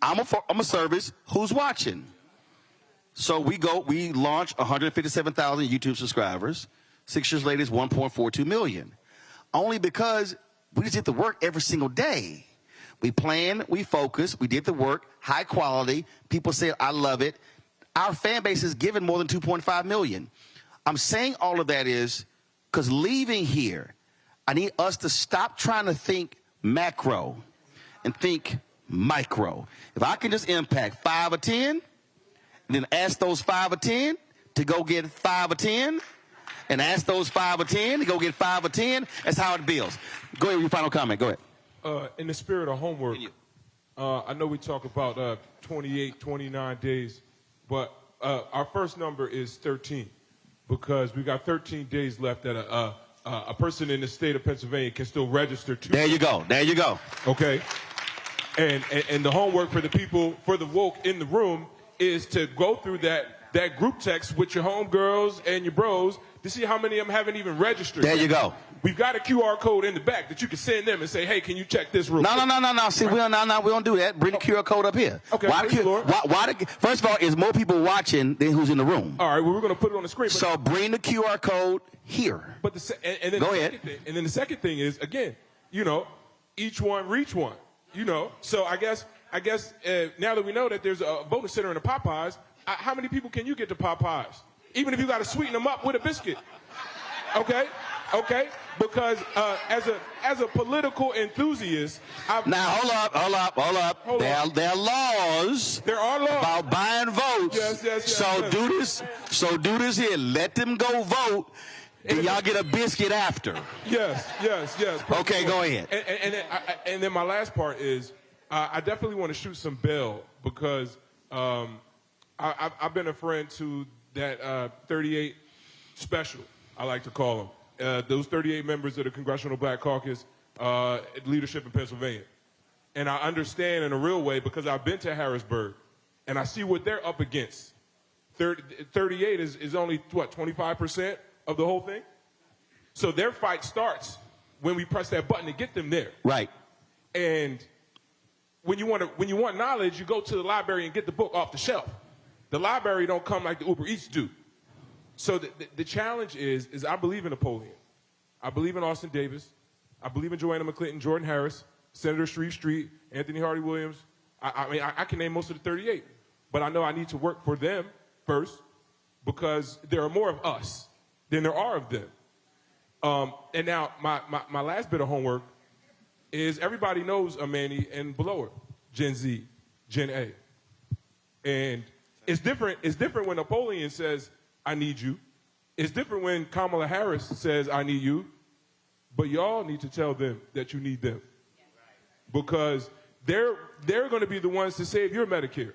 I'm a service. Who's watching? So we launch 157,000 YouTube subscribers. 6 years later, it's 1.42 million. Only because we just did the work every single day. We planned, we focused, we did the work, high quality. People said, I love it. Our fan base is given more than 2.5 million. I'm saying all of that is because leaving here, I need us to stop trying to think macro and think micro. If I can just impact 5 or 10, and then ask those 5 or 10 to go get 5 or 10, and ask those 5 or 10 to go get 5 or 10. That's how it builds. Go ahead with your final comment. Go ahead. In the spirit of homework, I know we talk about 28, 29 days, but our first number is 13 because we got 13 days left that a person in the state of Pennsylvania can still register to. There you go. There you go. Okay. And the homework for the people, for the woke in the room, is to go through that group text with your homegirls and your bros to see how many of them haven't even registered. There you go. We've got a QR code in the back that you can send them and say, hey, can you check this real quick? No. See, we don't do that. Bring the QR code up here. Okay. First of all, is more people watching than who's in the room. All right, well, we're going to put it on the screen. So bring the QR code here. But go ahead. And then the second thing is, again, each one reach one. So I guess now that we know that there's a voting center in the Popeyes, how many people can you get to Popeyes? Even if you got to sweeten them up with a biscuit. Okay? Because as a political enthusiast, now hold up. There are laws. There are laws about buying votes. Yes. So do this here. Let them go vote. And y'all get a biscuit after. Yes. Okay, go ahead. And then my last part is, I definitely want to shoot some bail because I've been a friend to that 38 special, I like to call them. Those 38 members of the Congressional Black Caucus leadership in Pennsylvania. And I understand in a real way because I've been to Harrisburg and I see what they're up against. 38 is only, 25% of the whole thing? So their fight starts when we press that button to get them there. Right. And when you want knowledge, you go to the library and get the book off the shelf. The library don't come like the Uber Eats do. So the challenge is I believe in Napoleon. I believe in Austin Davis. I believe in Joanna McClinton, Jordan Harris, Senator Shreve Street, Anthony Hardy Williams. I mean, I can name most of the 38. But I know I need to work for them first because there are more of us than there are of them. And now my last bit of homework is everybody knows Amani and below her, Gen Z, Gen A. And it's different when Napoleon says, I need you. It's different when Kamala Harris says, I need you. But y'all need to tell them that you need them. Because they're going to be the ones to save your Medicare.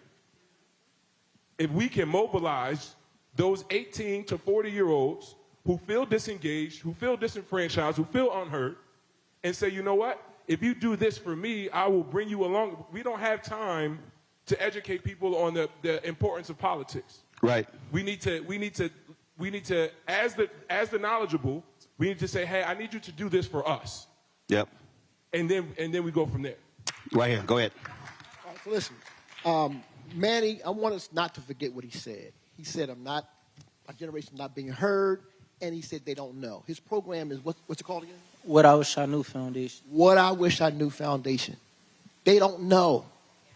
If we can mobilize those 18 to 40-year-olds who feel disengaged, who feel disenfranchised, who feel unheard, and say, you know what? If you do this for me, I will bring you along. We don't have time to educate people on the importance of politics. Right. We need to, as the knowledgeable, we need to say, hey, I need you to do this for us. Yep. And then we go from there. Right here. Go ahead. All right, so listen, Manny, I want us not to forget what he said. He said, my generation not being heard, and he said they don't know. His program is, what's it called again? What I Wish I Knew Foundation. What I Wish I Knew Foundation. They don't know.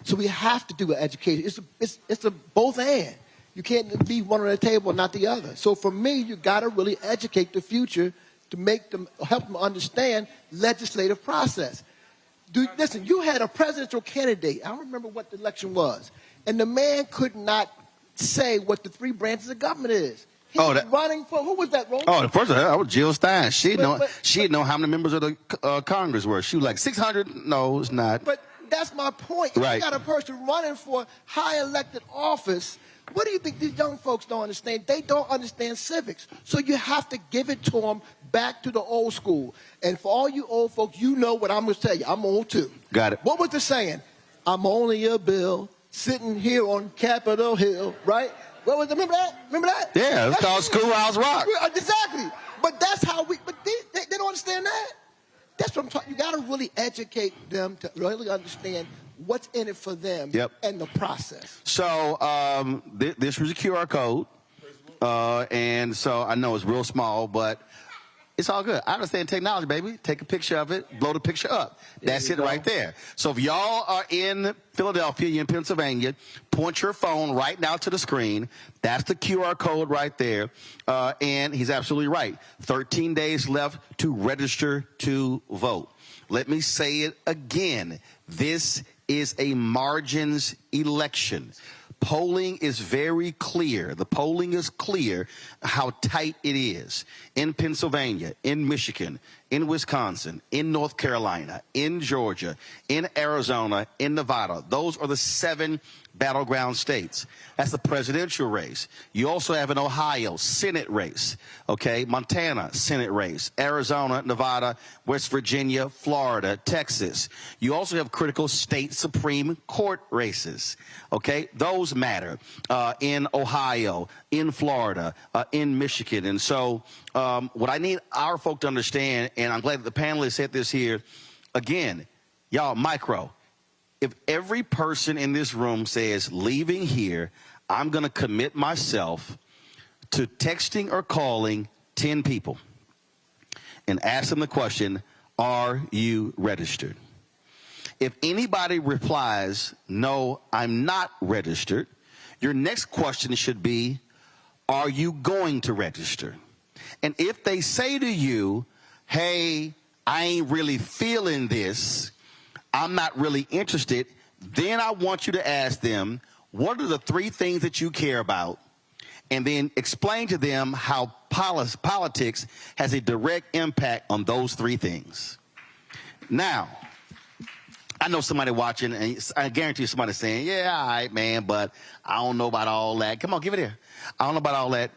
So we have to do an education. It's a both and. You can't be one on the table and not the other. So for me, you got to really educate the future to help them understand legislative process. Listen, you had a presidential candidate. I don't remember what the election was. And the man could not say what the three branches of government is. He was running for, who was that, Roland? Oh, the first one, that was Jill Stein. She'd know how many members of the Congress were. She was like 600. No, it's not. But that's my point. Right. You got a person running for high elected office. What do you think these young folks don't understand? They don't understand civics. So you have to give it to them back to the old school. And for all you old folks, you know what I'm going to tell you. I'm old too. Got it. What was the saying? I'm only a bill sitting here on Capitol Hill, right? What was it? Remember that? Remember that? Yeah, it's called Schoolhouse Rock. Exactly. But that's how but they don't understand that. That's what I'm talking. You got to really educate them to really understand what's in it for them and the process. So this was a QR code, and so I know it's real small, but it's all good. I understand technology, baby. Take a picture of it, blow the picture up. That's it right there. So if y'all are in Philadelphia, you're in Pennsylvania, point your phone right now to the screen. That's the QR code right there. And he's absolutely right. 13 days left to register to vote. Let me say it again. This is a margins election. Polling is very clear. The polling is clear how tight it is in Pennsylvania, in Michigan, in Wisconsin, in North Carolina, in Georgia, in Arizona, in Nevada. Those are the 7 battleground states. That's the presidential race. You also have an Ohio Senate race, okay? Montana Senate race, Arizona, Nevada, West Virginia, Florida, Texas. You also have critical state Supreme Court races, okay? Those matter in Ohio, in Florida, in Michigan. And so what I need our folk to understand, and I'm glad that the panelists said this here, again, y'all, micro. If every person in this room says, leaving here, I'm going to commit myself to texting or calling 10 people and ask them the question, are you registered? If anybody replies, no, I'm not registered, your next question should be, are you going to register? And if they say to you, hey, I ain't really feeling this, I'm not really interested, then I want you to ask them, what are the 3 things that you care about? And then explain to them how politics has a direct impact on those 3 things. Now, I know somebody watching, and I guarantee you somebody's saying, yeah, all right, man, but I don't know about all that. Come on, give it here. I don't know about all that.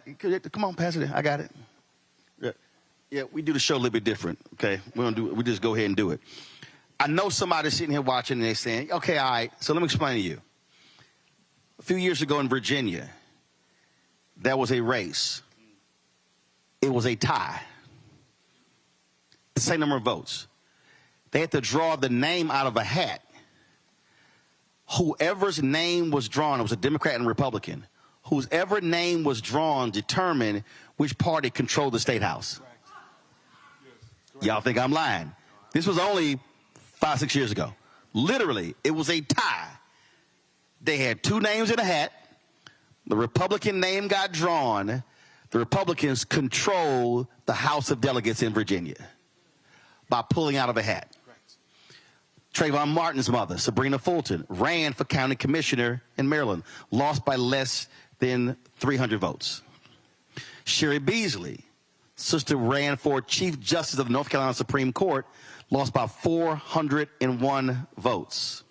Come on, pass it in. I got it. Yeah, we do the show a little bit different, okay? We just go ahead and do it. I know somebody's sitting here watching and they're saying, okay, all right, so let me explain to you. A few years ago in Virginia, there was a race. It was a tie. The same number of votes. They had to draw the name out of a hat. whoever's name was drawn, it was a Democrat and Republican, whoever name was drawn determined which party controlled the state house. Y'all think I'm lying? This was only 5-6 years ago. Literally, it was a tie. They had two names in a hat. The Republican name got drawn. The Republicans controlled the House of Delegates in Virginia by pulling out of a hat. Trayvon Martin's mother, Sabrina Fulton, ran for county commissioner in Maryland, lost by less than 300 votes. Sherry Beasley, sister, ran for Chief Justice of the North Carolina Supreme Court, lost by 401 votes.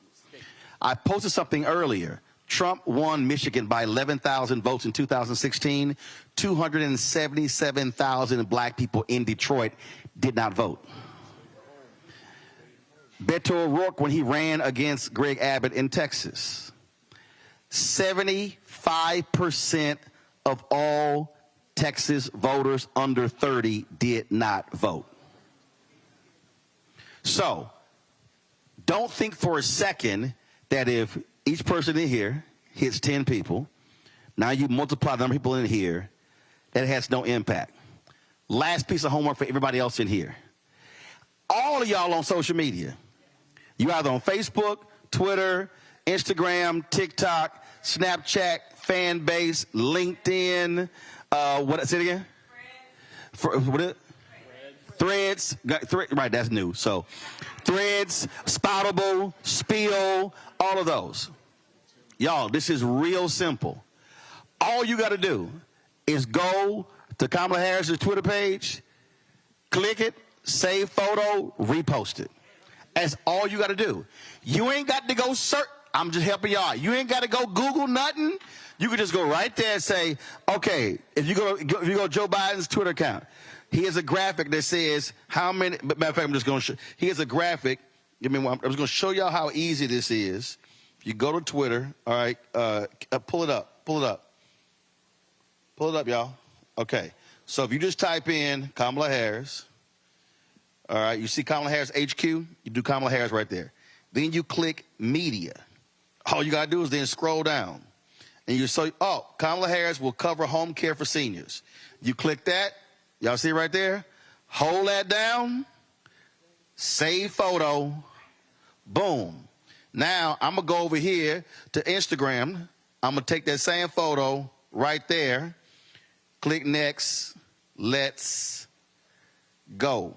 I posted something earlier. Trump won Michigan by 11,000 votes in 2016. 277,000 black people in Detroit did not vote. Beto O'Rourke, when he ran against Greg Abbott in Texas, 75% of all Texas voters under 30 did not vote. So, don't think for a second that if each person in here hits 10 people, now you multiply the number of people in here, that it has no impact. Last piece of homework for everybody else in here. All of y'all on social media. You either on Facebook, Twitter, Instagram, TikTok, Snapchat, fan base, LinkedIn, say it again? Threads. Right, that's new. So, Threads, Spoutable, Spill, all of those. Y'all, this is real simple. All you got to do is go to Kamala Harris's Twitter page, click it, save photo, repost it. That's all you got to do. You ain't got to go search. I'm just helping y'all. You ain't got to go Google nothing. You can just go right there and say, okay, if you go Joe Biden's Twitter account, he has a graphic that says how many. Matter of fact, I'm just going to show. He has a graphic. Give me one. I'm just going to show y'all how easy this is. You go to Twitter. All right, pull it up. Pull it up. Pull it up, y'all. Okay. So if you just type in Kamala Harris. All right, you see Kamala Harris HQ, you do Kamala Harris right there. Then you click media. All you got to do is then scroll down. And you say, oh, Kamala Harris will cover home care for seniors. You click that. Y'all see it right there? Hold that down. Save photo. Boom. Now, I'm going to go over here to Instagram. I'm going to take that same photo right there. Click next. Let's go.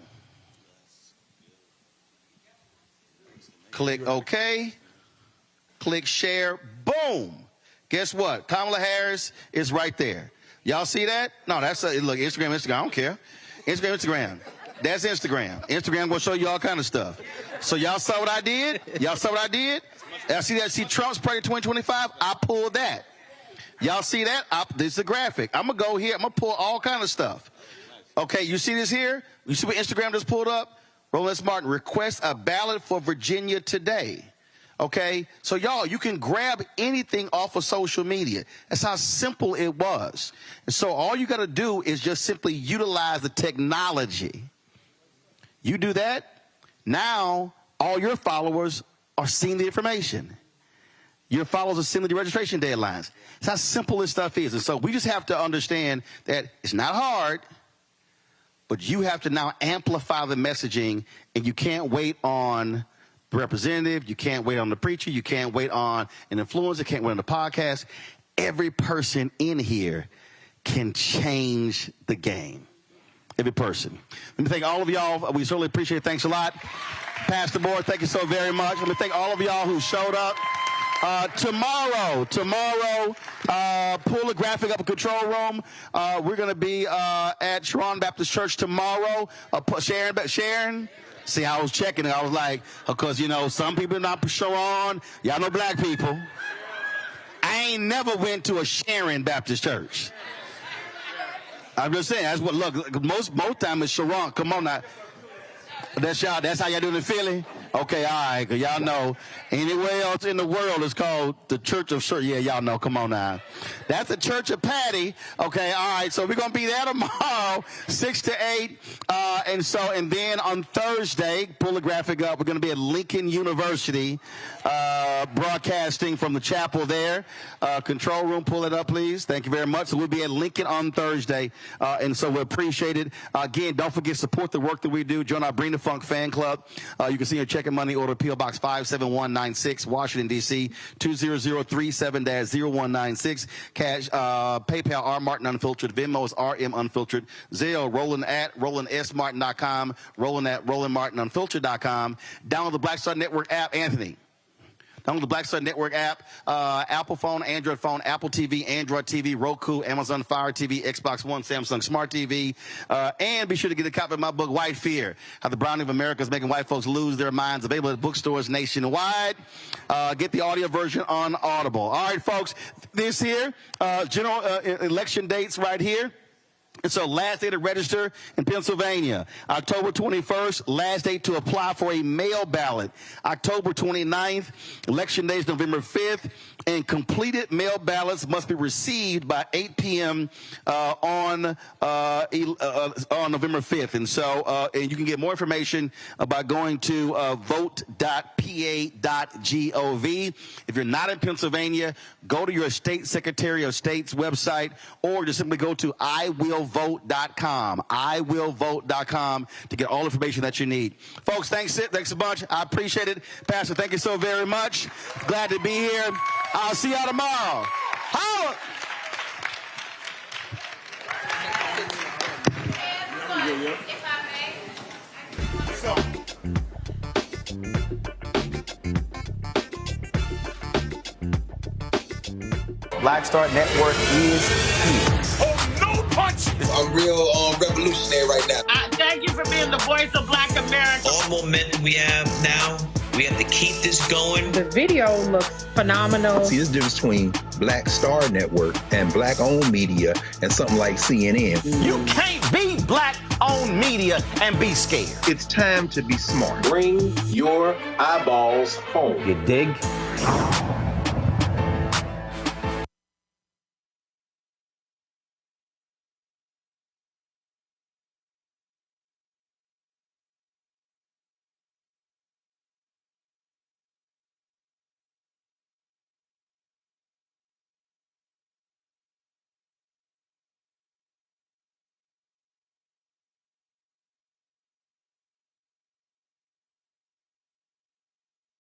Click OK. Click share. Boom. Guess what? Kamala Harris is right there. Y'all see that? No, that's look, Instagram. I don't care. Instagram. That's Instagram. Instagram gonna show you all kind of stuff. So y'all saw what I did? Y'all saw what I did? Y'all see that? See Trump's President 2025? I pulled that. Y'all see that? This is a graphic. I'm gonna go here. I'm gonna pull all kind of stuff. Okay, you see this here? You see what Instagram just pulled up? Roland Martin, request a ballot for Virginia today. Okay, so y'all, you can grab anything off of social media. That's how simple it was. And so all you got to do is just simply utilize the technology. You do that, now all your followers are seeing the information. Your followers are seeing the registration deadlines. That's how simple this stuff is. And so we just have to understand that it's not hard, but you have to now amplify the messaging, and you can't wait on the representative, you can't wait on the preacher, you can't wait on an influencer, can't wait on the podcast. Every person in here can change the game. Every person. Let me thank all of y'all. We certainly appreciate it. Thanks a lot. Pastor Board, thank you so very much. Let me thank all of y'all who showed up. Tomorrow, pull the graphic up in control room. We're going to be at Roland Baptist Church tomorrow. Sharon. See, I was checking it. I was like, because, you know, some people not Sharon. Y'all know black people. I ain't never went to a Sharon Baptist Church. I'm just saying. That's what, look, most time it's Sharon. Come on now. That's y'all. That's how y'all doing in Philly. Okay, all right, because y'all know anywhere else in the world is called the Church of Sure. Yeah, y'all know. Come on now. That's the Church of Patty. Okay, all right. So we're going to be there tomorrow, 6 to 8. And then on Thursday, pull the graphic up, we're going to be at Lincoln University, broadcasting from the chapel there. Control room, pull it up, please. Thank you very much. So we'll be at Lincoln on Thursday. And so we appreciate it. Again, don't forget, support the work that we do. Join our Bring the Funk fan club. You can see your check and money order, P.O. Box 57196, Washington, D.C., 20037-0196. Cash, PayPal, R. Martin Unfiltered. Venmo is RM Unfiltered. Zelle, Roland at RolandSMartin.com. Roland at RolandMartinUnfiltered.com. Download the Black Star Network app, Anthony. Download the Black Star Network app, Apple phone, Android phone, Apple TV, Android TV, Roku, Amazon Fire TV, Xbox One, Samsung Smart TV. And be sure to get a copy of my book, White Fear, How the Browning of America is Making White Folks Lose Their Minds, available at bookstores nationwide. Get the audio version on Audible. All right, folks, this here, general election dates right here. And so last day to register in Pennsylvania, October 21st, last day to apply for a mail ballot. October 29th, election day is November 5th, and completed mail ballots must be received by 8 p.m. On November 5th. And so and you can get more information by going to vote.pa.gov. If you're not in Pennsylvania, go to your state secretary of state's website, or just simply go to iwillvote.com, iwillvote.com, to get all the information that you need. Folks, thanks a bunch. I appreciate it. Pastor, thank you so very much. Glad to be here. I'll see y'all tomorrow. Holla! Black Star Network is here. Oh, no punch! I'm real revolutionary right now. Thank you for being the voice of Black America. All momentum we have now, we have to keep this going. The video looks phenomenal. See, there's a difference between Black Star Network and black-owned media and something like CNN. You can't be black-owned media and be scared. It's time to be smart. Bring your eyeballs home. You dig?